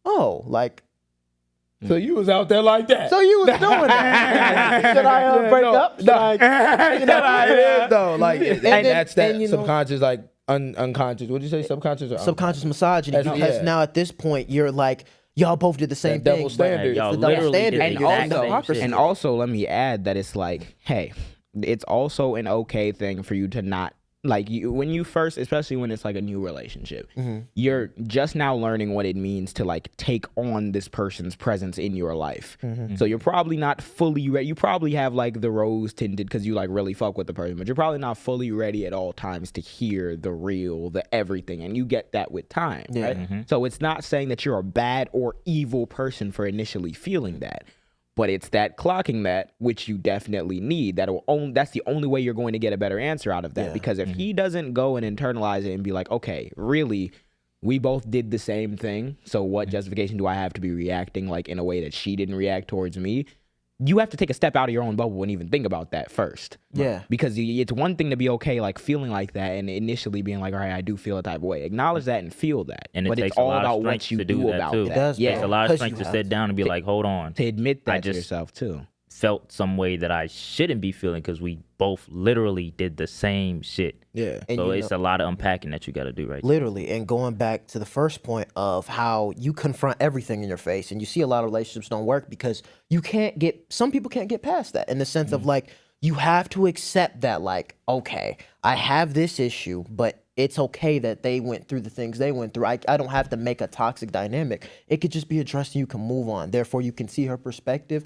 [SPEAKER 4] oh, like.
[SPEAKER 1] So you was out there like that.
[SPEAKER 4] So you was doing that. Should I break up? Should I, you know?
[SPEAKER 1] It is though. Like, and that's that
[SPEAKER 4] and, you know,
[SPEAKER 1] subconscious, like unconscious. What'd you say? Subconscious or
[SPEAKER 4] subconscious misogyny?
[SPEAKER 1] That's-
[SPEAKER 4] Because
[SPEAKER 1] yeah.
[SPEAKER 4] now at this point you're like, y'all both did the same
[SPEAKER 1] That
[SPEAKER 4] thing.
[SPEAKER 1] double standard.
[SPEAKER 3] Y'all
[SPEAKER 4] It's the double
[SPEAKER 3] literally
[SPEAKER 4] standard.
[SPEAKER 3] did
[SPEAKER 4] And
[SPEAKER 3] the exact
[SPEAKER 4] also-
[SPEAKER 3] same
[SPEAKER 4] hypocrisy.
[SPEAKER 3] shit.
[SPEAKER 2] And also, let me add that it's like, hey, it's also an okay thing for you to not like you when you first, especially when it's like a new relationship, you're just now learning what it means to like take on this person's presence in your life. So you're probably not fully ready. You probably have like the rose tinted because you like really fuck with the person, but you're probably not fully ready at all times to hear the real, the everything, and you get that with time, right? So it's not saying that you're a bad or evil person for initially feeling that. But it's that clocking that, which you definitely need. That's the only way you're going to get a better answer out of that. Because if he doesn't go and internalize it and be like, okay, really, we both did the same thing. So what justification do I have to be reacting like in a way that she didn't react towards me? You have to take a step out of your own bubble and even think about that first.
[SPEAKER 4] Yeah.
[SPEAKER 2] Because it's one thing to be okay, like feeling like that and initially being like, all right, I do feel a type of way. Acknowledge that and feel that.
[SPEAKER 3] And it
[SPEAKER 2] but
[SPEAKER 3] takes
[SPEAKER 2] it's
[SPEAKER 3] a
[SPEAKER 2] all
[SPEAKER 3] lot of
[SPEAKER 2] about
[SPEAKER 3] strength
[SPEAKER 2] what you
[SPEAKER 3] to do
[SPEAKER 2] do
[SPEAKER 3] that
[SPEAKER 2] about
[SPEAKER 3] too.
[SPEAKER 2] that.
[SPEAKER 4] It does,
[SPEAKER 2] Yeah.
[SPEAKER 3] It's a lot of
[SPEAKER 4] Because
[SPEAKER 3] strength
[SPEAKER 4] you
[SPEAKER 3] to
[SPEAKER 4] have
[SPEAKER 3] sit down and be like, hold on.
[SPEAKER 2] To admit that to
[SPEAKER 3] just-
[SPEAKER 2] yourself too.
[SPEAKER 3] felt some way that I shouldn't be feeling because we both literally did the same shit.
[SPEAKER 1] Yeah.
[SPEAKER 4] And
[SPEAKER 3] So
[SPEAKER 4] you
[SPEAKER 3] it's a lot of unpacking that you got to do, right?
[SPEAKER 4] Literally, and going back to the first point of how you confront everything in your face, and you see a lot of relationships don't work because some people can't get past that, in the sense of like, you have to accept that, like, okay, I have this issue, but it's okay that they went through the things they went through. I don't have to make a toxic dynamic. It could just be addressed and you can move on. Therefore, you can see her perspective.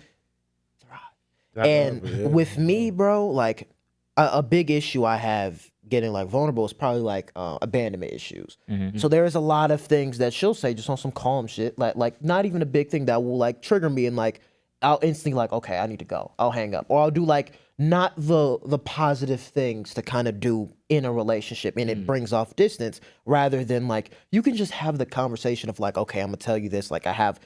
[SPEAKER 4] And with me, bro, like a big issue I have getting like vulnerable is probably like abandonment issues. So there is a lot of things that she'll say just on some calm shit, like not even a big thing that will like trigger me, and like I'll instantly like, okay, I need to go. I'll hang up, or I'll do like not the positive things to kind of do in a relationship, and it brings off distance, rather than like you can just have the conversation of like, okay, I'm gonna tell you this, like I have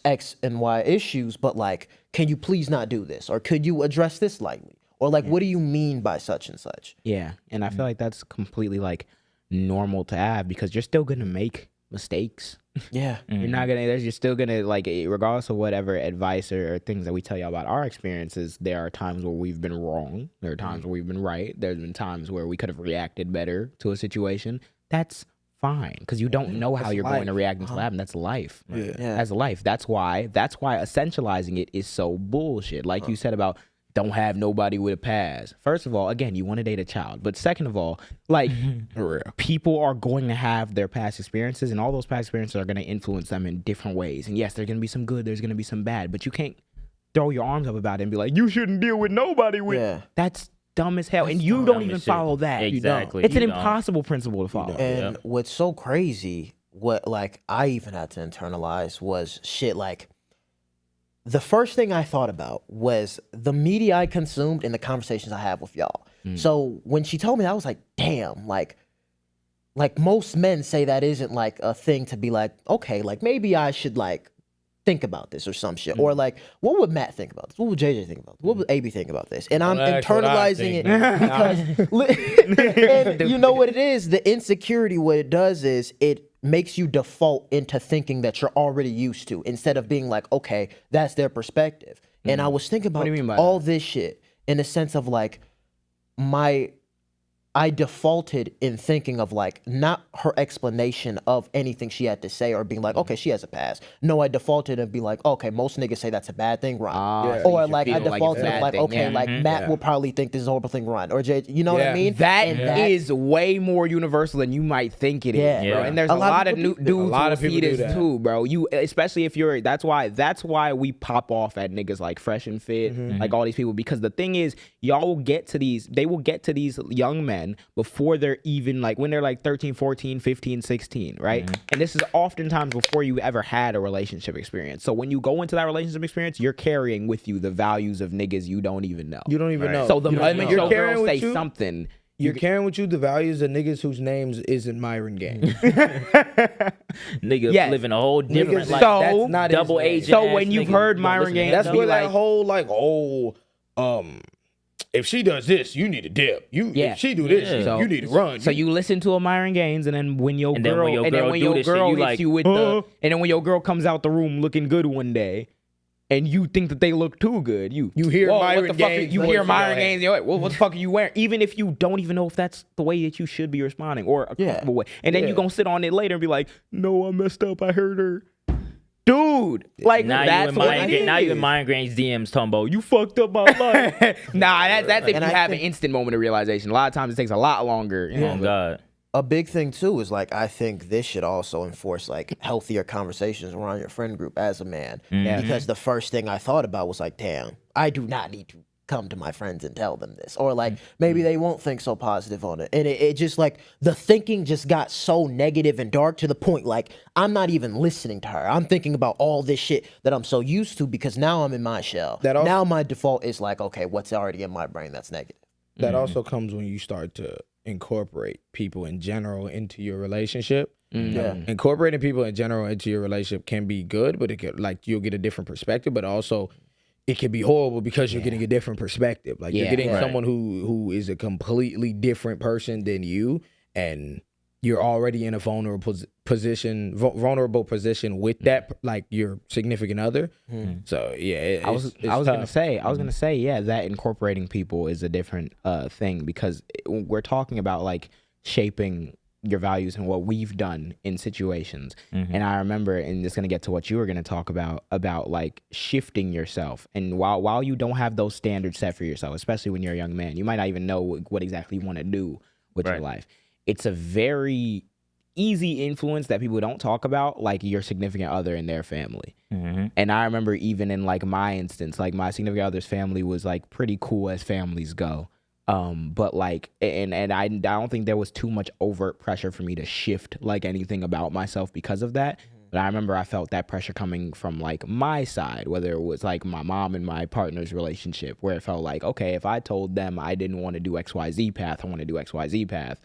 [SPEAKER 4] X and Y issues, but like, can you please not do this, or could you address this lightly, or like, what do you mean by such and such?
[SPEAKER 2] Yeah, and I feel like that's completely like normal to have, because you're still gonna make mistakes.
[SPEAKER 4] Yeah.
[SPEAKER 2] You're not gonna. You're still gonna, like, regardless of whatever advice or things that we tell you about our experiences. There are times where we've been wrong. There are times where we've been right. There's been times where we could have reacted better to a situation. That's fine, because you don't know how you're going to react until it happens. That's life.
[SPEAKER 1] Yeah.
[SPEAKER 2] That's life. That's why essentializing it is so bullshit. Like you said about don't have nobody with a pass. First of all, again, you want to date a child. But second of all, like, people are going to have their past experiences, and all those past experiences are going to influence them in different ways. And yes, there's going to be some good, there's going to be some bad, but you can't throw your arms up about it and be like, you shouldn't deal with nobody with.
[SPEAKER 4] Yeah.
[SPEAKER 2] That's dumb as hell. And you don't even follow that.
[SPEAKER 3] Exactly.
[SPEAKER 2] It's an
[SPEAKER 3] You don't.
[SPEAKER 2] impossible principle to follow.
[SPEAKER 4] And what's so crazy, what like I even had to internalize, was shit like, the first thing I thought about was the media I consumed and the conversations I have with y'all. So when she told me that, I was like, damn, like most men say that isn't like a thing to be like, okay, like maybe I should like think about this or some shit. Or like, what would Matt think about this? What would JJ think about this? What would Abee think about this? And I'm internalizing it because, and you know what it is? The insecurity, what it does is it makes you default into thinking that you're already used to, instead of being like, okay, that's their perspective. And I was thinking about
[SPEAKER 2] do you mean by
[SPEAKER 4] all this shit in the sense of like, I defaulted in thinking of like not her explanation of anything she had to say, or being like, okay, she has a pass. No, I defaulted and be like, okay, most niggas say that's a bad thing, right? Or like I defaulted of like, okay, like Matt will probably think this is a horrible thing, right? Or Jay, you know what I mean?
[SPEAKER 2] That is way more universal than you might think it is, bro. And there's a lot of dudes who see this too, bro. You, especially if you're, that's why we pop off at niggas like Fresh and Fit, like all these people, because the thing is, y'all will get to these young men before they're even like, when they're like 13, 14, 15, 16, right? And this is oftentimes before you ever had a relationship experience. So when you go into that relationship experience, you're carrying with you the values of niggas you don't even know.
[SPEAKER 1] You don't even know.
[SPEAKER 2] So the moment your
[SPEAKER 1] carrying
[SPEAKER 2] girls
[SPEAKER 1] with
[SPEAKER 2] say
[SPEAKER 1] you,
[SPEAKER 2] something,
[SPEAKER 1] you're carrying with you the values of niggas whose names isn't Myron Gang.
[SPEAKER 3] Nigga living a whole different
[SPEAKER 1] Niggas,
[SPEAKER 3] life.
[SPEAKER 2] so
[SPEAKER 1] that's not
[SPEAKER 3] double
[SPEAKER 1] his name.
[SPEAKER 3] agent.
[SPEAKER 2] So when you've heard Myron Gaines,
[SPEAKER 1] That's
[SPEAKER 2] be
[SPEAKER 1] where
[SPEAKER 2] like,
[SPEAKER 1] that whole like, if she does this, you need to dip. If she do this, you need to run.
[SPEAKER 2] So you listen to a Myron Gaines, and then when your girl hits you with
[SPEAKER 3] and
[SPEAKER 2] then when your girl comes out the room looking good one day, and you think that they look too good, you
[SPEAKER 1] hear Myron
[SPEAKER 2] what the fuck
[SPEAKER 1] Gaines.
[SPEAKER 2] you hear Myron Gaines, you're like, well, what the fuck are you wearing? Even if you don't even know if that's the way that you should be responding, or a comfortable way, and then you gonna sit on it later and be like, no, I messed up, I hurt her. Dude, like
[SPEAKER 3] now
[SPEAKER 2] that's what it is.
[SPEAKER 3] Now you in Mind Grain's DMs talking about, you fucked up my life.
[SPEAKER 2] Nah, that's if you have an instant moment of realization. A lot of times it takes a lot longer. You know?
[SPEAKER 3] Oh God.
[SPEAKER 4] A big thing too is like, I think this should also enforce like healthier conversations around your friend group as a man. Because the first thing I thought about was like, damn, I do not need to come to my friends and tell them this, or like maybe they won't think so positive on it. And it just like, the thinking just got so negative and dark to the point like I'm not even listening to her. I'm thinking about all this shit that I'm so used to, because now I'm in my shell. Now my default is like, okay, what's already in my brain that's negative?
[SPEAKER 1] That also comes when you start to incorporate people in general into your relationship. Incorporating people in general into your relationship can be good, but it could, like, you'll get a different perspective, but also it can be horrible because you're getting a different perspective. Like you're getting someone who is a completely different person than you, and you're already in a vulnerable position with that, like your significant other. So yeah,
[SPEAKER 2] I was gonna say, yeah, that incorporating people is a different thing, because we're talking about like shaping your values and what we've done in situations. And I remember, and it's gonna get to what you were gonna talk about like shifting yourself. And while you don't have those standards set for yourself, especially when you're a young man, you might not even know what exactly you want to do with your life. It's a very easy influence that people don't talk about, like your significant other and their family. And I remember even in like my instance, like my significant other's family was like pretty cool as families go. But like, and I don't think there was too much overt pressure for me to shift like anything about myself because of that. But I remember I felt that pressure coming from like my side, whether it was like my mom and my partner's relationship, where it felt like, okay, if I told them I didn't want to do XYZ path, I want to do XYZ path,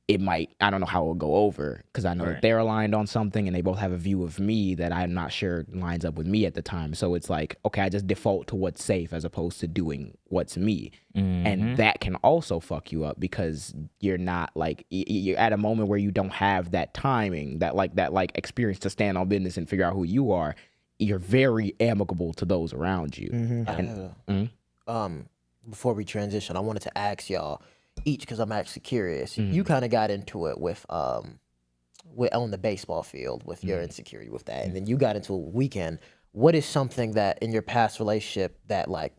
[SPEAKER 2] it might, I don't know how it will go over, because I know that they're aligned on something and they both have a view of me that I'm not sure lines up with me at the time. So it's like, okay, I just default to what's safe as opposed to doing what's me. And that can also fuck you up, because you're not like, you're at a moment where you don't have that timing, that experience to stand on business and figure out who you are. You're very amicable to those around you.
[SPEAKER 4] Before we transition, I wanted to ask y'all each, because I'm actually curious. You kind of got into it with on the baseball field with your insecurity with that, and then you got into a Weeknd. What is something that in your past relationship that like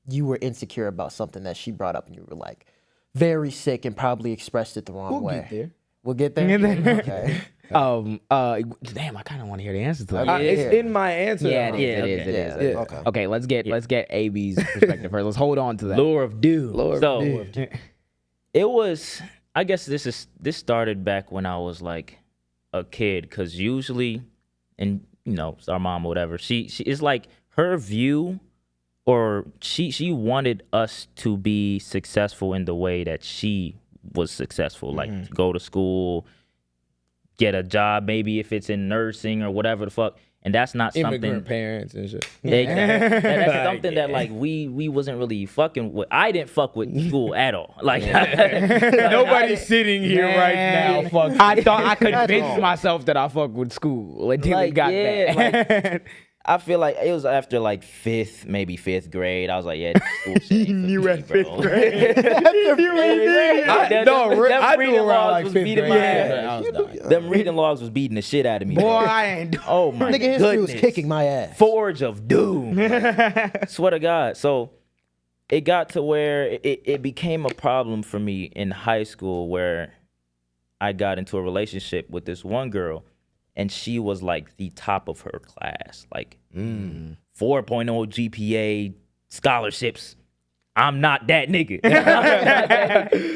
[SPEAKER 4] you were insecure about, something that she brought up and you were like very sick and probably expressed it the wrong way? We'll get there. Okay.
[SPEAKER 2] Damn, I kind of want to hear the answer to that.
[SPEAKER 1] It's in my answer.
[SPEAKER 2] Yeah, it is. Okay, let's get Abee's perspective first. Let's hold on to that.
[SPEAKER 3] Lure of Doom. It was, I guess this started back when I was like a kid, because usually, and you know, it's our mom or whatever, she is like, her view, or she wanted us to be successful in the way that she was successful, like go to school, get a job, maybe if it's in nursing or whatever the fuck. And that's not
[SPEAKER 1] immigrant
[SPEAKER 3] something,
[SPEAKER 1] parents and shit.
[SPEAKER 3] That's something that like we wasn't really fucking with. I didn't fuck with school at all. Like
[SPEAKER 1] nobody's sitting here right now. Fuck.
[SPEAKER 2] I thought I convinced myself that I fuck with school until it got bad.
[SPEAKER 3] I feel like it was after like fifth grade. I was like, yeah, this school shit ain't
[SPEAKER 2] You
[SPEAKER 3] for
[SPEAKER 2] at
[SPEAKER 3] me, bro.
[SPEAKER 2] 5th grade?
[SPEAKER 1] I do around like 5th grade.
[SPEAKER 3] Them reading logs was beating the shit out of me.
[SPEAKER 2] Boy,
[SPEAKER 3] bro.
[SPEAKER 2] I ain't.
[SPEAKER 3] Oh my
[SPEAKER 4] Nigga, history was
[SPEAKER 3] goodness.
[SPEAKER 4] kicking my ass.
[SPEAKER 3] Forge of Doom. Swear to God. So it got to where it became a problem for me in high school, where I got into a relationship with this one girl, and she was like the top of her class, like 4.0 GPA, scholarships. I'm not that nigga.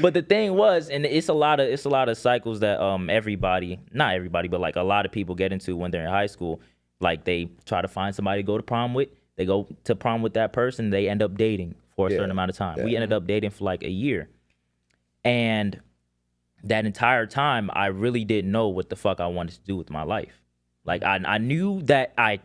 [SPEAKER 3] But the thing was, and it's a lot of cycles that not everybody, but like a lot of people get into when they're in high school. Like they try to find somebody to go to prom with. They go to prom with that person. They end up dating for a certain amount of time. We ended up dating for like a year, and that entire time, I really didn't know what the fuck I wanted to do with my life. Like, I knew that I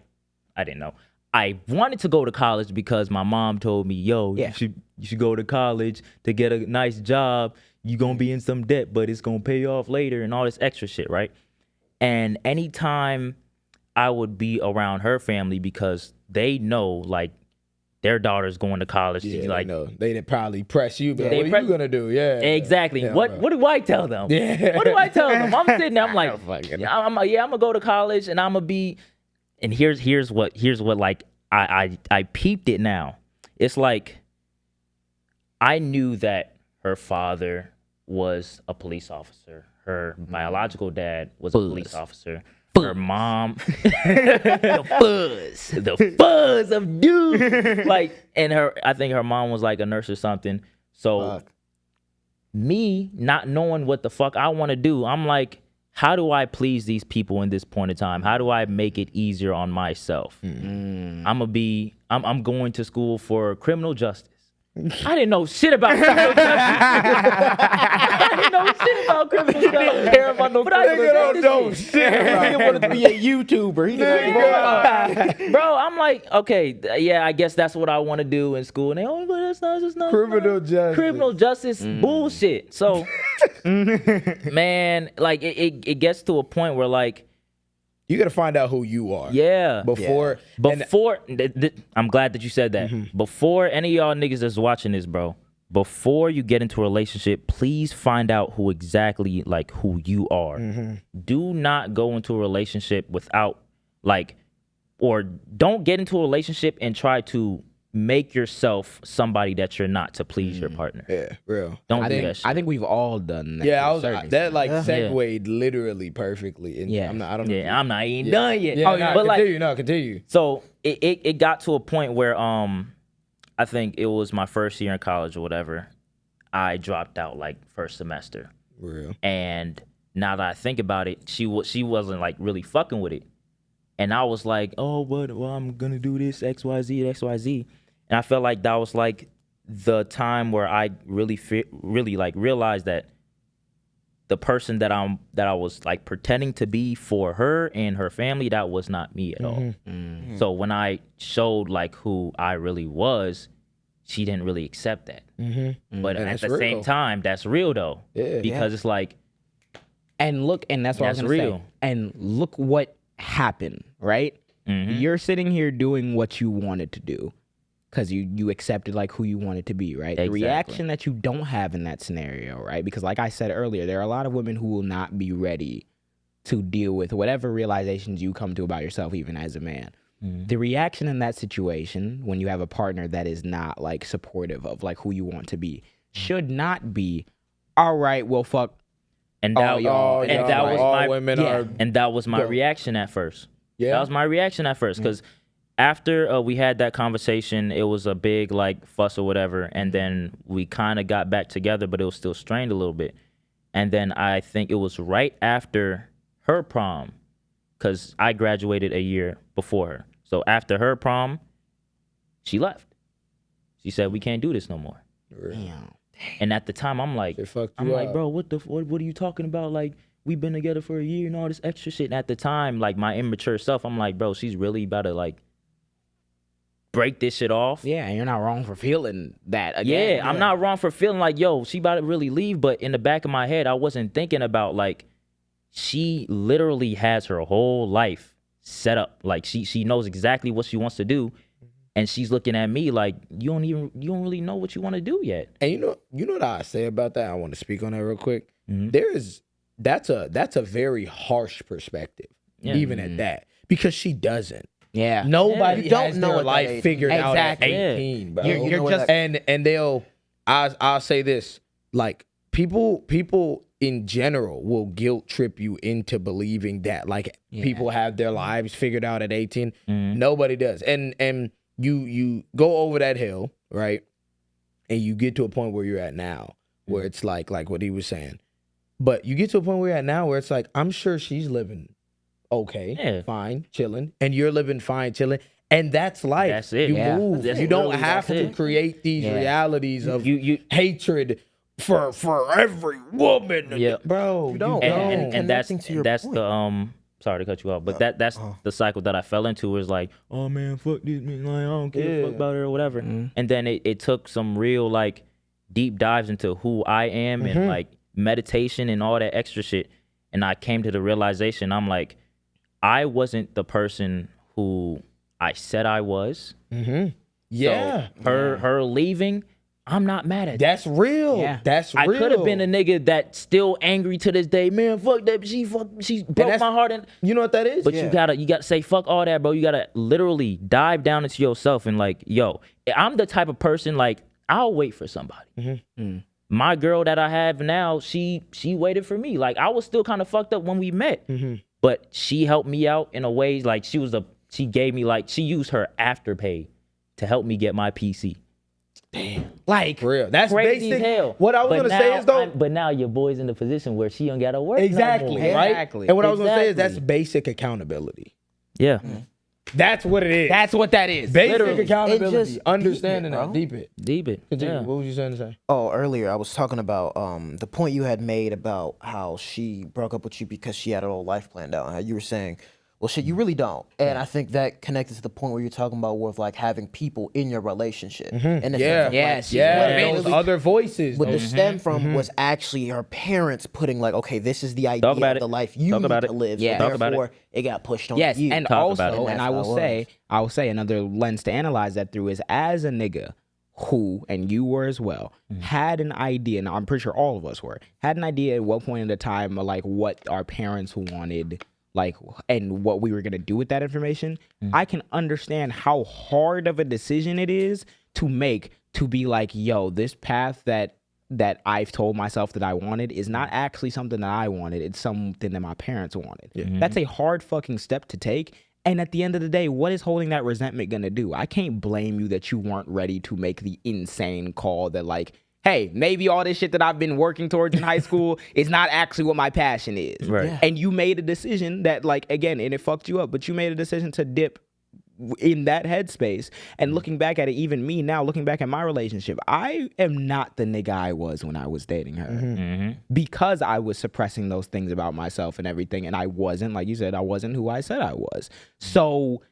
[SPEAKER 3] didn't know. I wanted to go to college because my mom told me, yo, you should go to college to get a nice job. You're going to be in some debt, but it's going to pay off later and all this extra shit, right? And anytime I would be around her family, because they know, like, their daughter's going to college.
[SPEAKER 1] Yeah,
[SPEAKER 3] like,
[SPEAKER 1] they didn't probably press you, but what are you gonna do? Yeah,
[SPEAKER 3] exactly.
[SPEAKER 1] Yeah,
[SPEAKER 3] what do I tell them? Yeah. What do I tell them? I'm sitting there. I'm like, I'm gonna go to college and I'm gonna be. And here's what like I peeped it now. It's like I knew that her father was a police officer. Her biological dad was a police officer. Her mom, the fuzz of doom. Like, and I think her mom was like a nurse or something. So me not knowing what the fuck I want to do, I'm like, how do I please these people in this point in time? How do I make it easier on myself? I'm going to school for criminal justice. I didn't know shit about criminal justice. I didn't know shit about criminal justice. Don't care about no criminal
[SPEAKER 1] don't know shit.
[SPEAKER 4] He wanted to be a YouTuber. He just
[SPEAKER 3] Bro, I'm like, okay, yeah, I guess that's what I want to do in school. And they, but that's not
[SPEAKER 1] Criminal justice.
[SPEAKER 3] Criminal justice bullshit. So man, like it gets to a point where like
[SPEAKER 1] You got to find out who you are.
[SPEAKER 3] yeah.
[SPEAKER 1] Before.
[SPEAKER 3] I'm glad that you said that. Before any of y'all niggas that's watching this, bro, before you get into a relationship, please find out who exactly like who you are. Do not go into a relationship without like, or don't get into a relationship and try to make yourself somebody that you're not to please your partner.
[SPEAKER 1] Yeah, real.
[SPEAKER 3] Don't do that shit.
[SPEAKER 2] I think we've all done that.
[SPEAKER 1] Yeah,
[SPEAKER 2] to
[SPEAKER 1] I
[SPEAKER 2] a
[SPEAKER 1] was
[SPEAKER 2] certain
[SPEAKER 1] that like
[SPEAKER 2] extent.
[SPEAKER 1] segued literally perfectly. And
[SPEAKER 2] Yeah.
[SPEAKER 1] I'm not
[SPEAKER 3] I'm not even done yet.
[SPEAKER 1] Yeah,
[SPEAKER 3] but like,
[SPEAKER 1] continue.
[SPEAKER 3] so it got to a point where I think it was my first year in college or whatever. I dropped out like first semester.
[SPEAKER 1] Real.
[SPEAKER 3] And now that I think about it, she wasn't like really fucking with it. And I was like, oh, well, I'm gonna do this XYZ. And I felt like that was like the time where I really like realized that the person that I was like pretending to be for her and her family, that was not me at all. So when I showed like who I really was, she didn't really accept that. But
[SPEAKER 1] And
[SPEAKER 3] at
[SPEAKER 1] that's
[SPEAKER 3] the same
[SPEAKER 1] real.
[SPEAKER 3] time, that's real though.
[SPEAKER 1] Yeah.
[SPEAKER 3] Because it's like,
[SPEAKER 2] And look, and that's what I was
[SPEAKER 3] That's
[SPEAKER 2] gonna
[SPEAKER 3] real.
[SPEAKER 2] say. And look what happened, right? You're sitting here doing what you wanted to do because you accepted like who you wanted to be, right? The
[SPEAKER 3] Exactly.
[SPEAKER 2] reaction that you don't have in that scenario, right? Because like I said earlier, there are a lot of women who will not be ready to deal with whatever realizations you come to about yourself, even as a man. The reaction in that situation, when you have a partner that is not like supportive of like who you want to be, should not be, all right, well, fuck.
[SPEAKER 3] and that,
[SPEAKER 2] y'all,
[SPEAKER 3] and
[SPEAKER 2] y'all,
[SPEAKER 3] that
[SPEAKER 2] right.
[SPEAKER 3] was
[SPEAKER 1] all
[SPEAKER 3] my
[SPEAKER 1] women
[SPEAKER 2] yeah.
[SPEAKER 1] are.
[SPEAKER 3] and that was my reaction at first.
[SPEAKER 1] Yeah.
[SPEAKER 3] That was my reaction at first because after we had that conversation, it was a big like fuss or whatever, and then we kind of got back together, but it was still strained a little bit. And then I think it was right after her prom, because I graduated a year before her. So after her prom, she left. She said, "We can't do this no more."
[SPEAKER 2] Damn.
[SPEAKER 3] And at the time, I'm like,
[SPEAKER 1] They fucked you up.
[SPEAKER 3] bro, what are you talking about? Like, we've been together for a year and all this extra shit. And at the time, like my immature self, I'm like, bro, she's really about to like break this shit off.
[SPEAKER 2] Yeah, and you're not wrong for feeling that again.
[SPEAKER 3] Yeah, I'm not wrong for feeling like, yo, she about to really leave. But in the back of my head, I wasn't thinking about like, she literally has her whole life set up. Like she knows exactly what she wants to do. And she's looking at me like, you don't really know what you want to do yet.
[SPEAKER 1] And you know what I say about that? I want to speak on that real quick. That's a very harsh perspective, even at that, because she doesn't.
[SPEAKER 2] Yeah.
[SPEAKER 1] Nobody
[SPEAKER 4] You don't
[SPEAKER 1] has
[SPEAKER 4] know
[SPEAKER 1] their
[SPEAKER 4] at that
[SPEAKER 1] life
[SPEAKER 4] age.
[SPEAKER 1] figured out at
[SPEAKER 2] Exactly.
[SPEAKER 1] 18, bro.
[SPEAKER 2] You're just
[SPEAKER 1] and I'll say this, like people in general will guilt trip you into believing that like people have their lives figured out at 18. Nobody does. And you go over that hill, right? And you get to a point where you're at now, where it's like what he was saying. But you get to a point where you're at now where it's like, I'm sure she's living okay, fine, chilling, and you're living fine, chilling. And that's life.
[SPEAKER 3] That's it.
[SPEAKER 1] You
[SPEAKER 2] Yeah.
[SPEAKER 1] move.
[SPEAKER 3] That's
[SPEAKER 1] You don't
[SPEAKER 3] really-
[SPEAKER 1] have
[SPEAKER 3] that's
[SPEAKER 1] to
[SPEAKER 3] it.
[SPEAKER 1] create these realities of
[SPEAKER 3] You
[SPEAKER 1] hatred for every woman.
[SPEAKER 3] Yeah.
[SPEAKER 1] Bro, you don't.
[SPEAKER 3] and that's
[SPEAKER 4] Connecting to your
[SPEAKER 3] that's
[SPEAKER 4] point.
[SPEAKER 3] the sorry to cut you off, but that's the cycle that I fell into, is like, oh man, fuck this man, like, I don't give a fuck about her or whatever. And then it took some real like deep dives into who I am and like meditation and all that extra shit. And I came to the realization, I'm like, I wasn't the person who I said I was.
[SPEAKER 1] Yeah.
[SPEAKER 3] So her leaving, I'm not mad at that.
[SPEAKER 1] That's real.
[SPEAKER 2] Yeah.
[SPEAKER 1] That's real.
[SPEAKER 3] I could have been a nigga that's still angry to this day. Man, fuck that. She broke
[SPEAKER 1] that's-
[SPEAKER 3] my heart. And
[SPEAKER 1] You know what that is?
[SPEAKER 3] but you gotta say fuck all that, bro. You gotta literally dive down into yourself and like, yo, I'm the type of person like, I'll wait for somebody. My girl that I have now, she waited for me. Like, I was still kind of fucked up when we met, but she helped me out in a way. Like, she gave me like, she used her afterpay to help me get my PC.
[SPEAKER 2] like
[SPEAKER 1] For real. That's
[SPEAKER 3] Crazy
[SPEAKER 1] basic.
[SPEAKER 3] as hell.
[SPEAKER 1] What I was
[SPEAKER 3] But
[SPEAKER 1] gonna say
[SPEAKER 3] now
[SPEAKER 1] is though.
[SPEAKER 3] but now your boy's in the position where she don't gotta work.
[SPEAKER 1] Exactly,
[SPEAKER 3] No more.
[SPEAKER 1] right?
[SPEAKER 2] Exactly.
[SPEAKER 1] And what I was gonna say is that's
[SPEAKER 3] Exactly.
[SPEAKER 1] basic accountability.
[SPEAKER 3] Yeah.
[SPEAKER 1] That's what it is.
[SPEAKER 2] that's what that is.
[SPEAKER 1] basic
[SPEAKER 3] literally.
[SPEAKER 1] accountability.
[SPEAKER 4] It just
[SPEAKER 1] Understanding
[SPEAKER 4] deep it,
[SPEAKER 1] that.
[SPEAKER 4] bro.
[SPEAKER 1] Deep it.
[SPEAKER 3] Deep it.
[SPEAKER 1] Continue.
[SPEAKER 3] Yeah.
[SPEAKER 1] What was you saying to say?
[SPEAKER 4] Oh, earlier I was talking about the point you had made about how she broke up with you because she had her whole life planned out. How you were saying well, shit, you really don't. And I think that connected to the point where you're talking about with like having people in your relationship. And the sense of,
[SPEAKER 2] Yes.
[SPEAKER 1] Those other voices.
[SPEAKER 4] what the stem from was actually her parents putting like, okay, this is the idea of
[SPEAKER 3] about it.
[SPEAKER 4] the life you
[SPEAKER 3] Talk
[SPEAKER 4] need
[SPEAKER 3] about
[SPEAKER 4] to
[SPEAKER 3] it.
[SPEAKER 4] live.
[SPEAKER 2] Yeah.
[SPEAKER 4] So
[SPEAKER 3] Talk about it.
[SPEAKER 4] therefore, it got pushed on
[SPEAKER 2] Yes,
[SPEAKER 4] you.
[SPEAKER 2] and
[SPEAKER 3] Talk about
[SPEAKER 2] also,
[SPEAKER 3] it.
[SPEAKER 2] and
[SPEAKER 4] That's
[SPEAKER 2] I will say another lens to analyze that through is as a nigga who, and you were as well, had an idea, and I'm pretty sure all of us were, had an idea at what point in the time of like what our parents wanted, like, and what we were gonna do with that information. I can understand how hard of a decision it is to make, to be like, yo, this path that I've told myself that I wanted is not actually something that I wanted. It's something that my parents wanted. That's a hard fucking step to take. And at the end of the day, what is holding that resentment gonna do? I can't blame you that you weren't ready to make the insane call that like, hey, maybe all this shit that I've been working towards in high school is not actually what my passion is.
[SPEAKER 3] Right. Yeah.
[SPEAKER 2] And you made a decision that like, again, and it fucked you up, but you made a decision to dip in that headspace. And looking back at it, even me now, looking back at my relationship, I am not the nigga I was when I was dating her because I was suppressing those things about myself and everything. And I wasn't, like you said, I wasn't who I said I was. So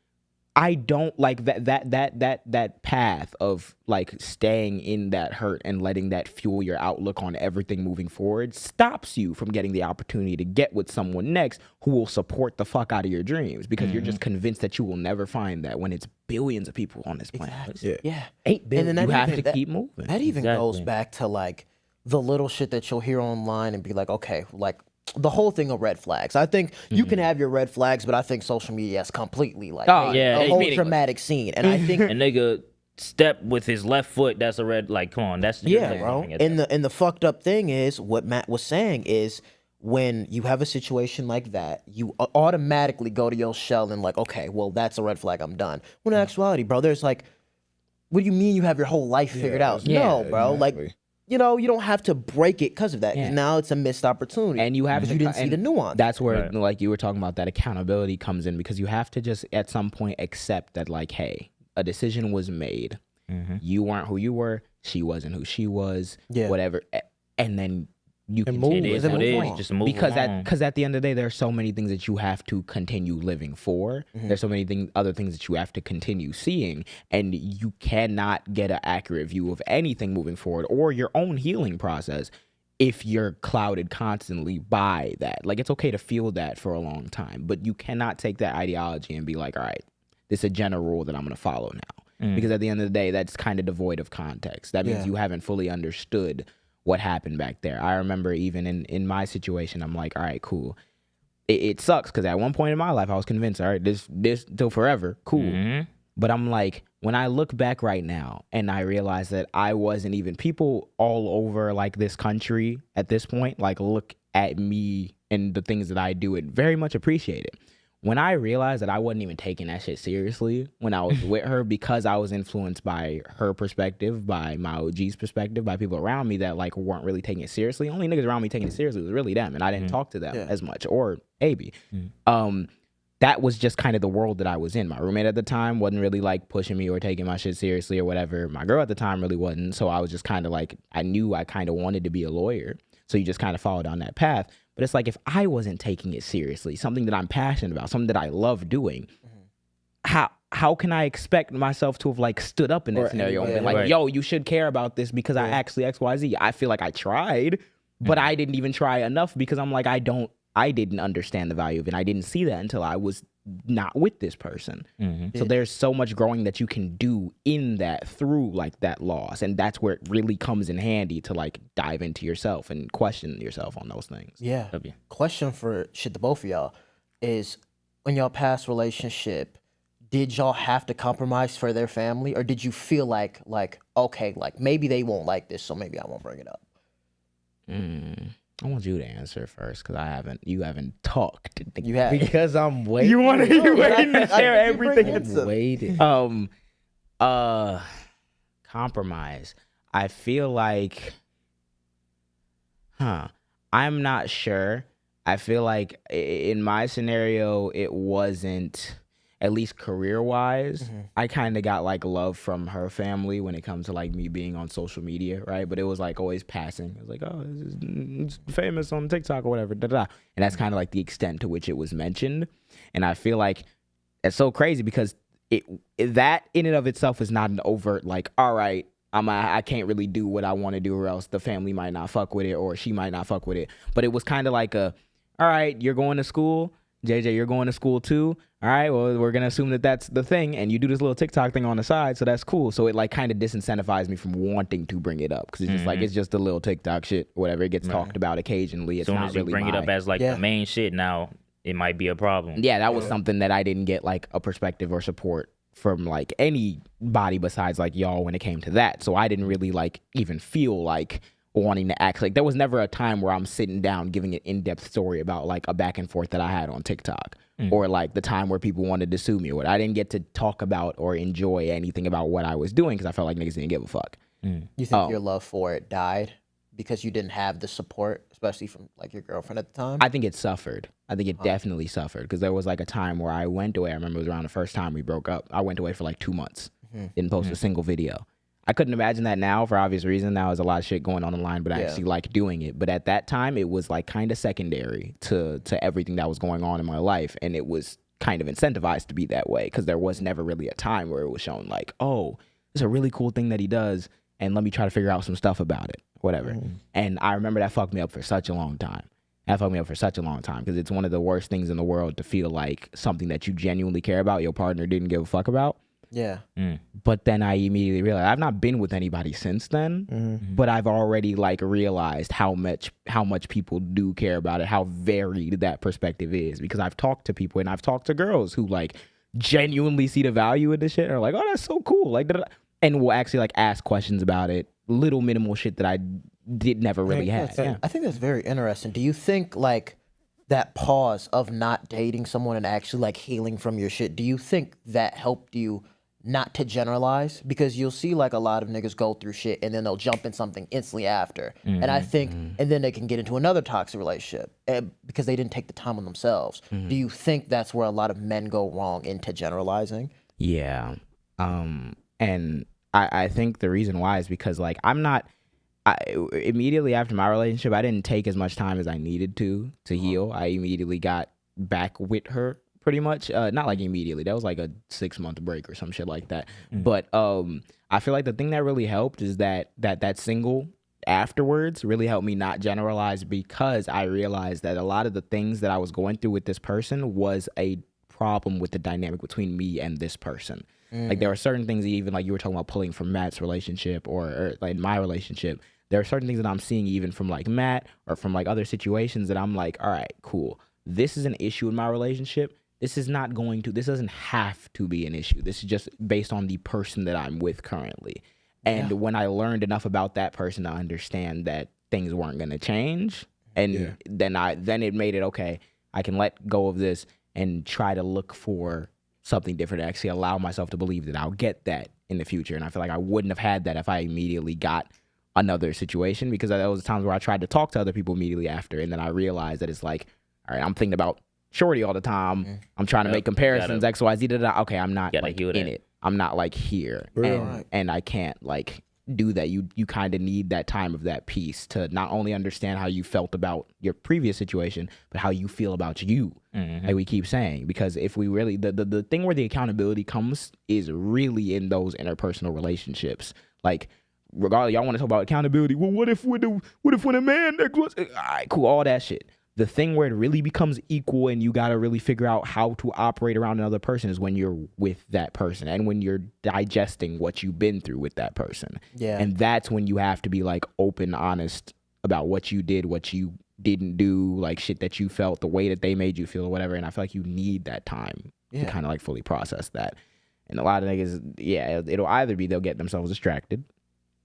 [SPEAKER 2] I don't like that path of like staying in that hurt and letting that fuel your outlook on everything moving forward stops you from getting the opportunity to get with someone next who will support the fuck out of your dreams because you're just convinced that you will never find that when it's billions of people on this planet.
[SPEAKER 4] Yeah.
[SPEAKER 2] 8 billion.
[SPEAKER 4] And then
[SPEAKER 2] You
[SPEAKER 4] that
[SPEAKER 2] have
[SPEAKER 4] even-
[SPEAKER 2] to keep moving.
[SPEAKER 4] That even goes
[SPEAKER 3] Exactly.
[SPEAKER 4] back to like the little shit that you'll hear online and be like, okay, like the whole thing of red flags. I think you can have your red flags, but I think social media is completely like
[SPEAKER 2] Oh,
[SPEAKER 4] made
[SPEAKER 3] yeah,
[SPEAKER 4] a
[SPEAKER 3] it's
[SPEAKER 4] whole
[SPEAKER 2] meaningless.
[SPEAKER 4] dramatic scene. And I think
[SPEAKER 3] A nigga step with his left foot, that's a red, like, come on, that's
[SPEAKER 4] yeah,
[SPEAKER 3] that's
[SPEAKER 4] bro.
[SPEAKER 3] something at
[SPEAKER 4] And
[SPEAKER 3] that.
[SPEAKER 4] the fucked up thing is what Matt was saying is when you have a situation like that, you automatically go to your shell and like, okay, well, that's a red flag. I'm done. When in actuality, bro, there's like, what do you mean you have your whole life figured out? No, bro. Like, you know, you don't have to break it because of that. 'Cause
[SPEAKER 2] Yeah.
[SPEAKER 4] now it's a missed opportunity.
[SPEAKER 2] And you have
[SPEAKER 4] because
[SPEAKER 2] to
[SPEAKER 4] you didn't see
[SPEAKER 2] and
[SPEAKER 4] the nuance.
[SPEAKER 2] That's where,
[SPEAKER 3] Right.
[SPEAKER 2] like you were talking about, that accountability comes in because you have to just at some point accept that, like, hey, a decision was made. You weren't who you were. She wasn't who she was.
[SPEAKER 4] Yeah.
[SPEAKER 2] Whatever. And then you can
[SPEAKER 1] move.
[SPEAKER 3] It is
[SPEAKER 4] then
[SPEAKER 3] what it
[SPEAKER 4] move
[SPEAKER 3] is.
[SPEAKER 4] on.
[SPEAKER 3] Just move
[SPEAKER 2] because
[SPEAKER 3] along.
[SPEAKER 2] at the end of the day, there are so many things that you have to continue living for. There's so many other things that you have to continue seeing, and you cannot get an accurate view of anything moving forward or your own healing process if you're clouded constantly by that. Like, it's okay to feel that for a long time, but you cannot take that ideology and be like, all right, this is a general rule that I'm going to follow now. Because at the end of the day, that's kind of devoid of context. That means
[SPEAKER 4] Yeah.
[SPEAKER 2] you haven't fully understood what happened back there. I remember even in my situation, I'm like, all right, cool. It sucks because at one point in my life, I was convinced, all right, this till forever, cool. But I'm like, when I look back right now and I realize that I wasn't even, people all over like this country at this point, like look at me and the things that I do and very much appreciate it. When I realized that I wasn't even taking that shit seriously when I was with her because I was influenced by her perspective, by my OG's perspective, by people around me that like weren't really taking it seriously. Only niggas around me taking it seriously was really them, and I didn't talk to them as much, or Abee. That was just kind of the world that I was in. My roommate at the time wasn't really like pushing me or taking my shit seriously or whatever. My girl at the time really wasn't. So I was just kind of like, I knew I kind of wanted to be a lawyer. So you just kind of follow down that path. But it's like, if I wasn't taking it seriously, something that I'm passionate about, something that I love doing, how can I expect myself to have like stood up in that scenario and been like,
[SPEAKER 3] Right.
[SPEAKER 2] yo, you should care about this because I actually XYZ. I feel like I tried, but I didn't even try enough because I'm like, I didn't understand the value of it. I didn't see that until I was not with this person. So there's so much growing that you can do in that through like that loss. And that's where it really comes in handy to like dive into yourself and question yourself on those things.
[SPEAKER 4] Yeah.
[SPEAKER 3] W.
[SPEAKER 4] Question for the both of y'all is, in y'all past relationship, did y'all have to compromise for their family, or did you feel like okay, like maybe they won't like this, so maybe I won't bring it up?
[SPEAKER 2] I want you to answer first because you haven't talked.
[SPEAKER 4] You have.
[SPEAKER 1] Because I'm waiting.
[SPEAKER 2] You want to
[SPEAKER 4] but I
[SPEAKER 2] waiting to
[SPEAKER 4] think- I
[SPEAKER 2] share
[SPEAKER 4] think you bring
[SPEAKER 2] everything.
[SPEAKER 4] it to-
[SPEAKER 1] waiting.
[SPEAKER 2] Compromise. I feel like, I'm not sure. I feel like in my scenario, it wasn't, at least career wise, I kind of got like love from her family when it comes to like me being on social media, right? But it was like always passing. It was like, oh, it's famous on TikTok or whatever, da, da, da. And that's kind of like the extent to which it was mentioned. And I feel like it's so crazy because that in and of itself is not an overt like, all right, I can't really do what I want to do or else the family might not fuck with it or she might not fuck with it. But it was kind of like all right, you're going to school. JJ, you're going to school too. All right, well, we're going to assume that that's the thing. And you do this little TikTok thing on the side. So that's cool. So it like kind of disincentivized me from wanting to bring it up. Because it's just like, it's just a little TikTok shit, whatever. It gets talked about occasionally. It's
[SPEAKER 3] as soon
[SPEAKER 2] not
[SPEAKER 3] as you
[SPEAKER 2] really
[SPEAKER 3] bring it up as like the main shit now, it might be a problem.
[SPEAKER 2] Yeah, that was something that I didn't get like a perspective or support from like anybody besides like y'all when it came to that. So I didn't really like even feel like wanting to act like there was never a time where I'm sitting down giving an in-depth story about like a back and forth that I had on TikTok or like the time where people wanted to sue me or what. I didn't get to talk about or enjoy anything about what I was doing because I felt like niggas didn't give a fuck.
[SPEAKER 4] You think your love for it died because you didn't have the support, especially from like your girlfriend at the time?
[SPEAKER 2] I think it suffered. I think it definitely suffered because there was like a time where I went away. I remember it was around the first time we broke up. I went away for like 2 months, didn't post a single video. I couldn't imagine that now for obvious reason. Now there's a lot of shit going on online, but I actually like doing it. But at that time, it was like kind of secondary to everything that was going on in my life. And it was kind of incentivized to be that way because there was never really a time where it was shown like, oh, it's a really cool thing that he does. And let me try to figure out some stuff about it, whatever. And I remember that fucked me up for such a long time. That fucked me up for such a long time because it's one of the worst things in the world to feel like something that you genuinely care about, your partner didn't give a fuck about.
[SPEAKER 4] Yeah.
[SPEAKER 2] But then I immediately realized I've not been with anybody since then, but I've already like realized how much people do care about it, how varied that perspective is because I've talked to people and I've talked to girls who like genuinely see the value in this shit and are like, oh, that's so cool. Like, and will actually like ask questions about it, little minimal shit that I did never really have.
[SPEAKER 4] I think that's very interesting. Do you think like that pause of not dating someone and actually like healing from your shit, do you think that helped you not to generalize? Because you'll see like a lot of niggas go through shit and then they'll jump in something instantly after. And I think, and then they can get into another toxic relationship because they didn't take the time on themselves. Do you think that's where a lot of men go wrong into generalizing?
[SPEAKER 2] Yeah. And I think the reason why is because like immediately after my relationship, I didn't take as much time as I needed to heal. I immediately got back with her pretty much. Not like immediately. That was like a 6-month break or some shit like that. But I feel like the thing that really helped is that single afterwards really helped me not generalize because I realized that a lot of the things that I was going through with this person was a problem with the dynamic between me and this person. Like there are certain things, even like you were talking about pulling from Matt's relationship or like my relationship. There are certain things that I'm seeing even from like Matt or from like other situations that I'm like, all right, cool. This is an issue in my relationship. This doesn't have to be an issue. This is just based on the person that I'm with currently. And when I learned enough about that person to understand that things weren't going to change, and then it made it okay, I can let go of this and try to look for something different to actually allow myself to believe that I'll get that in the future. And I feel like I wouldn't have had that if I immediately got another situation because there was times where I tried to talk to other people immediately after, and then I realized that it's like, all right, I'm thinking about Shorty all the time. I'm trying to make comparisons, X, Y, Z, okay, I'm not like in it. I'm not like here. And I can't like do that. You kind of need that time of that peace to not only understand how you felt about your previous situation, but how you feel about you. Like we keep saying, because if we really, the thing where the accountability comes is really in those interpersonal relationships. Like, regardless, y'all want to talk about accountability. Well, what if when a man, all right, cool, all that shit. The thing where it really becomes equal and you got to really figure out how to operate around another person is when you're with that person and when you're digesting what you've been through with that person. Yeah. And that's when you have to be like open, honest about what you did, what you didn't do, like shit that you felt, the way that they made you feel or whatever. And I feel like you need that time to kind of like fully process that. And a lot of niggas, it'll either be they'll get themselves distracted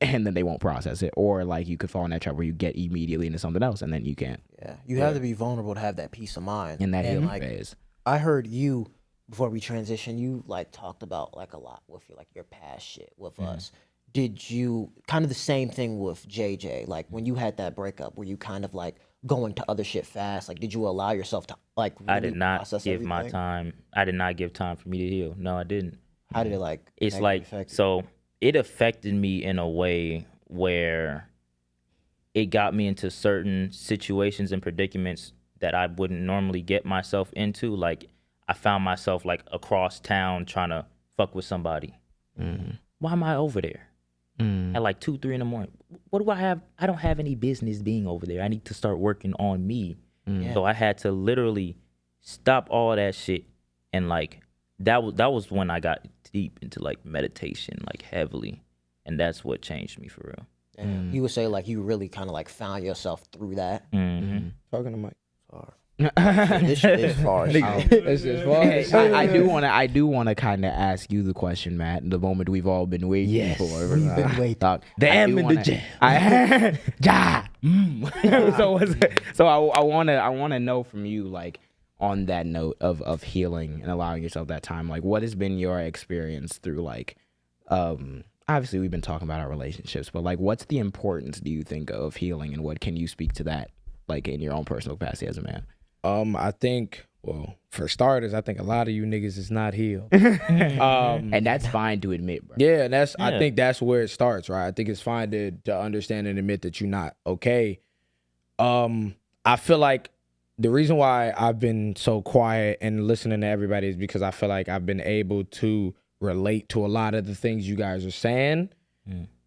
[SPEAKER 2] and then they won't process it, or like you could fall in that trap where you get immediately into something else and then you can't.
[SPEAKER 4] Yeah, you have to be vulnerable to have that peace of mind
[SPEAKER 2] in that healing phase.
[SPEAKER 4] I heard you before we transition. You like talked about like a lot with your past shit with us. Did you kind of the same thing with JJ? Like when you had that breakup, were you kind of like going to other shit fast? Like, did you allow yourself to like really
[SPEAKER 3] I did not
[SPEAKER 4] process
[SPEAKER 3] give my
[SPEAKER 4] everything?
[SPEAKER 3] time. I did not give time for me to heal. No, I didn't.
[SPEAKER 4] How did it like?
[SPEAKER 3] It's
[SPEAKER 4] negatively
[SPEAKER 3] like,
[SPEAKER 4] affect you?
[SPEAKER 3] so it affected me in a way where it got me into certain situations and predicaments that I wouldn't normally get myself into. Like, I found myself like across town trying to fuck with somebody. Why am I over there at like 2, 3 in the morning? What do I have? I don't have any business being over there. I need to start working on me. So I had to literally stop all that shit, and like that was when I got deep into like meditation, like heavily, and that's what changed me for real.
[SPEAKER 4] And you would say like you really kind of like found yourself through that.
[SPEAKER 1] Talking to Mike.
[SPEAKER 4] This shit is far.
[SPEAKER 1] It's just far.
[SPEAKER 2] Hey, I do want to kind of ask you the question, Matt. The moment we've all been waiting for.
[SPEAKER 4] We've been waiting.
[SPEAKER 1] Damn in the jam.
[SPEAKER 2] So I want to know from you, like, on that note of healing and allowing yourself that time, like, what has been your experience through, like, obviously we've been talking about our relationships, but like, what's the importance, do you think, of healing, and what can you speak to that, like, in your own personal capacity as a man?
[SPEAKER 1] I think, well, for starters, I think a lot of you niggas is not healed.
[SPEAKER 2] And that's fine to admit, bro.
[SPEAKER 1] Yeah, and I think that's where it starts, right? I think it's fine to understand and admit that you're not okay. I feel like the reason why I've been so quiet and listening to everybody is because I feel like I've been able to relate to a lot of the things you guys are saying.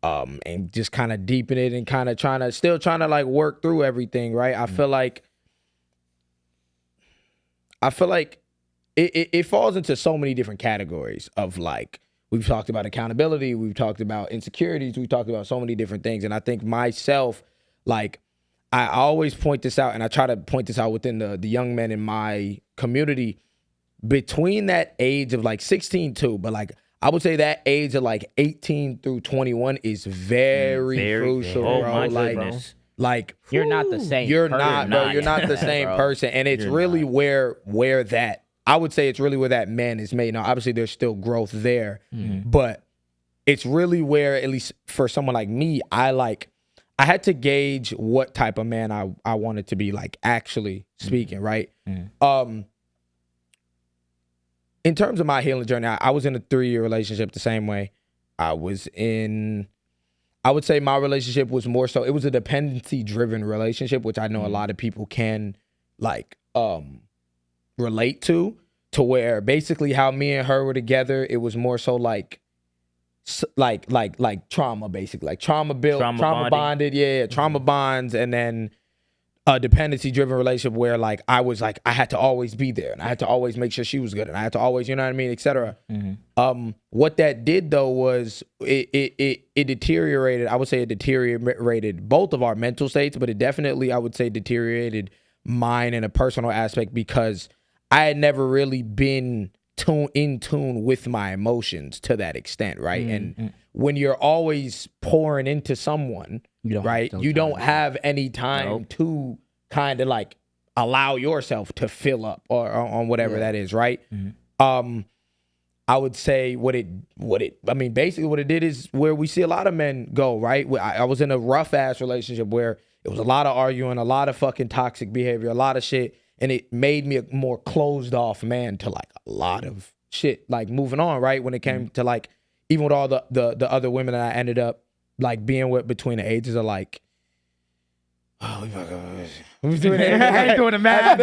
[SPEAKER 1] And just kind of deepen it and kind of still trying to like work through everything, right? I feel like it falls into so many different categories of, like, we've talked about accountability, we've talked about insecurities, we've talked about so many different things. And I think myself, like, I always point this out, and I try to point this out within the young men in my community, between that age of like 16 too, but like I would say that age of like 18 through 21 is very crucial,
[SPEAKER 3] oh,
[SPEAKER 1] bro.
[SPEAKER 3] my
[SPEAKER 1] Like,
[SPEAKER 3] goodness.
[SPEAKER 1] like
[SPEAKER 2] You're not the same.
[SPEAKER 1] you're
[SPEAKER 2] person.
[SPEAKER 1] not, bro. You're not the same
[SPEAKER 2] bro.
[SPEAKER 1] person, and it's really where that, I would say it's really where that man is made. Now, obviously, there's still growth there, but it's really where, at least for someone like me, I had to gauge what type of man I wanted to be, like, actually speaking, right? In terms of my healing journey, I was in a 3-year relationship the same way. I would say my relationship was more so, it was a dependency-driven relationship, which I know a lot of people can, like, relate to where basically how me and her were together, it was more so like trauma, basically, like trauma bonded, trauma bonds, and then a dependency driven relationship where like I was like, I had to always be there and I had to always make sure she was good and I had to always, you know what I mean, etc. What that did though was it deteriorated. I would say it deteriorated both of our mental states, but it definitely, I would say, deteriorated mine in a personal aspect because I had never really been in tune with my emotions to that extent, right? And when you're always pouring into someone, you don't have any time to kind of like allow yourself to fill up or on whatever that is, right? I would say basically what it did is where we see a lot of men go, right? I was in a rough ass relationship where it was a lot of arguing, a lot of fucking toxic behavior, a lot of shit. And it made me a more closed off man to like a lot of shit, like moving on, right? When it came to like, even with all the other women that I ended up like being with between the ages of like, oh my God. I ain't doing the math.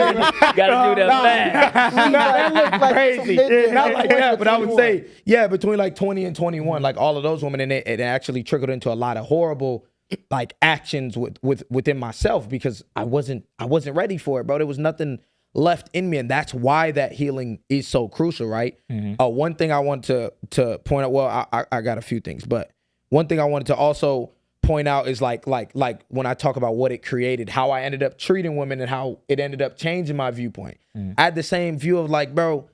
[SPEAKER 3] Gotta do the math.
[SPEAKER 1] Crazy. Not like that, but I would say, yeah, between like 20 and 21, like all of those women, and it actually trickled into a lot of horrible like actions within myself because I wasn't ready for it, bro. There was nothing left in me, and that's why that healing is so crucial, right? One thing I want to point out, well, I got a few things, but one thing I wanted to also point out is like when I talk about what it created, how I ended up treating women and how it ended up changing my viewpoint. I had the same view of like, bro,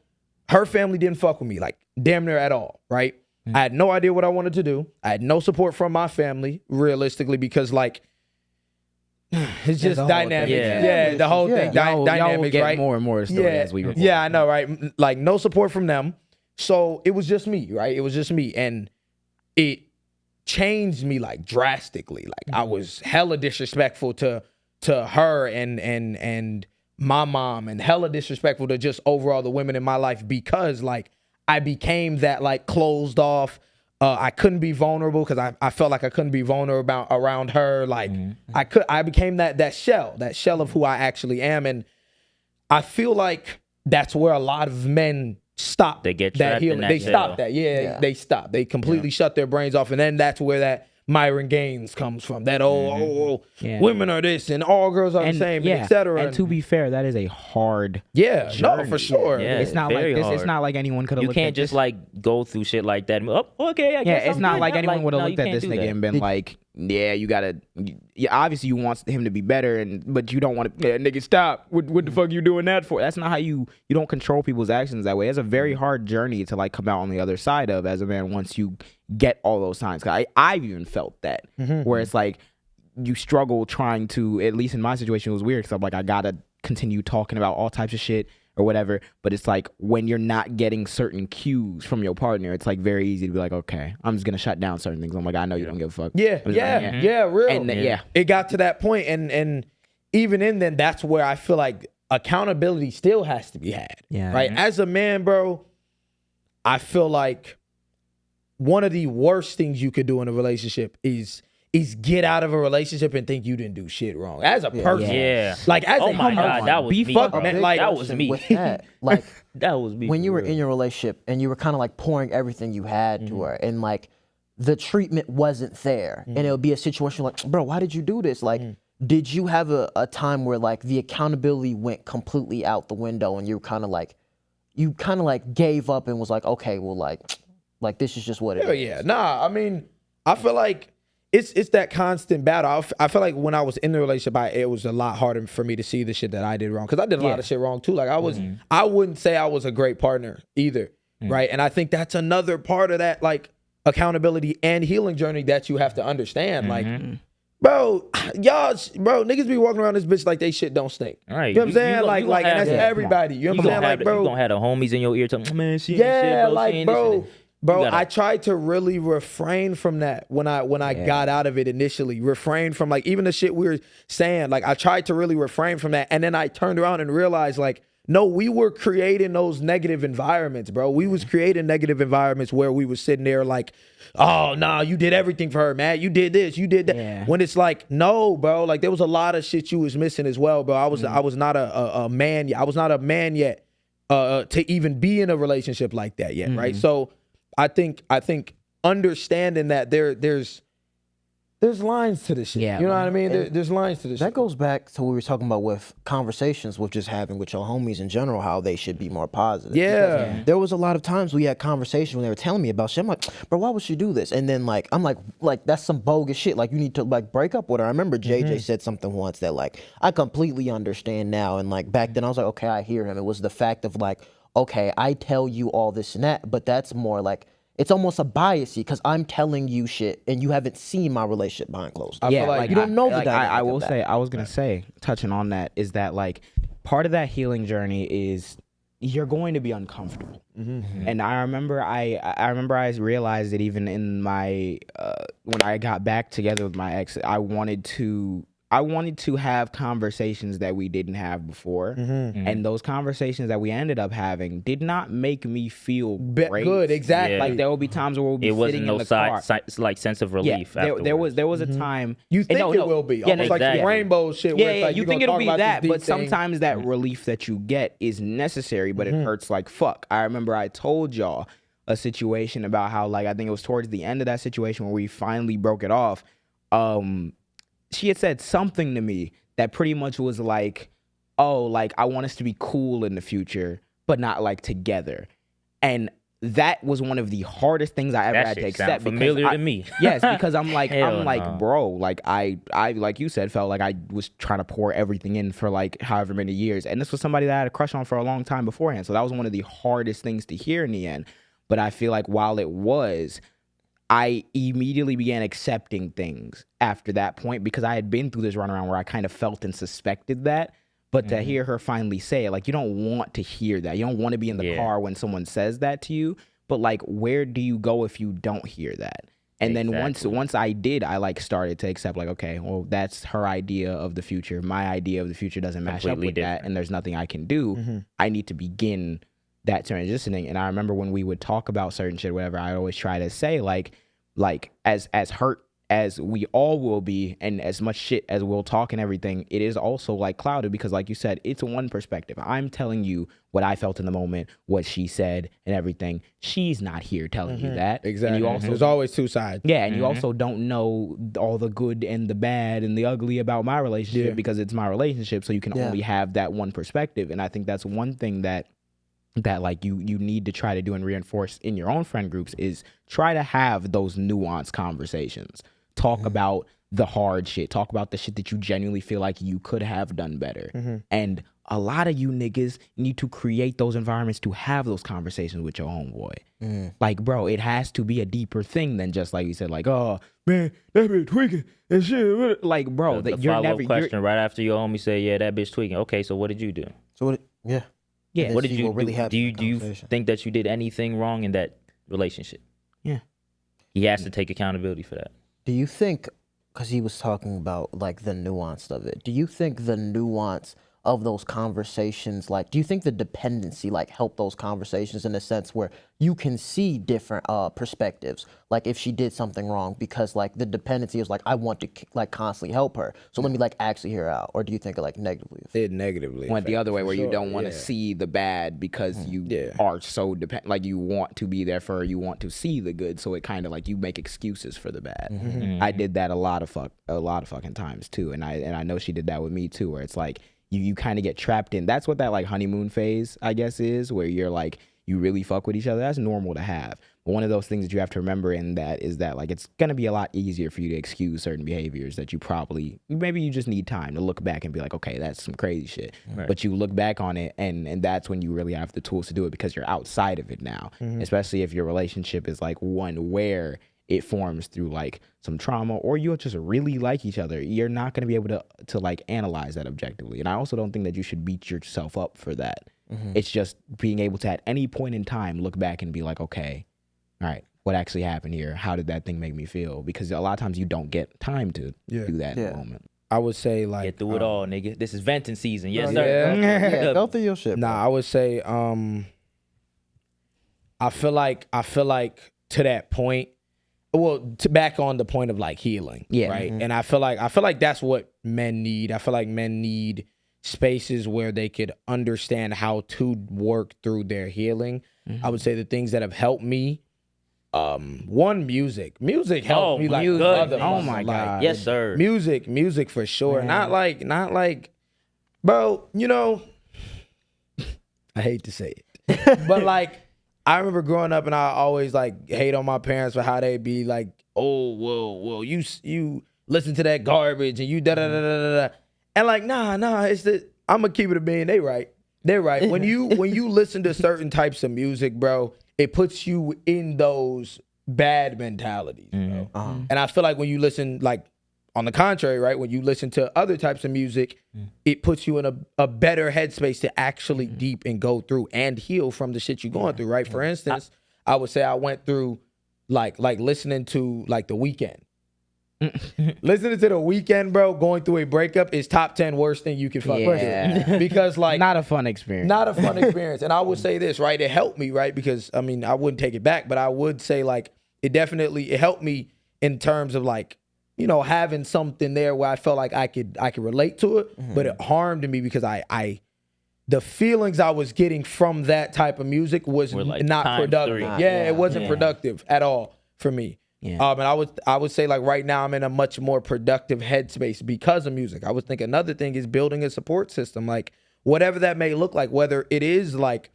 [SPEAKER 1] her family didn't fuck with me, like damn near at all, right? I had no idea what I wanted to do. I had no support from my family, realistically, because like it's just dynamics. The whole thing. Dynamics,
[SPEAKER 2] will get
[SPEAKER 1] right?
[SPEAKER 2] More and more story as we record.
[SPEAKER 1] Yeah, I know, right? Like no support from them. So it was just me, right? It was just me. And it changed me like drastically. Like I was hella disrespectful to to her and my mom, and hella disrespectful to just overall the women in my life, because like I became that like closed off. I couldn't be vulnerable because I felt like I couldn't be vulnerable around her. Like I became that shell of who I actually am, and I feel like that's where a lot of men stop.
[SPEAKER 3] They get
[SPEAKER 1] that
[SPEAKER 3] trapped
[SPEAKER 1] healing.
[SPEAKER 3] in that
[SPEAKER 1] They
[SPEAKER 3] shell.
[SPEAKER 1] stop that. Yeah, they stop. They completely shut their brains off, and then that's where that Myron Gaines comes from. That women are this and all girls are the same, and et cetera.
[SPEAKER 2] And to be fair, that is a hard
[SPEAKER 1] no,
[SPEAKER 2] journey.
[SPEAKER 1] for sure.
[SPEAKER 3] Yeah,
[SPEAKER 2] it's not like
[SPEAKER 3] very
[SPEAKER 2] this. It's
[SPEAKER 3] hard.
[SPEAKER 2] not like anyone could have
[SPEAKER 3] You
[SPEAKER 2] looked
[SPEAKER 3] can't
[SPEAKER 2] at
[SPEAKER 3] just
[SPEAKER 2] this.
[SPEAKER 3] like go through shit like that. And, oh, okay, I guess
[SPEAKER 2] It's
[SPEAKER 3] I'm
[SPEAKER 2] not
[SPEAKER 3] good
[SPEAKER 2] like
[SPEAKER 3] now.
[SPEAKER 2] anyone would have
[SPEAKER 3] no,
[SPEAKER 2] looked
[SPEAKER 3] you
[SPEAKER 2] at
[SPEAKER 3] can't
[SPEAKER 2] this
[SPEAKER 3] do
[SPEAKER 2] nigga
[SPEAKER 3] that.
[SPEAKER 2] and been like, yeah, you gotta, obviously you want him to be better, but you don't want to, nigga, stop. What the fuck you doing that for? That's not how you don't control people's actions that way. It's a very hard journey to like come out on the other side of as a man once you get all those signs. I've even felt that, where it's like you struggle trying to, at least in my situation, it was weird because I'm like, I gotta continue talking about all types of shit or whatever, but it's like when you're not getting certain cues from your partner, it's like very easy to be like, okay, I'm just gonna shut down certain things. I'm like, I know you don't give a fuck.
[SPEAKER 1] Yeah, real.
[SPEAKER 2] And
[SPEAKER 1] it got to that point, and even in then, that's where I feel like accountability still has to be had.
[SPEAKER 2] Yeah.
[SPEAKER 1] Right. As a man, bro, I feel like one of the worst things you could do in a relationship is get out of a relationship and think you didn't do shit wrong. As a person.
[SPEAKER 3] Yeah.
[SPEAKER 1] Like as
[SPEAKER 3] Oh
[SPEAKER 1] a
[SPEAKER 3] my
[SPEAKER 1] human,
[SPEAKER 3] God, that was
[SPEAKER 1] be
[SPEAKER 3] me,
[SPEAKER 1] fucked,
[SPEAKER 3] bro.
[SPEAKER 1] man. Like
[SPEAKER 3] that was me.
[SPEAKER 4] With that, like
[SPEAKER 3] That was me.
[SPEAKER 4] when you were
[SPEAKER 3] for real.
[SPEAKER 4] in your relationship and you were kind of like pouring everything you had to her, and like the treatment wasn't there, and it would be a situation like, bro, why did you do this? Like, did you have a time where like the accountability went completely out the window and you kind of like gave up and was like, okay, well, like this is just what it
[SPEAKER 1] hell
[SPEAKER 4] is.
[SPEAKER 1] yeah. Nah, I mean, I feel like it's that constant battle. I feel like when I was in the relationship, it was a lot harder for me to see the shit that I did wrong, because I did a lot of shit wrong too. Like I wouldn't say I was a great partner either, right? And I think that's another part of that like accountability and healing journey that you have to understand. Like, bro, niggas be walking around this bitch like they shit don't stink.
[SPEAKER 3] All right.
[SPEAKER 1] You know what I'm saying?
[SPEAKER 3] You
[SPEAKER 1] like,
[SPEAKER 3] gonna
[SPEAKER 1] and
[SPEAKER 3] have
[SPEAKER 1] that's
[SPEAKER 3] that.
[SPEAKER 1] everybody. You know what I'm saying? Like, bro,
[SPEAKER 3] you gonna have the homies in your ear telling, man, she ain't
[SPEAKER 1] yeah,
[SPEAKER 3] shit, bro.
[SPEAKER 1] like,
[SPEAKER 3] she ain't this and that.
[SPEAKER 1] bro,
[SPEAKER 3] gotta-
[SPEAKER 1] I tried to really refrain from that when I got out of it initially. Refrain from like even the shit we were saying. Like I tried to really refrain from that, and then I turned around and realized like, no, we were creating those negative environments, bro. We was creating negative environments where we was sitting there like, oh, nah, you did everything for her, man. You did this, you did that.
[SPEAKER 2] Yeah.
[SPEAKER 1] When it's like, no, bro, like there was a lot of shit you was missing as well, bro. I was not a man yet. I was not a man yet to even be in a relationship like that yet, right? So I think understanding that there's lines to this shit.
[SPEAKER 2] Yeah,
[SPEAKER 1] you know what I mean?
[SPEAKER 4] And
[SPEAKER 1] There's lines to this
[SPEAKER 4] That
[SPEAKER 1] shit.
[SPEAKER 4] goes back to what we were talking about with conversations with just having with your homies in general, how they should be more positive.
[SPEAKER 1] Yeah.
[SPEAKER 4] Because there was a lot of times we had conversations when they were telling me about shit. I'm like, bro, why would she do this? And then like, I'm like that's some bogus shit. Like you need to like break up with her. I remember JJ said something once that like, I completely understand now. And like back then I was like, okay, I hear him. It was the fact of like, okay, I tell you all this and that, but that's more like, it's almost a biasy because I'm telling you shit and you haven't seen my relationship behind closed doors.
[SPEAKER 1] I feel like
[SPEAKER 4] you don't know the dynamic
[SPEAKER 2] I
[SPEAKER 4] of
[SPEAKER 2] will
[SPEAKER 4] that.
[SPEAKER 2] say, I was gonna say, touching on that, is that like part of that healing journey is you're going to be uncomfortable. And I remember I realized it even in my when I got back together with my ex. I wanted to have conversations that we didn't have before, and those conversations that we ended up having did not make me feel great.
[SPEAKER 1] Good, exactly.
[SPEAKER 3] Yeah.
[SPEAKER 2] Like there will be times where we'll be
[SPEAKER 3] It wasn't
[SPEAKER 2] sitting
[SPEAKER 3] no
[SPEAKER 2] in the car.
[SPEAKER 3] like sense of relief.
[SPEAKER 2] Yeah, there
[SPEAKER 3] afterwards.
[SPEAKER 2] was a time
[SPEAKER 1] You think
[SPEAKER 2] no,
[SPEAKER 1] it
[SPEAKER 2] no.
[SPEAKER 1] will be.
[SPEAKER 2] Yeah,
[SPEAKER 1] Almost like
[SPEAKER 3] exactly.
[SPEAKER 1] the rainbow shit.
[SPEAKER 2] Yeah,
[SPEAKER 1] where it's
[SPEAKER 2] yeah,
[SPEAKER 1] like,
[SPEAKER 2] you
[SPEAKER 1] gonna
[SPEAKER 2] think it'll
[SPEAKER 1] talk
[SPEAKER 2] be
[SPEAKER 1] about
[SPEAKER 2] that,
[SPEAKER 1] this
[SPEAKER 2] but
[SPEAKER 1] deep thing.
[SPEAKER 2] sometimes that relief that you get is necessary, but it hurts like fuck. I remember I told y'all a situation about how like I think it was towards the end of that situation where we finally broke it off. She had said something to me that pretty much was like, oh, like I want us to be cool in the future, but not like together. And that was one of the hardest things I ever
[SPEAKER 3] That
[SPEAKER 2] had to
[SPEAKER 3] shit
[SPEAKER 2] accept.
[SPEAKER 3] sound
[SPEAKER 2] because
[SPEAKER 3] familiar
[SPEAKER 2] I-
[SPEAKER 3] to me.
[SPEAKER 2] Yes, because I'm like,
[SPEAKER 3] Hell no.
[SPEAKER 2] bro, like I like you said, felt like I was trying to pour everything in for like however many years. And this was somebody that I had a crush on for a long time beforehand. So that was one of the hardest things to hear in the end. But I feel like while it was, I immediately began accepting things after that point because I had been through this runaround where I kind of felt and suspected that. But to hear her finally say it, like you don't want to hear that. You don't want to be in the car when someone says that to you. But like, where do you go if you don't hear that? And then
[SPEAKER 3] Exactly.
[SPEAKER 2] once I did, I like started to accept like, okay, well, that's her idea of the future. My idea of the future doesn't match up
[SPEAKER 3] Completely
[SPEAKER 2] with that,
[SPEAKER 3] different.
[SPEAKER 2] and there's nothing I can do. I need to begin that transitioning. And I remember when we would talk about certain shit, whatever, I always try to say like as hurt as we all will be, and as much shit as we'll talk and everything, it is also like clouded because, like you said, it's one perspective. I'm telling you what I felt in the moment, what she said, and everything. She's not here telling you that.
[SPEAKER 1] Exactly.
[SPEAKER 2] And you also,
[SPEAKER 1] There's always two sides.
[SPEAKER 2] yeah, and you also don't know all the good and the bad and the ugly about my relationship because it's my relationship. So you can only have that one perspective. And I think that's one thing that like you need to try to do and reinforce in your own friend groups is try to have those nuanced conversations. Talk about the hard shit. Talk about the shit that you genuinely feel like you could have done better. And a lot of you niggas need to create those environments to have those conversations with your homeboy. Like, bro, it has to be a deeper thing than just like you said, like, oh man, that bitch tweaking and shit. Like, bro,
[SPEAKER 3] The
[SPEAKER 2] that you're
[SPEAKER 3] follow-up
[SPEAKER 2] never.
[SPEAKER 3] question right after your homie say, yeah, that bitch tweaking. Okay, so what did you do?
[SPEAKER 4] So what? Yeah.
[SPEAKER 2] Yeah.
[SPEAKER 3] What
[SPEAKER 4] Then
[SPEAKER 3] did
[SPEAKER 4] she
[SPEAKER 3] you
[SPEAKER 4] will really
[SPEAKER 3] do?
[SPEAKER 4] have
[SPEAKER 3] Do you
[SPEAKER 4] that
[SPEAKER 3] do you
[SPEAKER 4] conversation.
[SPEAKER 3] think that you did anything wrong in that relationship?
[SPEAKER 2] Yeah.
[SPEAKER 3] He has to take accountability for that.
[SPEAKER 4] Do you think, because he was talking about like the nuance of it, do you think the nuance of those conversations, like, do you think the dependency like helped those conversations in a sense where you can see different perspectives, like if she did something wrong, because like the dependency is like, I want to like constantly help her, so let me like actually hear her out? Or do you think it like negatively affected?
[SPEAKER 1] It negatively.
[SPEAKER 2] Went the other way where you
[SPEAKER 1] sure,
[SPEAKER 2] don't want to
[SPEAKER 1] yeah.
[SPEAKER 2] see the bad because you are so dependent, like you want to be there for her, you want to see the good, so it kind of like you make excuses for the bad. I did that a lot of fucking times too, and I know she did that with me too, where it's like you kind of get trapped in. That's what that like honeymoon phase, I guess, is, where you're like you really fuck with each other. That's normal to have. But one of those things that you have to remember in that is that like it's gonna be a lot easier for you to excuse certain behaviors that you maybe you just need time to look back and be like, okay, that's some crazy shit.
[SPEAKER 3] Right.
[SPEAKER 2] But you look back on it and that's when you really have the tools to do it because you're outside of it now. Especially if your relationship is like one where it forms through like some trauma or you just really like each other. You're not going to be able to like analyze that objectively. And I also don't think that you should beat yourself up for that. It's just being able to at any point in time look back and be like, okay, all right, what actually happened here? How did that thing make me feel? Because a lot of times you don't get time to do that in the moment.
[SPEAKER 1] I would say like
[SPEAKER 3] Get through it all, nigga. This is venting season. Yes, sir.
[SPEAKER 4] Yeah, go through your shit.
[SPEAKER 1] Nah,
[SPEAKER 4] bro.
[SPEAKER 1] I would say I feel like to that point, well, to back on the point of like healing, right? And I feel like that's what men need. I feel like men need spaces where they could understand how to work through their healing. I would say the things that have helped me, one, music helped me like
[SPEAKER 3] good.
[SPEAKER 1] motherfucker.
[SPEAKER 2] Oh my
[SPEAKER 1] Like,
[SPEAKER 2] God.
[SPEAKER 3] Yes, sir.
[SPEAKER 1] music for sure. Not like, bro, you know, I hate to say it, but like, I remember growing up and I always like hate on my parents for how they be like, oh, well, you listen to that garbage and you da da da da da. And like, nah, it's that I'm gonna keep it a being. They're right. When you listen to certain types of music, bro, it puts you in those bad mentalities, bro. And I feel like when you listen, like on the contrary, right, when you listen to other types of music, it puts you in a better headspace to actually deep and go through and heal from the shit you're going through, right? For instance, I would say I went through like listening to like The Weeknd. Listening to The Weeknd, bro, going through a breakup is top 10 worst thing you can fucking do. Because like
[SPEAKER 2] Not a fun experience.
[SPEAKER 1] not a fun experience. And I would say this, right? It helped me, right? Because I mean, I wouldn't take it back, but I would say like it helped me in terms of like, you know, having something there where I felt like I could relate to it, but it harmed me because the feelings I was getting from that type of music was
[SPEAKER 3] Were like
[SPEAKER 1] not
[SPEAKER 3] times
[SPEAKER 1] productive.
[SPEAKER 3] three.
[SPEAKER 1] It wasn't productive at all for me.
[SPEAKER 2] Yeah.
[SPEAKER 1] And I would say like right now I'm in a much more productive headspace because of music. I would think another thing is building a support system, like whatever that may look like, whether it is like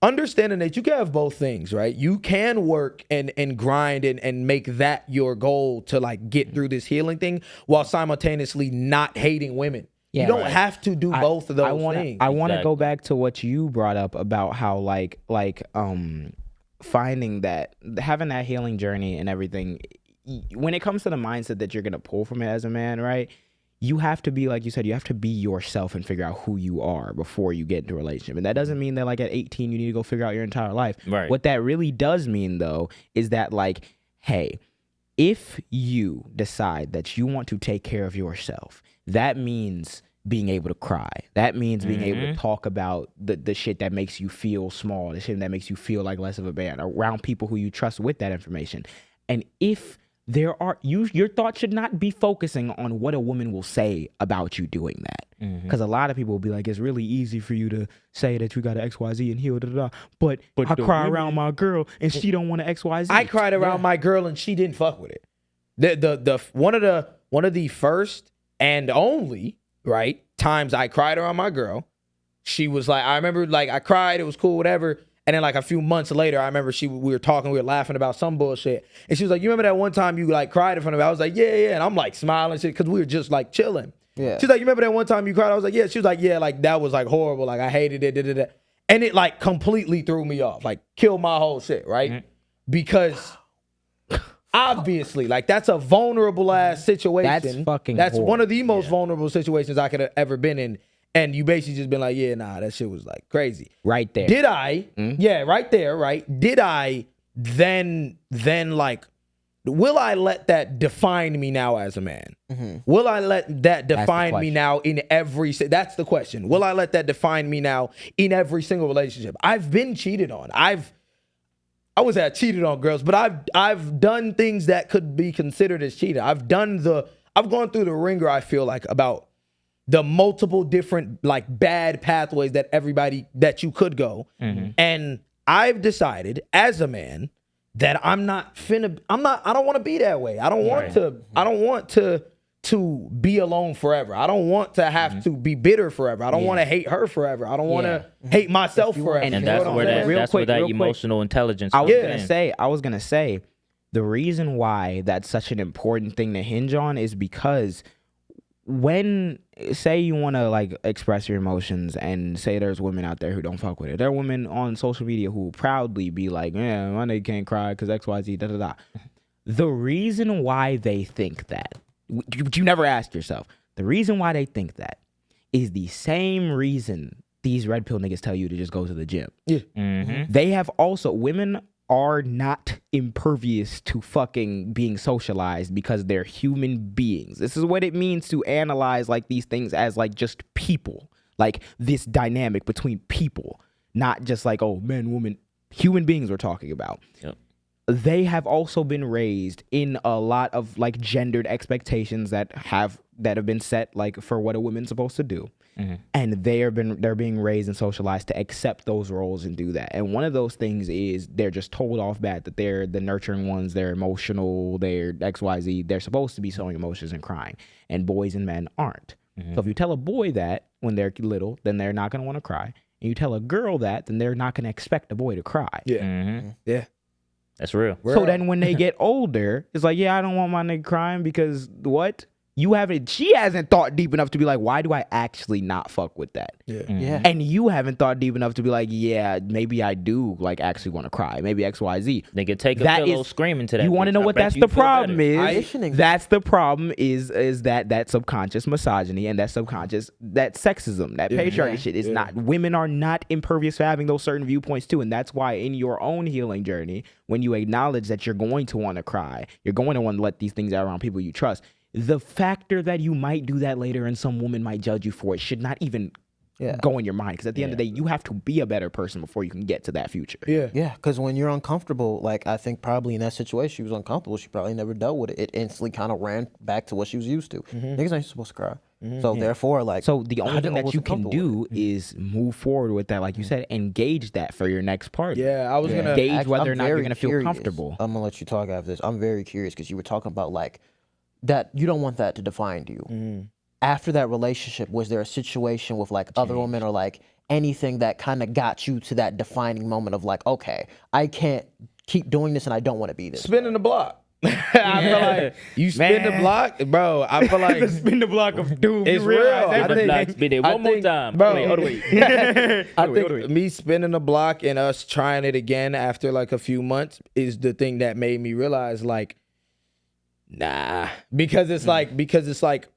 [SPEAKER 1] understanding that you can have both things, right? You can work and grind and make that your goal to like get through this healing thing while simultaneously not hating women.
[SPEAKER 2] Yeah,
[SPEAKER 1] you don't
[SPEAKER 2] right.
[SPEAKER 1] have to do both of those things.
[SPEAKER 2] I want to go
[SPEAKER 3] Exactly.
[SPEAKER 2] back to what you brought up about how like finding that, having that healing journey and everything. When it comes to the mindset that you're gonna pull from it as a man, right? You have to be, like you said, you have to be yourself and figure out who you are before you get into a relationship. And that doesn't mean that like at 18 you need to go figure out your entire life.
[SPEAKER 3] Right.
[SPEAKER 2] What that really does mean though is that like, hey, if you decide that you want to take care of yourself, that means being able to cry. That means being able to talk about the shit that makes you feel small, the shit that makes you feel like less of a man, around people who you trust with that information. And if there are your thoughts should not be focusing on what a woman will say about you doing that. Because a lot of people will be like, it's really easy for you to say that you got an XYZ and heal, but I cry around my girl and she don't want an XYZ.
[SPEAKER 1] I cried around my girl and she didn't fuck with it. The one of the first and only right times I cried around my girl, she was like, I remember like I cried, it was cool, whatever. And then like a few months later, I remember we were talking, we were laughing about some bullshit. And she was like, you remember that one time you like cried in front of me? I was like, yeah. And I'm like smiling shit because we were just like chilling.
[SPEAKER 4] Yeah.
[SPEAKER 1] She's like, you remember that one time you cried? I was like, yeah. She was like, yeah, like that was like horrible. Like I hated it. And it like completely threw me off, like killed my whole shit, right? Because obviously, like that's a vulnerable ass situation. That's one of the most vulnerable situations I could have ever been in. And you basically just been like, yeah, nah, that shit was like crazy.
[SPEAKER 2] Right there.
[SPEAKER 1] Did I? Yeah, right there, right? Did I then like, will I let that define me now as a man? Will I let that define me now in every, that's the question. Will I let that define me now in every single relationship? I've been cheated on. I was cheated on, girls, but I've done things that could be considered as cheating. I've gone through the ringer, I feel like, about the multiple different like bad pathways that you could go. And I've decided as a man that I don't want to be that way. I don't want to be alone forever. I don't want to have to be bitter forever. I don't want to hate her forever. I don't want to hate myself forever.
[SPEAKER 3] And that's where that emotional intelligence
[SPEAKER 2] comes in. I was gonna say the reason why that's such an important thing to hinge on is because when, say you want to like express your emotions and say there's women out there who don't fuck with it. There are women on social media who proudly be like, yeah, my nigga can't cry because XYZ, The reason why they think that, you never ask yourself, the reason why they think that is the same reason these red pill niggas tell you to just go to the gym. Yeah. They have also, women are not impervious to fucking being socialized because they're human beings. This is what it means to analyze like these things as like just people, like this dynamic between people, not just like, oh, men, woman, human beings we're talking about. Yep. They have also been raised in a lot of like gendered expectations that have been set like for what a woman's supposed to do. And they're being raised and socialized to accept those roles and do that. And one of those things is they're just told off bat that they're the nurturing ones, they're emotional, they're XYZ, they're supposed to be showing emotions and crying. And boys and men aren't. So if you tell a boy that when they're little, then they're not going to want to cry. And you tell a girl that, then they're not going to expect a boy to cry.
[SPEAKER 1] Yeah.
[SPEAKER 3] That's real.
[SPEAKER 2] So then when they get older, it's like, yeah, I don't want my nigga crying because what? She hasn't thought deep enough to be like, why do I actually not fuck with that? Yeah. And you haven't thought deep enough to be like, yeah, maybe I do like actually want to cry. Maybe XYZ.
[SPEAKER 3] They could take a pillow screaming to that.
[SPEAKER 2] You want to know what that's the problem is? That's the problem is that subconscious misogyny and that subconscious, that sexism, that patriarchy shit is not, women are not impervious to having those certain viewpoints too. And that's why in your own healing journey, when you acknowledge that you're going to want to cry, you're going to want to let these things out around people you trust, the factor that you might do that later and some woman might judge you for it should not even go in your mind. Because at the end of the day, you have to be a better person before you can get to that future.
[SPEAKER 4] Yeah, because when you're uncomfortable, like I think probably in that situation, she was uncomfortable. She probably never dealt with it. It instantly kind of ran back to what she was used to. Niggas ain't supposed to cry. So therefore, like,
[SPEAKER 2] so the only thing that you can do is move forward with that, like you said, engage that for your next partner.
[SPEAKER 1] Yeah, I was gonna
[SPEAKER 2] gauge whether or not you're gonna feel comfortable.
[SPEAKER 4] I'm gonna let you talk after this. I'm very curious because you were talking about like that you don't want that to define you. After that relationship, was there a situation with like other women or like anything that kind of got you to that defining moment of like, okay, I can't keep doing this and I don't want to be this?
[SPEAKER 1] Spinning the block. I feel like you spin the block, bro. I feel like
[SPEAKER 2] the spin the block of doom.
[SPEAKER 1] It's real.
[SPEAKER 3] I think one more time,
[SPEAKER 1] bro.
[SPEAKER 3] Wait.
[SPEAKER 1] I think me spinning the block and us trying it again after like a few months is the thing that made me realize like, nah, because it's like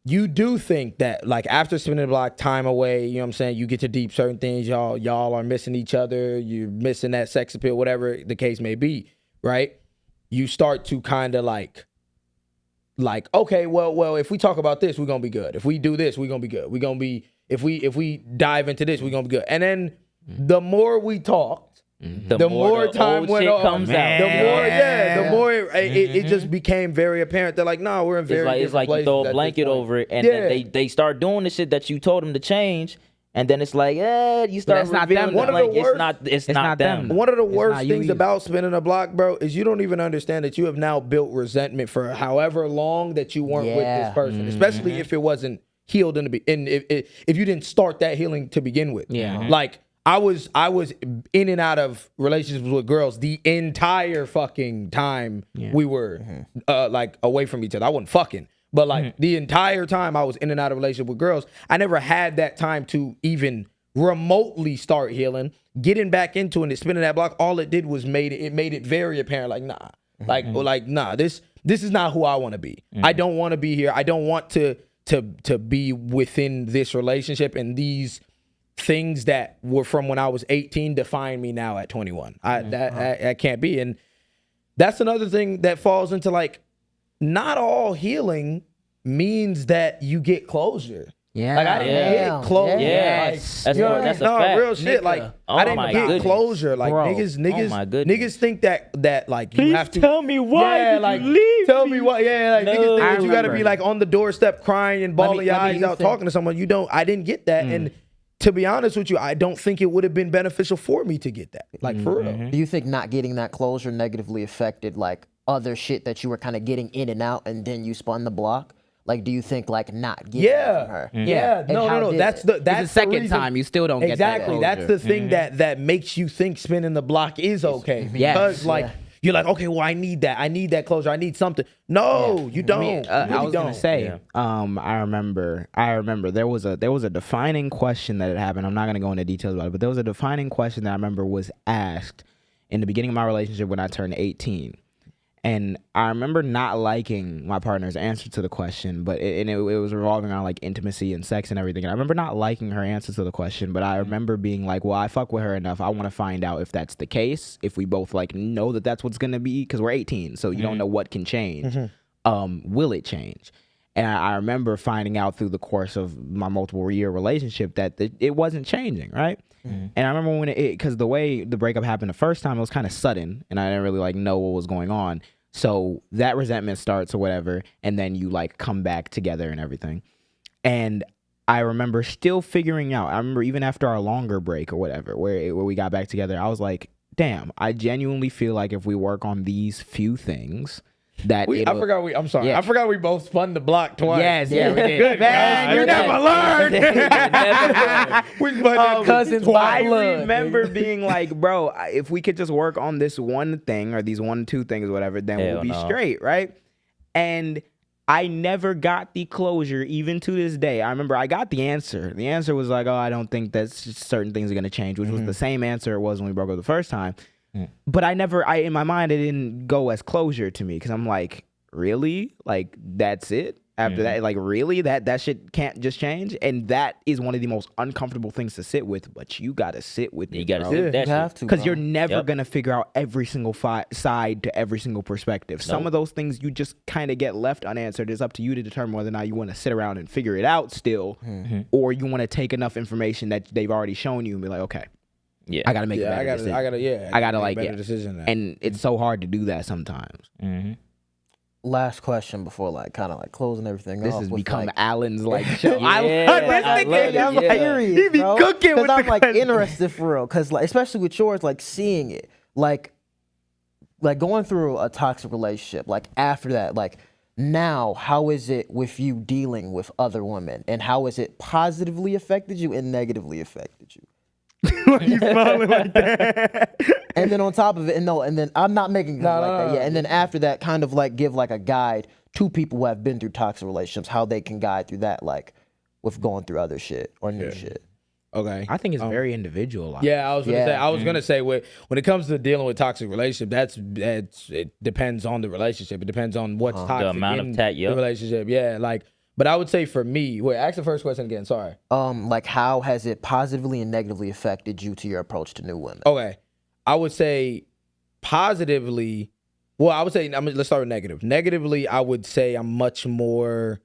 [SPEAKER 1] you do think that like after spinning the block, time away, you know what I'm saying, you get to deep certain things, y'all are missing each other, you're missing that sex appeal, whatever the case may be, right? you start to kind of like, okay, well, if we talk about this, we're gonna be good. If we do this, we're gonna be good. We're gonna be, if we dive into this, we're gonna be good. And then the more we talked, the more time
[SPEAKER 3] old
[SPEAKER 1] went
[SPEAKER 3] shit
[SPEAKER 1] on.
[SPEAKER 3] comes out.
[SPEAKER 1] The more it just became very apparent that like, no, we're in very
[SPEAKER 3] It's like you
[SPEAKER 1] different
[SPEAKER 3] throw a
[SPEAKER 1] places at
[SPEAKER 3] blanket
[SPEAKER 1] this point.
[SPEAKER 3] over it, and then they start doing the shit that you told them to change, and then it's like, you start
[SPEAKER 2] that's not
[SPEAKER 3] revealing
[SPEAKER 2] them.
[SPEAKER 3] that,
[SPEAKER 1] One of
[SPEAKER 3] like,
[SPEAKER 1] the worst-
[SPEAKER 3] it's not them.
[SPEAKER 1] One of the
[SPEAKER 2] It's
[SPEAKER 1] worst
[SPEAKER 2] not you
[SPEAKER 1] things
[SPEAKER 2] either.
[SPEAKER 1] about spinning a block, bro, is you don't even understand that you have now built resentment for however long that you weren't with
[SPEAKER 4] Yeah.
[SPEAKER 1] this person, especially if it wasn't healed in the beginning. If you didn't start that healing to begin with.
[SPEAKER 2] Yeah.
[SPEAKER 1] Like I was in and out of relationships with girls the entire fucking time we were like away from each other. I wasn't fucking. But like the entire time I was in and out of relationship with girls, I never had that time to even remotely start healing. Getting back into it and spinning that block, all it did was made it very apparent. Like nah, this is not who I want to be. I don't want to be here. I don't want to be within this relationship, and these things that were from when I was 18 define me now at 21. I can't be. And that's another thing that falls into like, not all healing means that you get closure.
[SPEAKER 2] Yeah.
[SPEAKER 1] Like I didn't get closure.
[SPEAKER 3] Yes.
[SPEAKER 1] Like,
[SPEAKER 3] That's a fact.
[SPEAKER 1] real shit. Like
[SPEAKER 3] Oh
[SPEAKER 1] I didn't
[SPEAKER 3] my
[SPEAKER 1] get
[SPEAKER 3] goodness.
[SPEAKER 1] closure. Like
[SPEAKER 2] Bro.
[SPEAKER 1] niggas,
[SPEAKER 3] Oh my goodness.
[SPEAKER 1] niggas think that like you have to
[SPEAKER 3] tell me why
[SPEAKER 1] Yeah,
[SPEAKER 3] did
[SPEAKER 1] like
[SPEAKER 3] you leave
[SPEAKER 1] tell me why. Yeah, like niggas think
[SPEAKER 2] I
[SPEAKER 1] that you gotta be
[SPEAKER 2] remember.
[SPEAKER 1] like on the doorstep crying and bawling your
[SPEAKER 4] let me
[SPEAKER 1] eyes
[SPEAKER 4] you
[SPEAKER 1] out
[SPEAKER 4] think-
[SPEAKER 1] talking to someone. You don't. I didn't get that. And to be honest with you, I don't think it would have been beneficial for me to get that. Like for real.
[SPEAKER 4] Do you think not getting that closure negatively affected like other shit that you were kind of getting in and out, and then you spun the block? Like, do you think like not getting that from her?
[SPEAKER 1] Yeah.
[SPEAKER 4] And
[SPEAKER 1] No.
[SPEAKER 4] how did
[SPEAKER 1] That's
[SPEAKER 4] it?
[SPEAKER 1] the
[SPEAKER 2] the second
[SPEAKER 1] reason-
[SPEAKER 2] time you still don't get that
[SPEAKER 1] exactly. That's the thing that makes you think spinning the block is okay.
[SPEAKER 2] Yes.
[SPEAKER 1] Because like you're like, okay, well, I need that. I need that closure. I need something. No, you don't. You
[SPEAKER 2] I
[SPEAKER 1] really
[SPEAKER 2] was
[SPEAKER 1] don't.
[SPEAKER 2] gonna say, I remember there was a defining question that had happened. I'm not gonna go into details about it, but there was a defining question that I remember was asked in the beginning of my relationship when I turned 18. And I remember not liking my partner's answer to the question, but it was revolving around like intimacy and sex and everything. And I remember not liking her answer to the question, but I remember being like, well, I fuck with her enough. I want to find out if that's the case, if we both like know that that's what's going to be, because we're 18, so you don't know what can change. Will it change? And I remember finding out through the course of my multiple year relationship that it wasn't changing, right? And I remember when because the way the breakup happened the first time, it was kind of sudden, and I didn't really like know what was going on. So that resentment starts or whatever, and then you like come back together and everything. And I remember still figuring out. I remember even after our longer break or whatever, where we got back together, I was like, damn, I genuinely feel like if we work on these few things, that
[SPEAKER 1] I'm sorry.
[SPEAKER 2] Yeah.
[SPEAKER 1] I forgot we both spun the block twice.
[SPEAKER 2] Yes, yeah, we did.
[SPEAKER 1] Good
[SPEAKER 2] Man,
[SPEAKER 1] God.
[SPEAKER 2] you never learned.
[SPEAKER 1] We spun that
[SPEAKER 4] cousins
[SPEAKER 1] twice.
[SPEAKER 4] by
[SPEAKER 2] I
[SPEAKER 4] blood,
[SPEAKER 2] remember being like, bro, if we could just work on this one thing or these 1-2 things or whatever, then we'll be straight, right? And I never got the closure, even to this day. I remember I got the answer. The answer was like, oh, I don't think that certain things are going to change, which was the same answer it was when we broke up the first time. But in my mind, it didn't go as closure to me because I'm like, really? Like, that's it? After that, like, really? That shit can't just change? And that is one of the most uncomfortable things to sit with, but you got to sit with
[SPEAKER 3] You
[SPEAKER 2] it,
[SPEAKER 3] gotta
[SPEAKER 2] bro.
[SPEAKER 3] see that
[SPEAKER 4] You have
[SPEAKER 3] shit.
[SPEAKER 4] to,
[SPEAKER 2] Because
[SPEAKER 4] bro.
[SPEAKER 2] you're never going to figure out every single side to every single perspective. Some of those things you just kind of get left unanswered. It's up to you to determine whether or not you want to sit around and figure it out still, or you want to take enough information that they've already shown you and be like, okay,
[SPEAKER 3] Yeah.
[SPEAKER 2] I got to make a
[SPEAKER 1] Yeah,
[SPEAKER 2] better decision.
[SPEAKER 1] I gotta
[SPEAKER 2] make
[SPEAKER 1] make
[SPEAKER 2] a
[SPEAKER 1] a
[SPEAKER 2] better
[SPEAKER 1] decision now.
[SPEAKER 2] And it's so hard to do that sometimes.
[SPEAKER 4] Last question before like kind of like closing everything
[SPEAKER 2] This
[SPEAKER 4] off.
[SPEAKER 2] has
[SPEAKER 4] with,
[SPEAKER 2] become
[SPEAKER 4] like,
[SPEAKER 2] Alan's like show.
[SPEAKER 3] Yeah,
[SPEAKER 2] I
[SPEAKER 3] like,
[SPEAKER 2] love
[SPEAKER 3] I
[SPEAKER 2] this
[SPEAKER 3] love
[SPEAKER 2] nigga.
[SPEAKER 3] it.
[SPEAKER 4] I'm
[SPEAKER 3] Yeah.
[SPEAKER 4] curious,
[SPEAKER 2] He be
[SPEAKER 4] bro,
[SPEAKER 2] cooking with
[SPEAKER 4] I'm
[SPEAKER 2] the
[SPEAKER 4] like
[SPEAKER 2] questions.
[SPEAKER 4] interested for real, cause like especially with yours, like seeing it, like going through a toxic relationship, like after that, like now, how is it with you dealing with other women, and how has it positively affected you and negatively affected you?
[SPEAKER 2] You smiling like that?
[SPEAKER 4] And then on top of it, and then I'm not making it like that yet. And then after that, kind of like give like a guide to people who have been through toxic relationships, how they can guide through that, like with going through other shit or new shit.
[SPEAKER 1] Okay.
[SPEAKER 2] I think it's very individualized.
[SPEAKER 1] Yeah, I was gonna
[SPEAKER 4] Yeah.
[SPEAKER 1] say. I was gonna say when it comes to dealing with toxic relationship, it depends on the relationship. It depends on what's toxic
[SPEAKER 3] The amount
[SPEAKER 1] in
[SPEAKER 3] of the
[SPEAKER 1] the relationship. Yeah, like. But I would say for me, wait. Ask the first question again. Sorry.
[SPEAKER 4] Like how has it positively and negatively affected you to your approach to new women?
[SPEAKER 1] Okay, I would say positively. Well, I would say, let's start with negative. Negatively, I would say I'm much more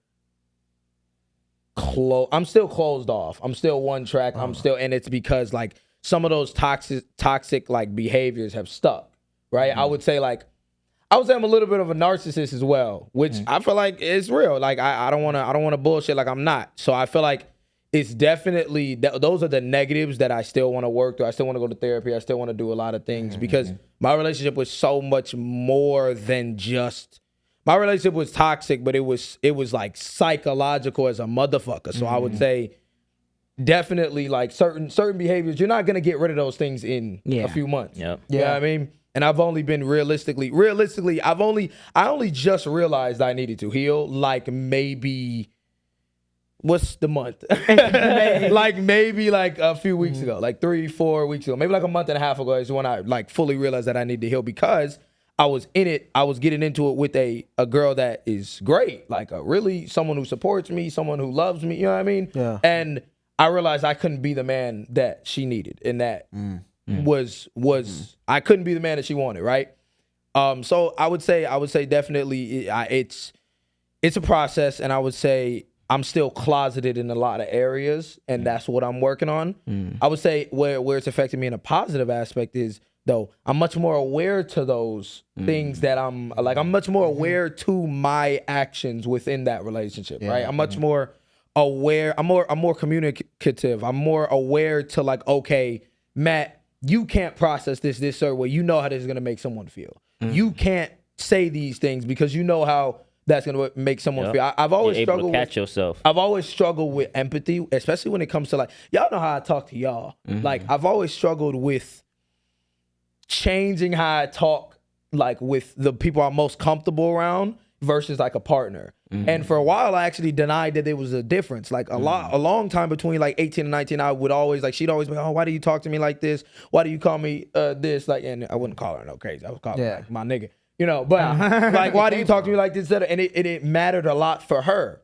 [SPEAKER 1] I'm still closed off. I'm still one track. And it's because like some of those toxic like behaviors have stuck, right? I would say I'm a little bit of a narcissist as well, which I feel like is real. Like I don't want to bullshit like I'm not. So I feel like it's definitely those are the negatives that I still want to work through. I still want to go to therapy. I still want to do a lot of things because my relationship was so much more than just. My relationship was toxic, but it was like psychological as a motherfucker. So I would say definitely like certain behaviors. You're not gonna get rid of those things in a few months.
[SPEAKER 3] Yep.
[SPEAKER 1] You know what I mean? And I've only been realistically, I only just realized I needed to heal. Like maybe. What's the month? maybe a few weeks ago, like 3-4 weeks ago, maybe like a month and a half ago is when I like fully realized that I need to heal because I was in it. I was getting into it with a girl that is great, like someone who supports me, someone who loves me. You know what I mean? Yeah. And I realized I couldn't be the man that she needed, and that was I couldn't be the man that she wanted. Right. So I would say definitely it's a process, and I would say. I'm still closeted in a lot of areas, and that's what I'm working on. I would say where it's affected me in a positive aspect is, though, I'm much more aware to those things that I'm much more aware to my actions within that relationship, right? I'm much more aware. I'm more communicative. I'm more aware to like, okay, Matt, you can't process this certain way. You know how this is going to make someone feel. You can't say these things because you know how that's gonna make someone feel. I've always struggled
[SPEAKER 3] to catch yourself.
[SPEAKER 1] I've always struggled with empathy, especially when it comes to like y'all know how I talk to y'all. Like I've always struggled with changing how I talk, like with the people I'm most comfortable around versus like a partner. And for a while, I actually denied that there was a difference. Like a long time between like 18 and 19, I would always she'd always be, oh, why do you talk to me like this? Why do you call me this? Like, and I wouldn't call her no crazy. I would call her like my nigga. You know, but like, why do you talk to me like this? And it mattered a lot for her.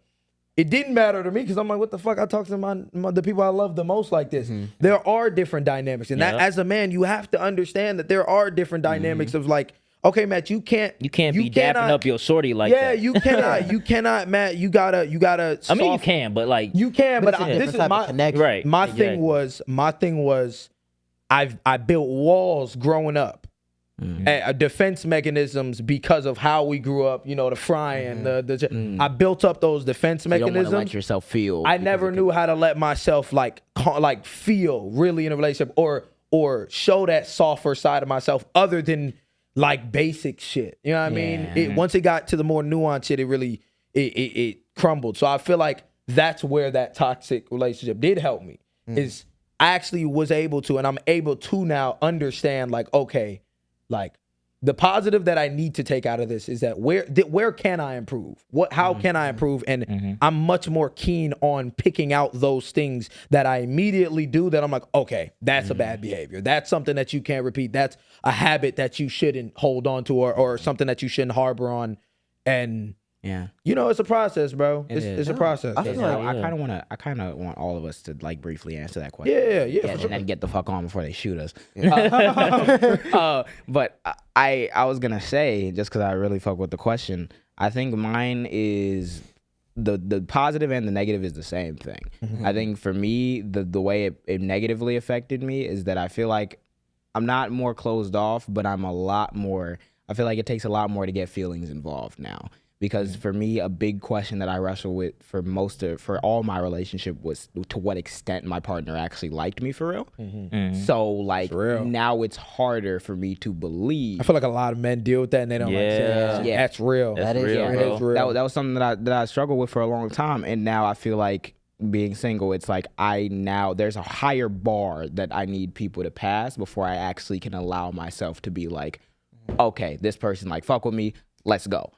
[SPEAKER 1] It didn't matter to me because I'm like, what the fuck? I talk to the people I love the most like this. There are different dynamics. And that as a man, you have to understand that there are different dynamics of like, okay, Matt, you can't be dapping
[SPEAKER 3] up your shorty like that.
[SPEAKER 1] Yeah, you cannot, Matt. You gotta.
[SPEAKER 3] I mean, you can, but like
[SPEAKER 1] you can, but this is my
[SPEAKER 4] connection.
[SPEAKER 3] Right.
[SPEAKER 1] My thing was, I built walls growing up. Defense mechanisms because of how we grew up, you know, the frying, I built up those defense mechanisms.
[SPEAKER 2] You don't want to let yourself feel.
[SPEAKER 1] I never knew how to let myself like feel really in a relationship or show that softer side of myself other than like basic shit. You know what I mean? Once it got to the more nuanced shit, it really it crumbled. So I feel like that's where that toxic relationship did help me. Is I actually was able to, and I'm able to now understand like, okay, like the positive that I need to take out of this is that where can I improve? How can I improve? And I'm much more keen on picking out those things that I immediately do that I'm like, okay, that's a bad behavior. That's something that you can't repeat. That's a habit that you shouldn't hold on to or something that you shouldn't harbor on. And you know, it's a process, bro. It's a process.
[SPEAKER 2] I feel like I kind of want all of us to like briefly answer that question.
[SPEAKER 1] Yeah,
[SPEAKER 2] and then get the fuck on before they shoot us. But I was gonna say, just because I really fuck with the question, I think mine is the positive and the negative is the same thing. I think for me, the way it negatively affected me is that I feel like I'm not more closed off, but I'm a lot more. I feel like it takes a lot more to get feelings involved now. Because for me, a big question that I wrestle with for all my relationship was to what extent my partner actually liked me for real. So like now it's harder for me to believe.
[SPEAKER 1] I feel like a lot of men deal with that and they don't that's real.
[SPEAKER 3] That is real.
[SPEAKER 2] That was something that I struggled with for a long time, and now I feel like being single, it's like there's a higher bar that I need people to pass before I actually can allow myself to be like, okay, this person like fuck with me. Let's go.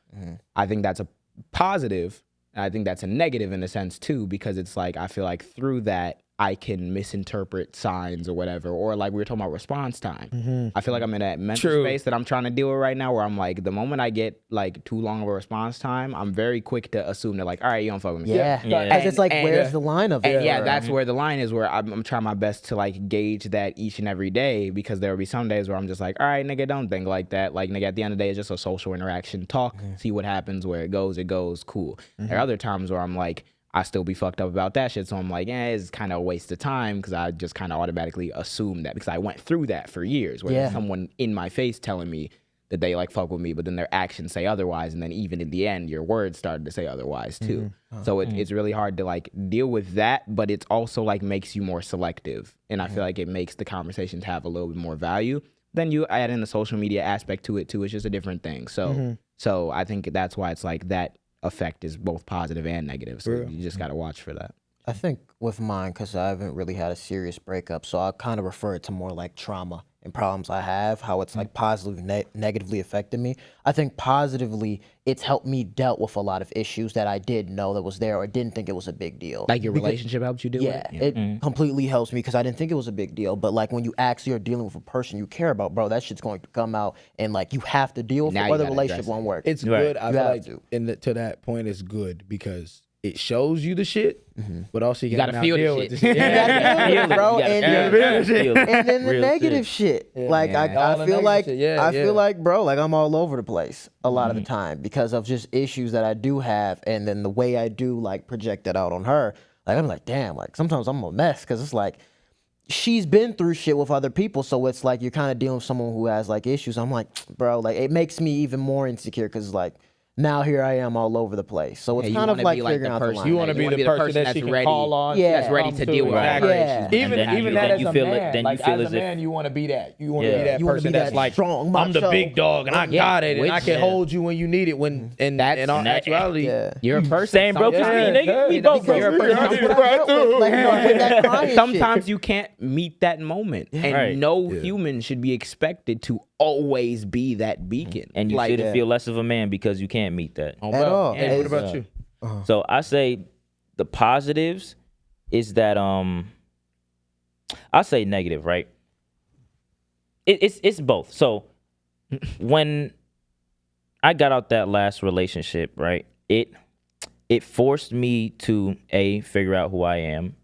[SPEAKER 2] I think that's a positive. And I think that's a negative in a sense too, because it's like I feel like through that I can misinterpret signs or whatever, or like we were talking about response time. I feel like I'm in that mental space that I'm trying to deal with right now, where I'm like, the moment I get like too long of a response time, I'm very quick to assume that like, all right, you don't fuck with me.
[SPEAKER 4] Yeah, because it's like, where's the line of it?
[SPEAKER 2] And yeah, that's where the line is, where I'm trying my best to like gauge that each and every day, because there will be some days where I'm just like, all right, nigga, don't think like that. Like, nigga, at the end of the day, it's just a social interaction. Talk, see what happens, where it goes, cool. There are other times where I'm like, I still be fucked up about that shit. So I'm like, it's kind of a waste of time, because I just kind of automatically assume that, because I went through that for years, where there's someone in my face telling me that they like fuck with me, but then their actions say otherwise. And then even in the end, your words started to say otherwise too. So it's really hard to like deal with that, but it's also like makes you more selective. And I feel like it makes the conversations have a little bit more value. Then you add in the social media aspect to it too. It's just a different thing. So I think that's why it's like that effect is both positive and negative. So you just got to watch for that.
[SPEAKER 4] I think with mine, because I haven't really had a serious breakup, so I kind of refer it to more like trauma and problems I have, how it's like positively, negatively affected me. I think positively, it's helped me dealt with a lot of issues that I did know that was there or didn't think it was a big deal.
[SPEAKER 2] Like your relationship helped you deal with it?
[SPEAKER 4] Yeah, it completely helps me, because I didn't think it was a big deal. But like when you actually are dealing with a person you care about, bro, that shit's going to come out, and like you have to deal with it, or the relationship won't work.
[SPEAKER 1] It's good. I feel like to that point, it's good because it shows you the shit, but also you gotta
[SPEAKER 2] feel
[SPEAKER 1] deal
[SPEAKER 2] the
[SPEAKER 1] with the
[SPEAKER 2] shit.
[SPEAKER 1] shit.
[SPEAKER 4] You gotta feel it, bro. And then the
[SPEAKER 3] Real
[SPEAKER 4] negative shit. Like I feel like I feel like, bro, like I'm all over the place a lot of the time because of just issues that I do have, and then the way I do like project that out on her. Like I'm like, damn, like sometimes I'm a mess, because it's like she's been through shit with other people, so it's like you're kind of dealing with someone who has like issues. I'm like, bro, like it makes me even more insecure, because like now here I am all over the place. So it's kind of like figuring out the line.
[SPEAKER 1] You want to be the person that she can call on.
[SPEAKER 2] That's ready to deal with
[SPEAKER 1] exactly.
[SPEAKER 2] her issues.
[SPEAKER 1] Even that as a
[SPEAKER 3] feel
[SPEAKER 1] man.
[SPEAKER 3] then
[SPEAKER 1] Like
[SPEAKER 3] you feel
[SPEAKER 1] as
[SPEAKER 3] as
[SPEAKER 1] a
[SPEAKER 3] if
[SPEAKER 1] man, you want to be that. You want to be that
[SPEAKER 4] You wanna
[SPEAKER 1] person
[SPEAKER 4] be
[SPEAKER 1] that's
[SPEAKER 4] that
[SPEAKER 1] like,
[SPEAKER 4] strong,
[SPEAKER 1] I'm the
[SPEAKER 4] macho.
[SPEAKER 1] big dog and I got it and I can
[SPEAKER 3] Yeah.
[SPEAKER 1] hold you when you need it. When in all actuality,
[SPEAKER 2] You're a person.
[SPEAKER 3] Same broke as me, nigga. We both broke.
[SPEAKER 2] You're a person.
[SPEAKER 4] Like,
[SPEAKER 2] Sometimes you can't meet that moment, and
[SPEAKER 3] Right.
[SPEAKER 2] no human should be expected to always be that beacon.
[SPEAKER 3] And you shouldn't feel less of a man because you can't meet that.
[SPEAKER 4] At all.
[SPEAKER 1] Hey, what about you?
[SPEAKER 3] So I say the positives is that I say negative, right? It's both. So when I got out that last relationship, right, it forced me to figure out who I am,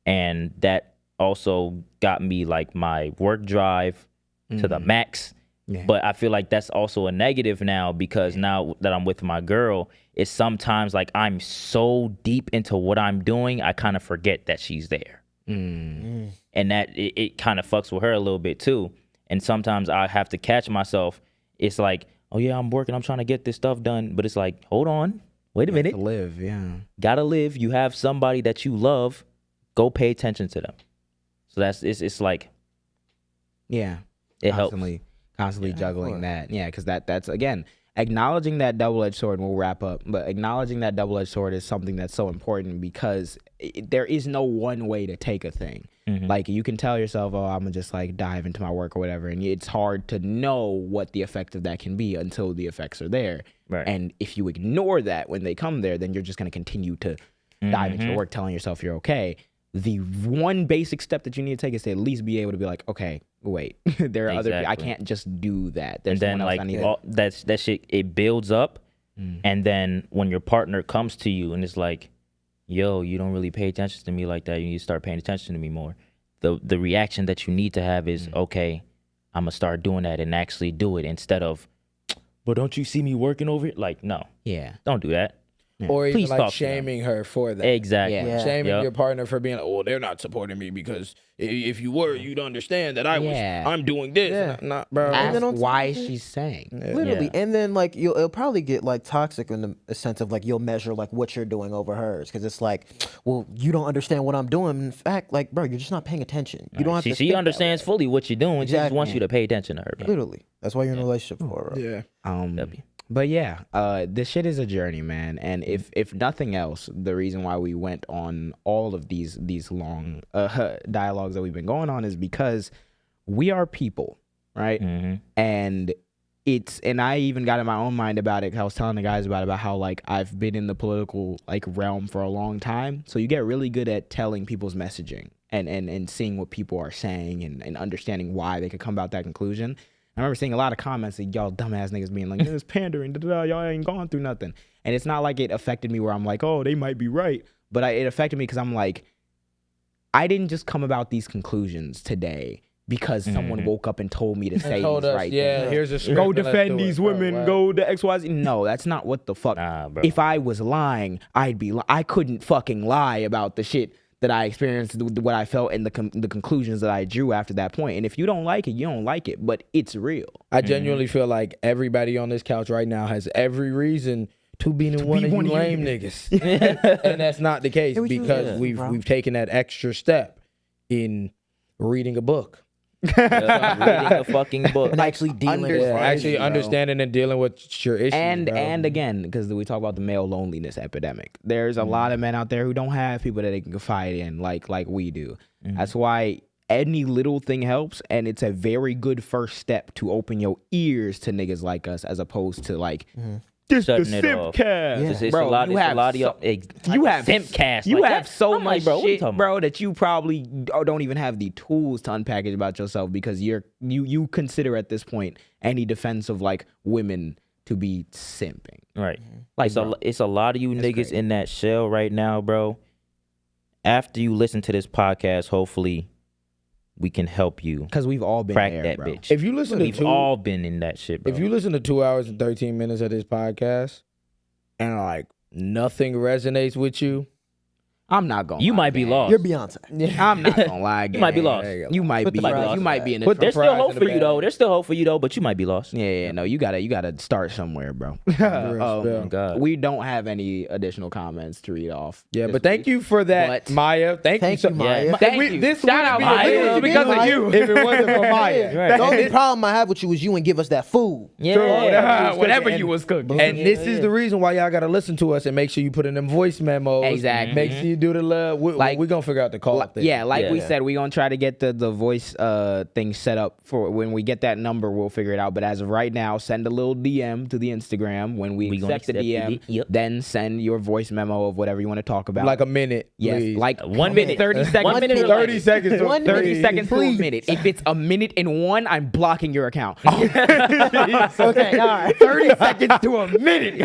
[SPEAKER 3] and that also got me like my work drive to the max. But I feel like that's also a negative now, because now that I'm with my girl, it's sometimes like I'm so deep into what I'm doing, I kind of forget that she's there. And that it kind of fucks with her a little bit too. And sometimes I have to catch myself. It's like, oh yeah, I'm working, I'm trying to get this stuff done. But it's like, hold on, wait a minute.
[SPEAKER 2] To live,
[SPEAKER 3] Gotta live. You have somebody that you love. Go pay attention to them. So it's like,
[SPEAKER 2] it
[SPEAKER 3] helps.
[SPEAKER 2] Constantly juggling that. Yeah, because that's, again, acknowledging that double-edged sword, and we'll wrap up, but acknowledging that double-edged sword is something that's so important, because there is no one way to take a thing. Like, you can tell yourself, oh, I'm going to just, like, dive into my work or whatever, and it's hard to know what the effect of that can be until the effects are there.
[SPEAKER 3] Right.
[SPEAKER 2] And if you ignore that when they come there, then you're just going to continue to dive into your work telling yourself you're okay. The one basic step that you need to take is to at least be able to be like, okay, wait, there are other people. I can't just do that. There's
[SPEAKER 3] and then
[SPEAKER 2] someone else I need
[SPEAKER 3] that shit, it builds up, and then when your partner comes to you and it's like, yo, you don't really pay attention to me like that, you need to start paying attention to me more. The reaction that you need to have is, okay, I'm gonna start doing that and actually do it, instead of, but don't you see me working over it? Like, no, don't do that.
[SPEAKER 1] Or even
[SPEAKER 3] Please
[SPEAKER 1] like
[SPEAKER 3] talk to
[SPEAKER 1] shaming her for that.
[SPEAKER 3] Exactly.
[SPEAKER 1] Shaming your partner for being like, oh, they're not supporting me, because if you were, you'd understand that I'm doing this. Not, bro.
[SPEAKER 2] Ask why she's saying.
[SPEAKER 4] Literally. And then like it'll probably get like toxic in the sense of like you'll measure like what you're doing over hers, because it's like, well, you don't understand what I'm doing. In fact, like, bro, you're just not paying attention. You don't have to.
[SPEAKER 3] She understands fully what you're doing. She just wants you to pay attention to her. Bro.
[SPEAKER 4] Literally. That's why you're in a relationship for her.
[SPEAKER 1] Yeah.
[SPEAKER 2] But yeah, this shit is a journey, man. And if nothing else, the reason why we went on all of these long dialogues that we've been going on is because we are people, right? And I even got in my own mind about it. I was telling the guys about how like I've been in the political like realm for a long time. So you get really good at telling people's messaging and seeing what people are saying and understanding why they could come about that conclusion. I remember seeing a lot of comments like, y'all dumbass niggas being like, this pandering, y'all ain't gone through nothing. And it's not like it affected me where I'm like, oh, they might be right. But it affected me because I'm like, I didn't just come about these conclusions today because someone woke up and told me to say these right things.
[SPEAKER 1] Here's a script.
[SPEAKER 2] Go defend these women, go to XYZ. No, that's not what the fuck.
[SPEAKER 3] Nah, bro.
[SPEAKER 2] If I was lying, I couldn't fucking lie about the shit that I experienced, what I felt, and the conclusions that I drew after that point. And if you don't like it, you don't like it, but it's real.
[SPEAKER 1] I genuinely feel like everybody on this couch right now has every reason to be one of you lame niggas. And that's not the case because we've taken that extra step in reading a book.
[SPEAKER 3] Reading a fucking book.
[SPEAKER 4] And actually dealing with
[SPEAKER 1] actually understanding and dealing with your issues.
[SPEAKER 2] And again, because we talk about the male loneliness epidemic, there's a lot of men out there who don't have people that they can confide in like we do. That's why any little thing helps, and it's a very good first step to open your ears to niggas like us, as opposed to like this the simp cast.
[SPEAKER 3] It's
[SPEAKER 2] bro,
[SPEAKER 3] a lot of
[SPEAKER 2] you have
[SPEAKER 3] simpcast.
[SPEAKER 2] You
[SPEAKER 3] like
[SPEAKER 2] have
[SPEAKER 3] that.
[SPEAKER 2] so
[SPEAKER 3] I'm
[SPEAKER 2] much
[SPEAKER 3] like, bro,
[SPEAKER 2] shit, bro, that you probably don't even have the tools to unpackage about yourself because you consider at this point any defense of like women to be simping.
[SPEAKER 3] Right.
[SPEAKER 2] Like,
[SPEAKER 3] It's a lot of you niggas
[SPEAKER 2] crazy.
[SPEAKER 3] in that shell right now, bro. After you listen to this podcast, hopefully we can help you
[SPEAKER 2] because we've all been
[SPEAKER 3] crack
[SPEAKER 2] there,
[SPEAKER 3] that
[SPEAKER 2] bro.
[SPEAKER 3] bitch.
[SPEAKER 1] If you listen to
[SPEAKER 3] We've all been in that shit, bro.
[SPEAKER 1] if you listen to 2 hours and 13 minutes of this podcast and like nothing resonates with you,
[SPEAKER 2] I'm not gonna.
[SPEAKER 3] You
[SPEAKER 2] lie,
[SPEAKER 3] might be
[SPEAKER 2] gang.
[SPEAKER 3] lost.
[SPEAKER 4] You're Beyonce.
[SPEAKER 2] I'm not gonna lie.
[SPEAKER 3] You might be
[SPEAKER 2] gang.
[SPEAKER 3] lost.
[SPEAKER 2] You might be.
[SPEAKER 3] fries
[SPEAKER 2] You might be in
[SPEAKER 1] Put
[SPEAKER 2] it.
[SPEAKER 1] the
[SPEAKER 3] There's still
[SPEAKER 1] fries
[SPEAKER 3] hope
[SPEAKER 1] in the
[SPEAKER 3] for you
[SPEAKER 1] bag.
[SPEAKER 3] though. There's still hope for you though, but you might be lost.
[SPEAKER 2] Yeah. No, you gotta start somewhere, bro.
[SPEAKER 1] Real
[SPEAKER 3] God.
[SPEAKER 2] We don't have any additional comments to read off.
[SPEAKER 1] yeah.
[SPEAKER 2] this
[SPEAKER 1] But thank
[SPEAKER 2] week.
[SPEAKER 1] you for that,
[SPEAKER 2] But-
[SPEAKER 1] Maya. Thank you, so
[SPEAKER 4] Maya.
[SPEAKER 1] much.
[SPEAKER 2] Thank you.
[SPEAKER 1] This
[SPEAKER 2] Shout out,
[SPEAKER 1] wouldn't be
[SPEAKER 2] Maya.
[SPEAKER 1] this because of you. If it wasn't for Maya.
[SPEAKER 3] Right.
[SPEAKER 4] The only problem I have with you is you ain't give us that food.
[SPEAKER 3] Yeah.
[SPEAKER 2] Whatever you was cooking.
[SPEAKER 1] And this is the reason why y'all gotta listen to us and make sure you put in them voice memos.
[SPEAKER 2] Exactly.
[SPEAKER 1] Make sure you do the love. We're gonna figure out the call thing.
[SPEAKER 2] Yeah, like we
[SPEAKER 3] Yeah.
[SPEAKER 2] said, we're gonna try to get the voice thing set up for when we get that number. We'll figure it out. But as of right now, send a little DM to the Instagram. When we
[SPEAKER 3] gonna
[SPEAKER 2] accept the
[SPEAKER 3] accept
[SPEAKER 2] DM,
[SPEAKER 3] the- yep.
[SPEAKER 2] then send your voice memo of whatever you want to talk about.
[SPEAKER 1] Like a minute.
[SPEAKER 2] yes,
[SPEAKER 1] please.
[SPEAKER 2] like
[SPEAKER 3] 1 minute.
[SPEAKER 2] 30 seconds.
[SPEAKER 3] 1 minute or
[SPEAKER 1] 30
[SPEAKER 3] less.
[SPEAKER 1] seconds. To
[SPEAKER 4] 1
[SPEAKER 2] 30
[SPEAKER 4] minute,
[SPEAKER 2] seconds to a
[SPEAKER 4] please.
[SPEAKER 2] minute. If it's a minute and one, I'm blocking your account.
[SPEAKER 4] Okay, all right.
[SPEAKER 2] 30 seconds to a minute.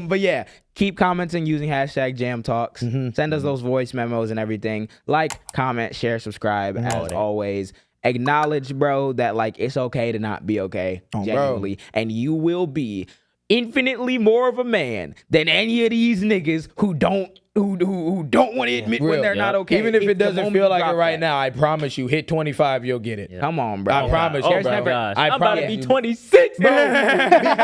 [SPEAKER 2] But yeah, keep commenting using hashtag Jam Talks. Send us those voice memos and everything. Like, comment, share, subscribe. As always, acknowledge, bro, that like it's okay to not be okay. Genuinely, and you will be infinitely more of a man than any of these niggas who don't want to admit when they're not okay.
[SPEAKER 1] Even if it
[SPEAKER 2] the
[SPEAKER 1] doesn't
[SPEAKER 2] moment
[SPEAKER 1] feel
[SPEAKER 2] you
[SPEAKER 1] like it
[SPEAKER 2] drop
[SPEAKER 1] right
[SPEAKER 2] that.
[SPEAKER 1] now, I promise you, hit 25, you'll get it.
[SPEAKER 2] Come on, bro.
[SPEAKER 1] I promise
[SPEAKER 3] Oh,
[SPEAKER 1] you, bro.
[SPEAKER 3] gosh.
[SPEAKER 1] I
[SPEAKER 3] I'm about to
[SPEAKER 1] promise
[SPEAKER 3] be
[SPEAKER 1] you.
[SPEAKER 3] 26, bro.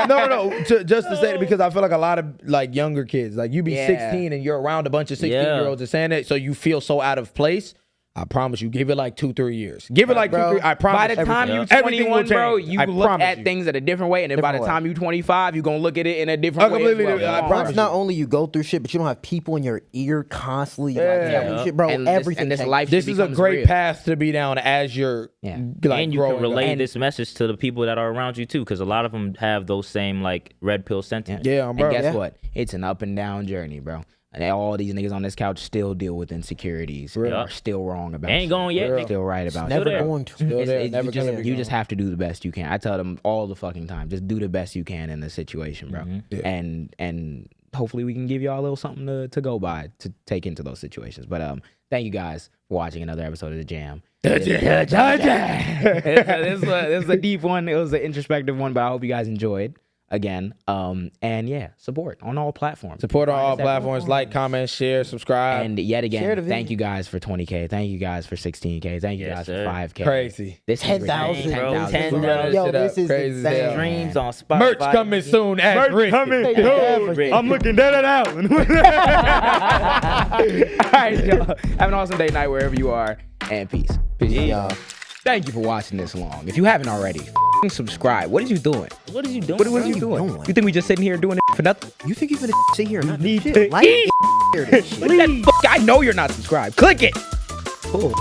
[SPEAKER 1] No. Just to say it, because I feel like a lot of like younger kids, like you be 16 and you're around a bunch of 16-year-olds and saying that, so you feel so out of place. I promise you, give it like 2-3 years. Give it like 2-3. I promise.
[SPEAKER 2] By the time you
[SPEAKER 1] everything will
[SPEAKER 2] 21, bro,
[SPEAKER 1] change.
[SPEAKER 2] you
[SPEAKER 1] I
[SPEAKER 2] look
[SPEAKER 1] promise
[SPEAKER 2] at
[SPEAKER 1] you.
[SPEAKER 2] things at a different way, and then by the time you 25, you gonna look at it in a different way.
[SPEAKER 1] completely
[SPEAKER 2] as well.
[SPEAKER 1] different. I
[SPEAKER 2] Come on.
[SPEAKER 1] promise
[SPEAKER 4] Once not only you go through shit, but you don't have people in your ear constantly like telling you shit, bro.
[SPEAKER 2] And
[SPEAKER 4] everything.
[SPEAKER 2] this
[SPEAKER 4] changes.
[SPEAKER 2] life
[SPEAKER 1] This
[SPEAKER 2] shit
[SPEAKER 1] is a
[SPEAKER 2] becomes
[SPEAKER 1] great
[SPEAKER 2] real.
[SPEAKER 1] path to be down as you're like
[SPEAKER 3] And you
[SPEAKER 1] growing
[SPEAKER 3] can relay
[SPEAKER 1] up.
[SPEAKER 3] this message to the people that are around you too, because a lot of them have those same like red pill sentiments.
[SPEAKER 1] Yeah, bro.
[SPEAKER 2] And guess what? It's an up and down journey, bro. And all these niggas on this couch still deal with insecurities.
[SPEAKER 3] Really?
[SPEAKER 2] Are still wrong about
[SPEAKER 3] Ain't
[SPEAKER 2] shit.
[SPEAKER 3] going yet.
[SPEAKER 2] They're still right about
[SPEAKER 4] Never
[SPEAKER 2] shit.
[SPEAKER 4] going to.
[SPEAKER 1] Still there,
[SPEAKER 2] It's-
[SPEAKER 1] never
[SPEAKER 2] you just,
[SPEAKER 1] gonna be
[SPEAKER 2] you
[SPEAKER 1] gone.
[SPEAKER 2] just have to do the best you can. I tell them all the fucking time, just do the best you can in this situation, bro.
[SPEAKER 1] Yeah.
[SPEAKER 2] And hopefully we can give y'all a little something to go by to take into those situations. But thank you guys for watching another episode of The Jam. This was a deep one. It was an introspective one, but I hope you guys enjoyed. Again, and yeah, support on all platforms.
[SPEAKER 1] Support on all platforms. Like, comment, share, subscribe.
[SPEAKER 2] And yet
[SPEAKER 4] Share
[SPEAKER 2] again,
[SPEAKER 4] the
[SPEAKER 2] thank
[SPEAKER 4] video.
[SPEAKER 2] you guys for 20K. Thank you guys for 16K. Thank you
[SPEAKER 3] Yes,
[SPEAKER 2] guys
[SPEAKER 3] sir.
[SPEAKER 2] for 5K.
[SPEAKER 1] Crazy.
[SPEAKER 2] This is
[SPEAKER 4] 10,000,
[SPEAKER 2] ridiculous.
[SPEAKER 3] bro.
[SPEAKER 2] 10,000.
[SPEAKER 3] 10,000.
[SPEAKER 4] Yo,
[SPEAKER 1] Shit up.
[SPEAKER 4] this is
[SPEAKER 1] Crazy as
[SPEAKER 4] insane.
[SPEAKER 1] hell.
[SPEAKER 3] Streams on Spotify.
[SPEAKER 1] Merch coming soon. As Rick.
[SPEAKER 2] I'm looking dead at Allen. All right, y'all. Have an awesome day, night, wherever you are, and peace.
[SPEAKER 4] Peace, y'all.
[SPEAKER 2] Thank you for watching this long. If you haven't already, subscribe. What are you doing?
[SPEAKER 3] What are you doing?
[SPEAKER 2] What are you doing? You think we just sitting here doing it for nothing?
[SPEAKER 4] You think you're gonna sit here and not do
[SPEAKER 2] need
[SPEAKER 4] shit?
[SPEAKER 2] to
[SPEAKER 4] Like,
[SPEAKER 2] eat.
[SPEAKER 4] hear this shit.
[SPEAKER 2] What is that? I know you're not subscribed. Click it.
[SPEAKER 4] Cool.